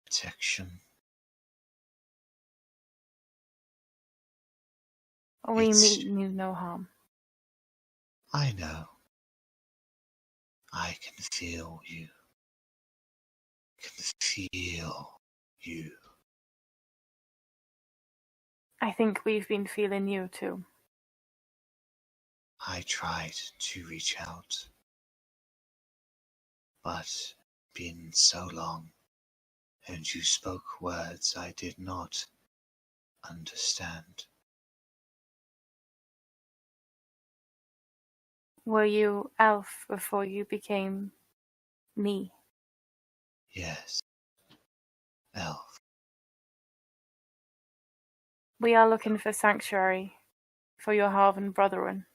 protection. We mean you no harm. I know. I can feel you. Can feel you. I think we've been feeling you too. I tried to reach out, but been so long, and you spoke words I did not understand. Were you elf before you became me? Yes, elf. We are looking for sanctuary for your Harvan brethren.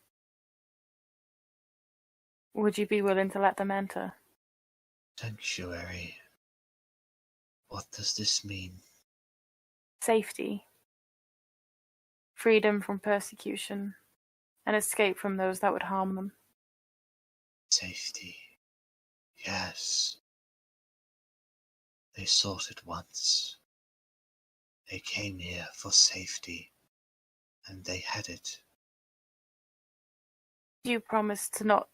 Would you be willing to let them enter? Sanctuary. What does this mean? Safety, freedom from persecution, and escape from those that would harm them. Safety. Yes. They sought it once. They came here for safety, and they had it. You promised to not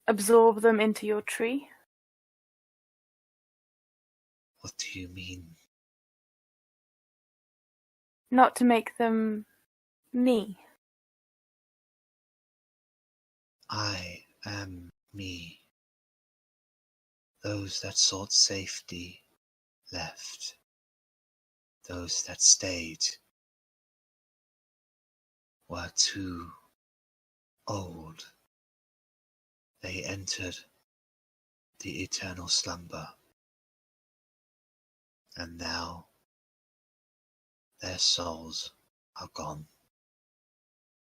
absorb them into your tree? What do you mean? Not to make them me. I am me. Those that sought safety left. Those that stayed were too old. They entered the eternal slumber, and now their souls are gone,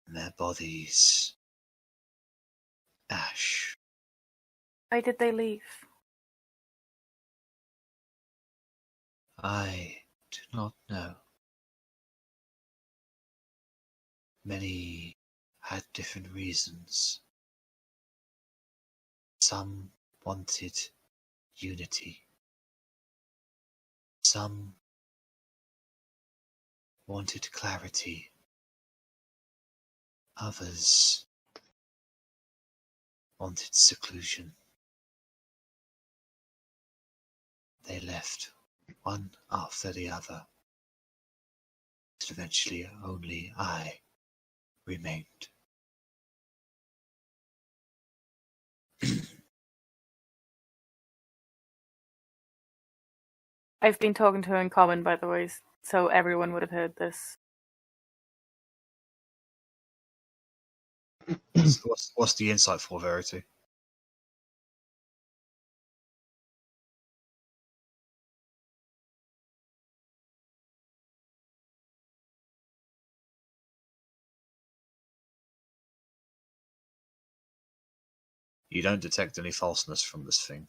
and their bodies ash. Why did they leave? I do not know. Many had different reasons. Some wanted unity. Some wanted clarity. Others wanted seclusion. They left one after the other, but eventually only I remained. I've been talking to her in common, by the way, so everyone would have heard this. What's the insight for, Verity? You don't detect any falseness from this thing.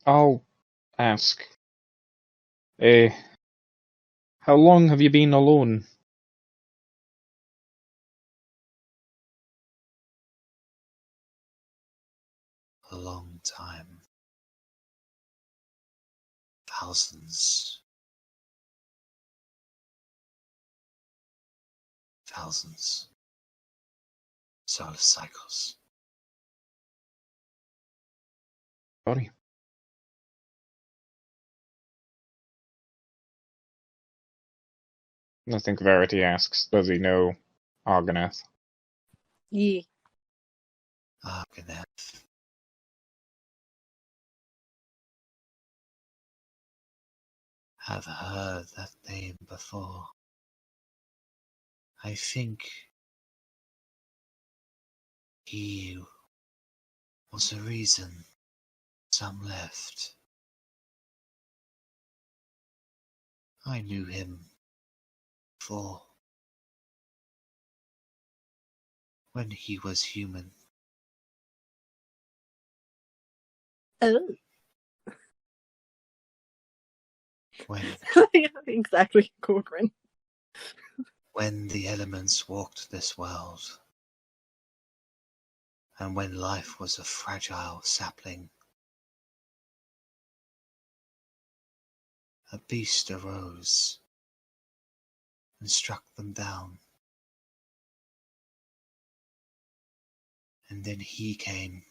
I'll ask. How long have you been alone? A long time. Thousands. Thousands. Solar cycles. Sorry. I think Verity asks, does he know Argoneth? Yeah. Argoneth. Have heard that name before. I think he was the reason some left. I knew him before, when he was human. Oh. When Exactly, Korgrin. when the elements walked this world, and when life was a fragile sapling, a beast arose and struck them down. And then he came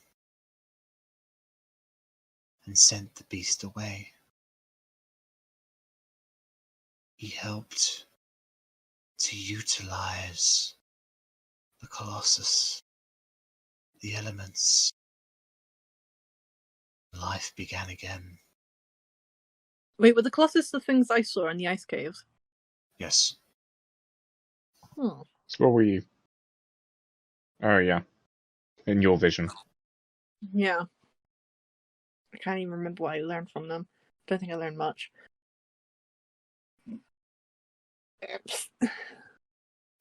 and sent the beast away. He helped to utilize the Colossus, the elements. Life began again. Wait, were the Colossus the things I saw in the ice caves? Yes. Hmm. So what were you? Oh yeah, in your vision. Yeah. I can't even remember what I learned from them. Don't think I learned much.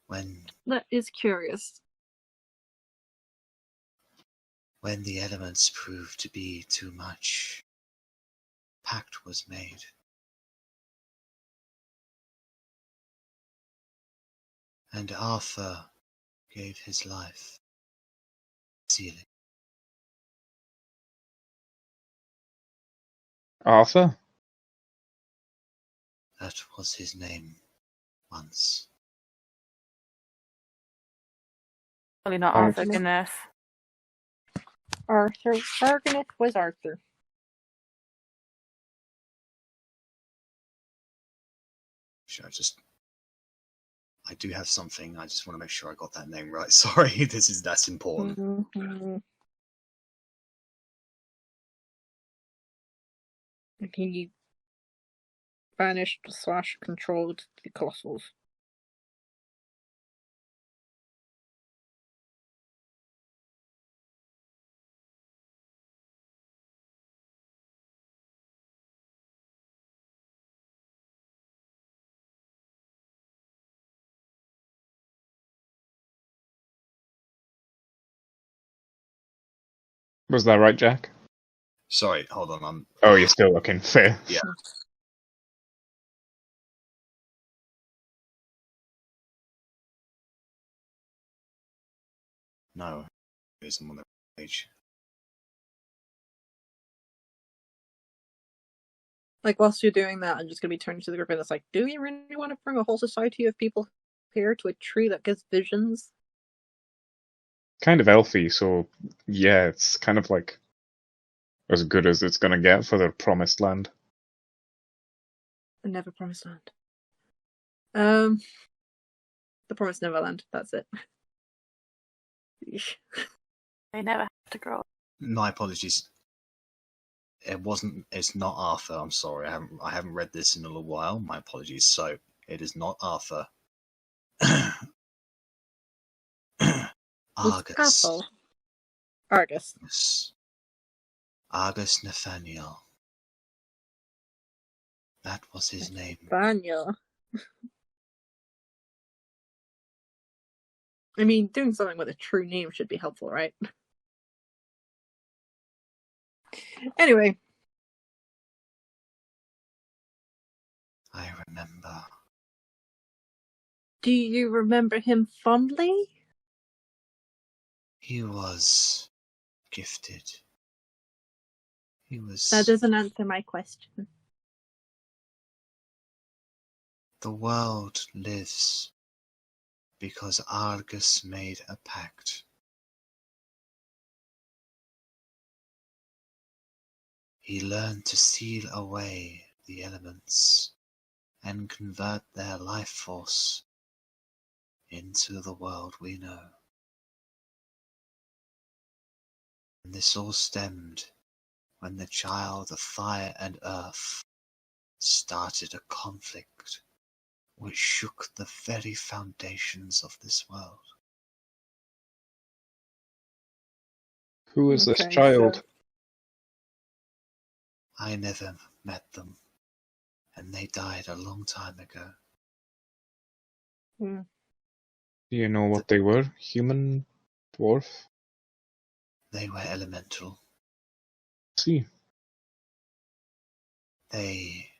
When That is curious. the elements proved to be too much, a pact was made. And Arthur gave his life. Sealing. Arthur? That was his name once. Probably not Arthur. Arthur Guinness. Argoneth was Arthur. I do have something. I just want to make sure I got that name right. Sorry, that's important. Mm-hmm. He banished / controlled the Colossals. Was that right, Jack? Sorry, hold on. Oh, you're still looking. Fair. Yeah. No, it isn't on the page. Like, whilst you're doing that, I'm just going to be turning to the group and it's like, do you really want to bring a whole society of people here to a tree that gives visions? Kind of elfy, so yeah, it's kind of like as good as it's gonna get for the promised land. The Never Promised Land. The Promised Neverland, that's it. They never have to grow up. My apologies. It's not Arthur. I'm sorry. I haven't read this in a little while. My apologies. So it is not Arthur. Argus. Apple. Argus. Yes. Argus Nathaniel. That was his name. Nathaniel. I mean, doing something with a true name should be helpful, right? Anyway, I remember. Do you remember him fondly? He was gifted. He was... That doesn't answer my question. The world lives because Argus made a pact. He learned to seal away the elements and convert their life force into the world we know. And this all stemmed when the child of fire and earth started a conflict which shook the very foundations of this world. Who is this Okay, child? so- I never met them, and they died a long time ago. Hmm. Do you know what they were? Human? Dwarf? They were elemental. See. They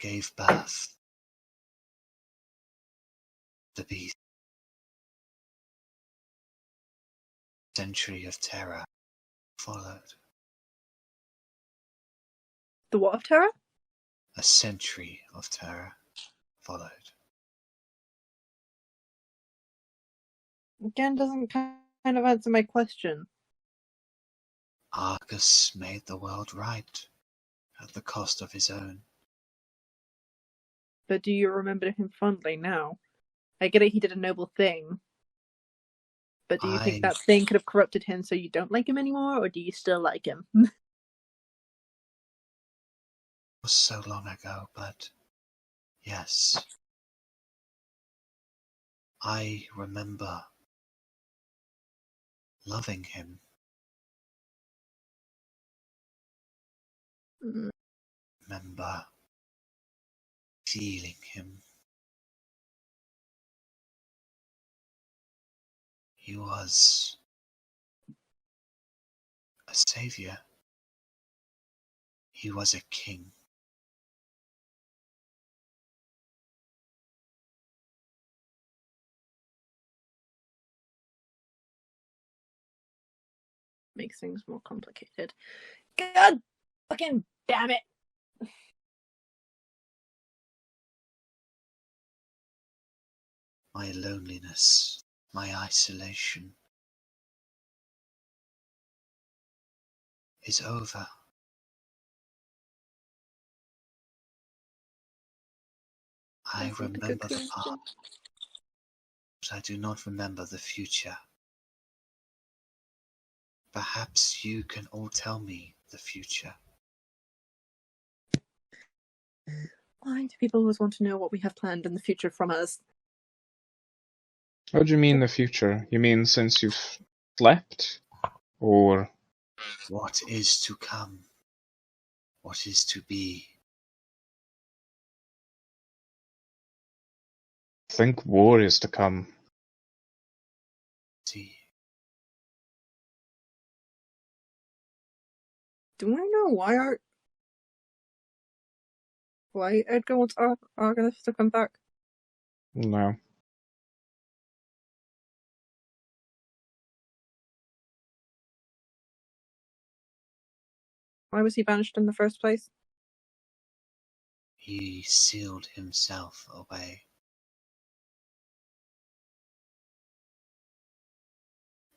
gave birth to the beast. A century of terror followed. The what of terror? A century of terror followed. Again, doesn't kind of answer my question. Argus made the world right at the cost of his own. But do you remember him fondly now? I get it, he did a noble thing. But do you think that thing could have corrupted him so you don't like him anymore, or do you still like him? It was so long ago, but yes. I remember loving him. Remember feeling him. He was a savior. He was a king. Makes things more complicated. God fucking damn it! My loneliness, my isolation is over. I remember the past, but I do not remember the future. Perhaps you can all tell me the future. Why do people always want to know what we have planned in the future from us? How do you mean the future? You mean since you've slept? Or... What is to come? What is to be? I think war is to come. See. Do I know why Edgar wants Argus to come back? No. Why was he banished in the first place? He sealed himself away.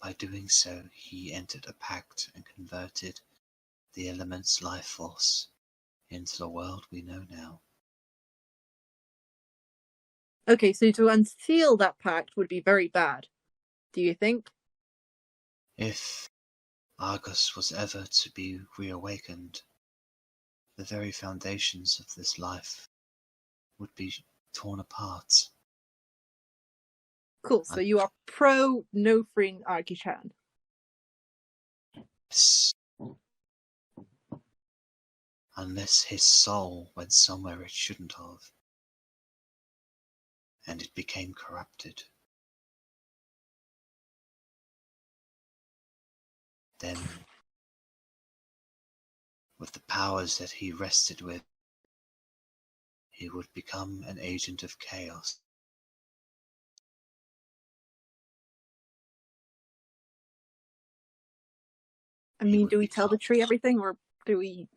By doing so, he entered a pact and converted the element's life force into the world we know now. Okay, so to unseal that pact would be very bad. Do you think? If Argus was ever to be reawakened, the very foundations of this life would be torn apart. Cool, so you are pro no freeing Argy-chan. Yes. Unless his soul went somewhere it shouldn't have, and it became corrupted. Then with the powers that he rested with, he would become an agent of chaos. I mean, do we tell the tree everything, or do we...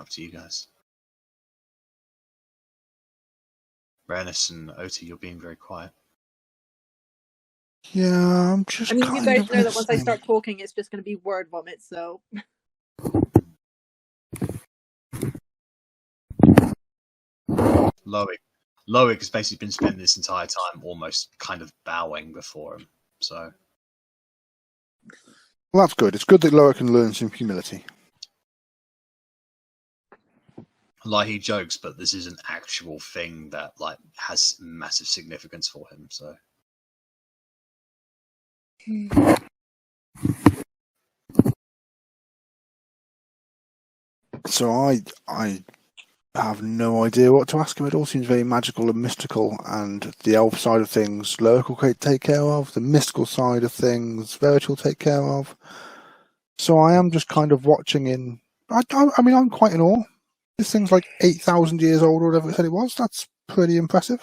Up to you guys. Rennas and Otti, you're being very quiet. Yeah, I'm just. I mean, you guys know that once I listening. start talking, it's just going to be word vomit, so... Loic has basically been spending this entire time almost kind of bowing before him, so... Well, that's good. It's good that Loic can learn some humility. Like, he jokes, but this is an actual thing that, like, has massive significance for him, so... So I have no idea what to ask him. It all seems very magical and mystical, and the elf side of things, Loic will take care of. The mystical side of things, Verity will take care of. So I am just kind of watching in... I mean, I'm quite in awe. This thing's like 8,000 years old or whatever it said it was. That's pretty impressive.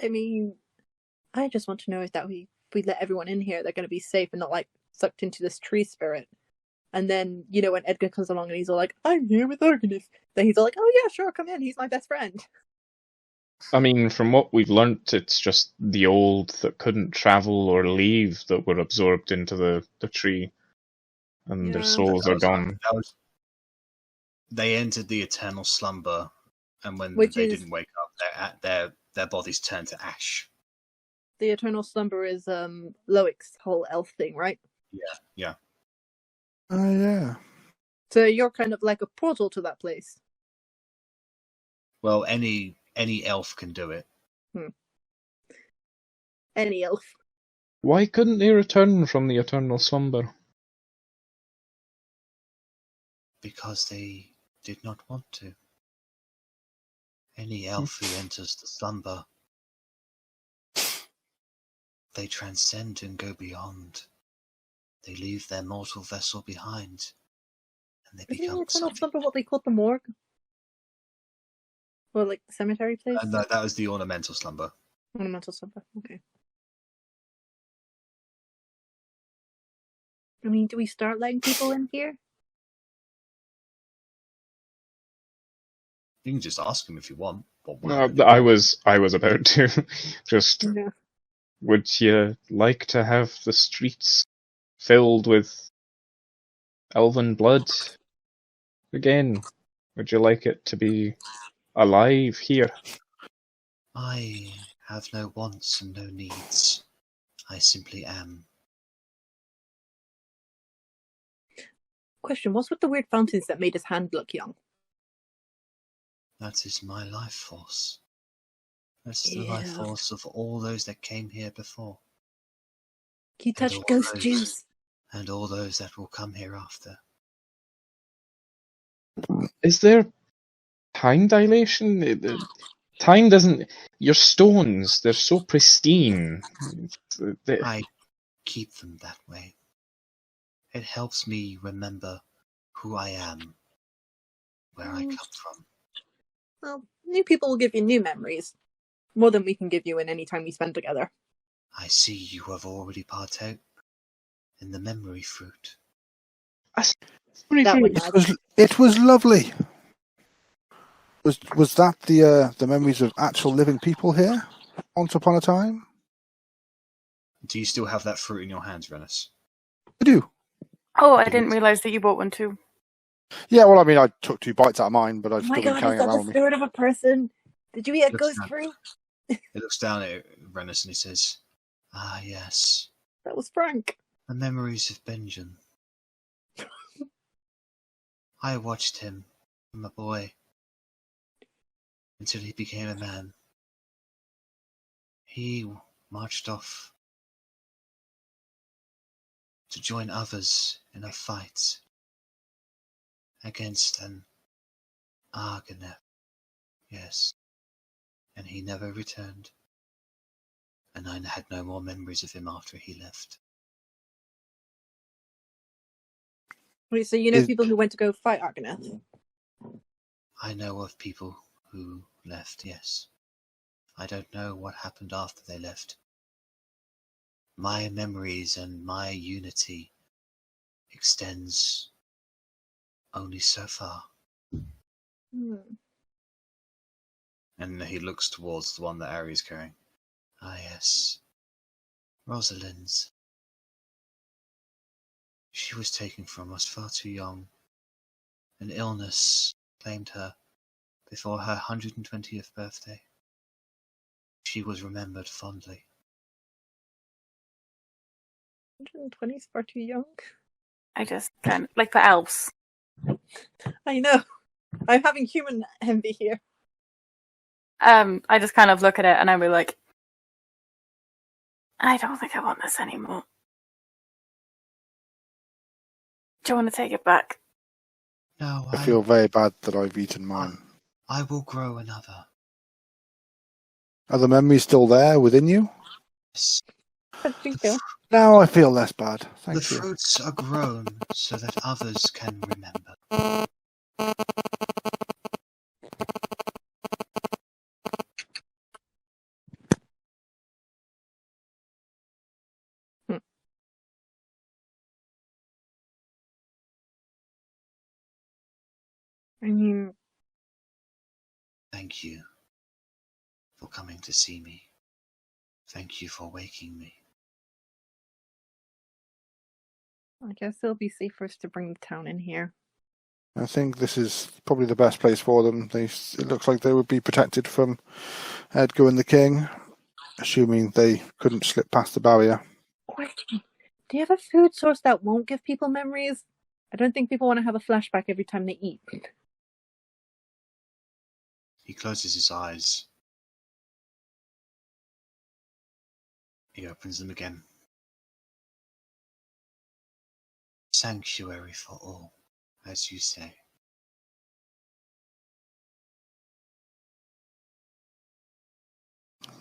I mean, I just want to know if we let everyone in here, they're going to be safe and not, like, sucked into this tree spirit. And then, you know, when Edgar comes along and he's all like, I'm here with Organist, then he's all like, oh yeah, sure, come in, he's my best friend. I mean, from what we've learnt, it's just the old that couldn't travel or leave that were absorbed into the tree, and their souls are gone. They entered the eternal slumber, and when they didn't wake up, their bodies turned to ash. The eternal slumber is Loic's whole elf thing, right? Yeah. Oh, yeah. So you're kind of like a portal to that place. Well, any elf can do it. Any elf. Why couldn't they return from the eternal slumber? Because they did not want to. Any elf who enters the slumber, they transcend and go beyond. They leave their mortal vessel behind, and they become Isn't the eternal something. slumber what they called the morgue? Or like the cemetery place? No, that was the ornamental slumber. Ornamental slumber, okay. I mean, do we start letting people in here? You can just ask him if you want. I was about to. Just, Yeah. would you like to have the streets filled with elven blood again? Would you like it to be alive here? I have no wants and no needs. I simply am. Question, what's with the weird fountains that made his hand look young? That is my life force. That's the life force of all those that came here before. You touched ghost juice. And all those that will come hereafter. Is there time dilation? Time doesn't... Your stones, they're so pristine. I keep them that way. It helps me remember who I am, where I come from. Well, new people will give you new memories. More than we can give you in any time we spend together. I see you have already partook in the memory fruit. It was lovely. Was that the memories of actual living people here once upon a time? Do you still have that fruit in your hands, Rennas? I do. Oh, I didn't realise that you bought one too. Yeah, well, I mean, I took 2 bites out of mine, but I've still been carrying it around is that the spirit of a person? Did you eat a ghost fruit? He looks down at Rennas and he says, "Ah, yes. That was Frank. The memories of Benjamin. I watched him from a boy until he became a man. He marched off to join others in a fight. against an Argonef. Yes. And he never returned. And I had no more memories of him after he left. Wait, so you know people who went to go fight Argonef? I know of people who left, yes. I don't know what happened after they left. My memories and my unity extends only so far. And he looks towards the one that Arri is carrying. Ah, yes. Rosalind's. She was taken from us far too young. An illness claimed her before her 120th birthday. She was remembered fondly. 120 is far too young. I just kind of like the elves. I know. I'm having human envy here. I just kind of look at it and I'll be like, I don't think I want this anymore. Do you want to take it back? No, I feel very bad that I've eaten mine. I will grow another. Are the memories still there within you? Yes. Now I feel less bad. Thank you. The fruits are grown so that others can remember. I mean, thank you for coming to see me. Thank you for waking me. I guess it'll be safer to bring the town in here. I think this is probably the best place for them. It looks like they would be protected from Edgar and the King, assuming they couldn't slip past the barrier. Question. Do you have a food source that won't give people memories? I don't think people want to have a flashback every time they eat. He closes his eyes. He opens them again. Sanctuary for all, as you say.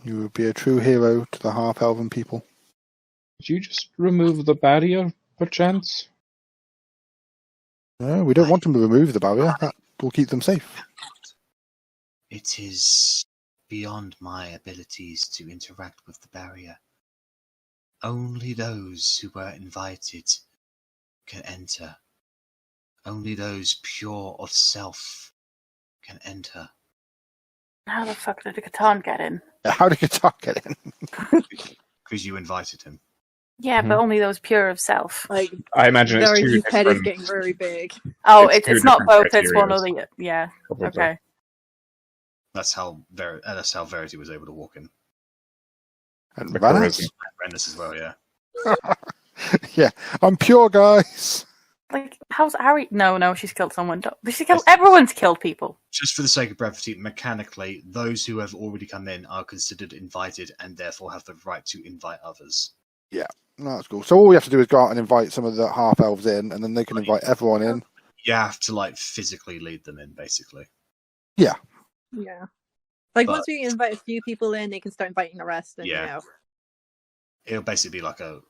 You would be a true hero to the half-elven people. Did you just remove the barrier, perchance? No, we don't want them to remove the barrier. That will keep them safe. It is beyond my abilities to interact with the barrier. Only those who were invited can enter. Only those pure of self can enter. How the fuck did Catan get in? How did Catan get in? Because you invited him. Yeah, but only those pure of self. Like, I imagine it's two Verity's head is different. getting very big. Oh, It's two it's not different both. It's one or criterias. the yeah. Probably. Okay. That's how Verity was able to walk in. And The Rennas? Rennas as well, yeah. Yeah, I'm pure, guys. Like, how's Arri? No, she's killed someone. She killed. Everyone's killed people. Just for the sake of brevity, mechanically, those who have already come in are considered invited and therefore have the right to invite others. Yeah, no, that's cool. So all we have to do is go out and invite some of the half-elves in, and then they can invite everyone in. You have to, like, physically lead them in, basically. Yeah. Yeah. Like, But- once we invite a few people in, they can start inviting the rest, and, Yeah. you know. It'll basically be like a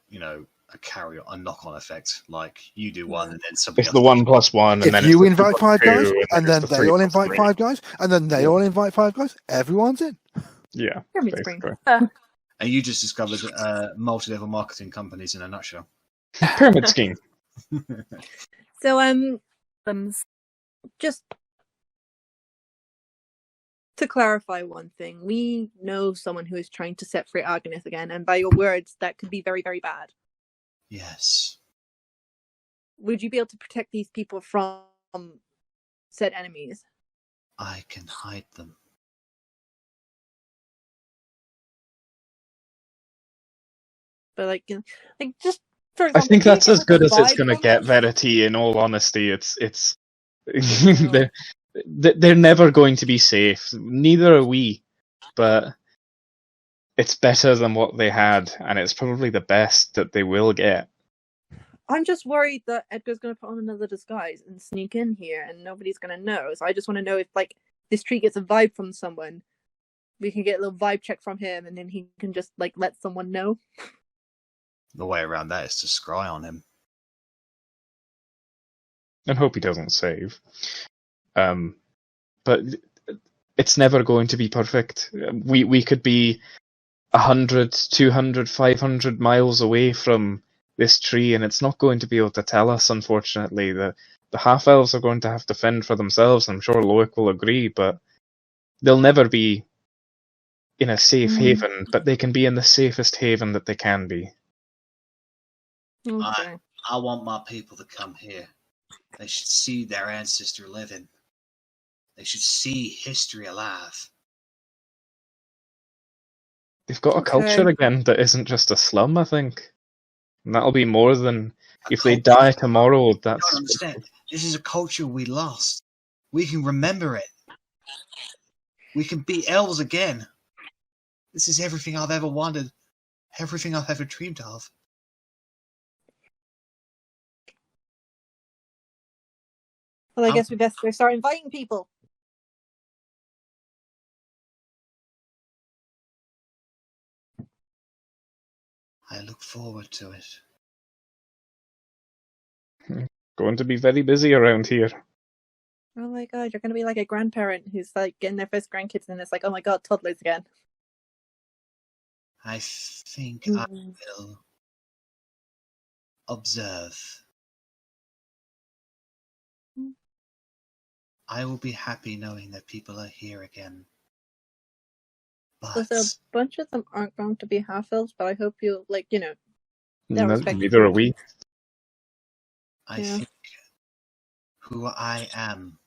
knock-on effect. Like, you do one, and then somebody It's else the 1+1, and If then you it's the invite 2+2, five guys, and then it's the they all invite 3+3. five guys, and then they all invite five guys, everyone's in. Yeah, Pyramid screen. basically. And you just discovered multi-level marketing companies in a nutshell. Pyramid scheme. So, just to clarify one thing, we know someone who is trying to set free Argonith again, and by your words, that could be very, very bad. Yes. Would you be able to protect these people from said enemies? I can hide them. But like just for I example, think do you that's get, as like, good a as it's vibe going to from get, them? Verity, in all honesty. It's they're never going to be safe. Neither are we. But it's better than what they had, and it's probably the best that they will get. I'm just worried that Edgar's going to put on another disguise and sneak in here and nobody's going to know. So I just want to know if, like, this tree gets a vibe from someone. We can get a little vibe check from him and then he can just, like, let someone know. The way around that is to scry on him. And hope he doesn't save. But it's never going to be perfect. We could be 100, 200, 500 miles away from this tree, and it's not going to be able to tell us, unfortunately. The half-elves are going to have to fend for themselves. I'm sure Loic will agree, but they'll never be in a safe haven, but they can be in the safest haven that they can be. Okay. I want my people to come here. They should see their ancestor living. They should see history alive. They've got a culture again that isn't just a slum, I think. And that'll be more than if they die tomorrow. That's. I don't understand. This is a culture we lost. We can remember it. We can be elves again. This is everything I've ever wanted. Everything I've ever dreamed of. Well, I guess we best start inviting people. I look forward to it. Going to be very busy around here. Oh my god, you're going to be like a grandparent who's like getting their first grandkids and it's like, oh my god, toddlers again. I think I will observe. I will be happy knowing that people are here again. But So a bunch of them aren't going to be half-elves, but I hope you'll, like, you know... No, neither are we. I think who I am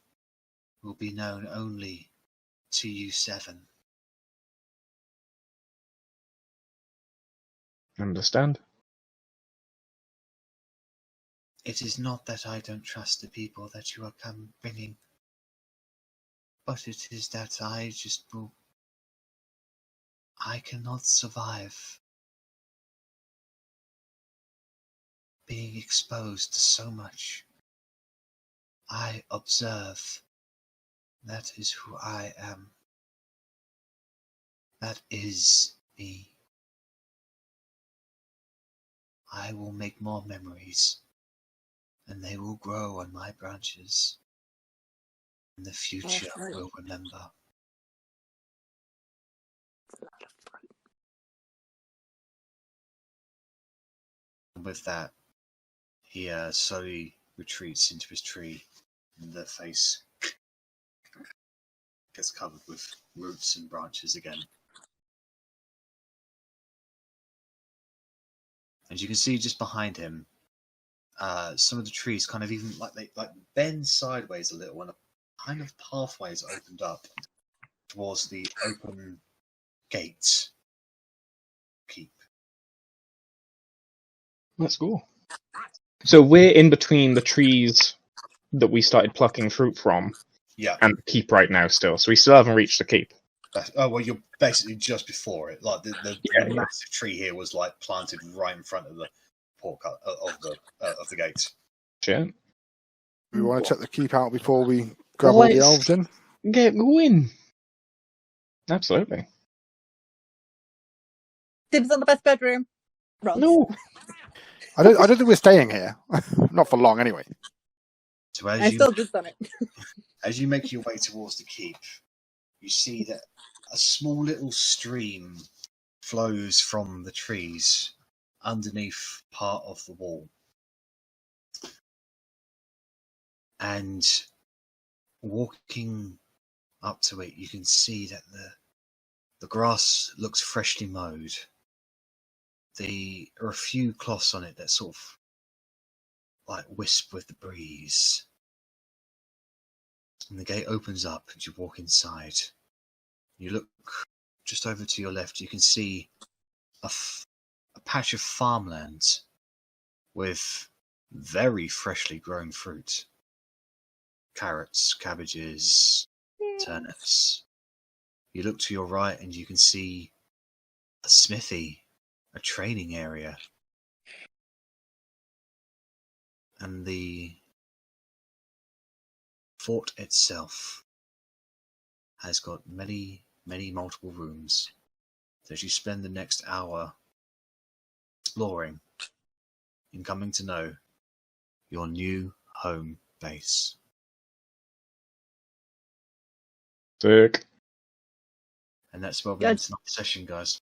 will be known only to you seven. Understand? It is not that I don't trust the people that you are bringing, but it is that I cannot survive being exposed to so much. I observe. That is who I am. That is me. I will make more memories, and they will grow on my branches. And the future will remember. And with that, he slowly retreats into his tree, and the face gets covered with roots and branches again. And you can see just behind him, some of the trees kind of even they bend sideways a little, and a kind of pathways opened up towards the open gate keep. Let's go. So we're in between the trees that we started plucking fruit from, and the keep right now still. So we still haven't reached the keep. Oh well, you're basically just before it. Like the massive tree here was like planted right in front of the of the gate. Sure. We want to check the keep out before we grab all the elves in. Get going. Absolutely. Dibs on the best bedroom. Ross. No. I don't think we're staying here. Not for long, anyway. So I still dibs on it. As you make your way towards the keep, you see that a small little stream flows from the trees underneath part of the wall. And walking up to it, you can see that the grass looks freshly mowed. There are a few cloths on it that sort of like wisp with the breeze. And the gate opens up and you walk inside. You look just over to your left, you can see a patch of farmland with very freshly grown fruit. Carrots, cabbages, turnips. You look to your right and you can see a smithy, a training area. And the fort itself has got many, many multiple rooms. So as you spend the next hour exploring and coming to know your new home base. Sick. And that's where we're going to tonight's session, guys.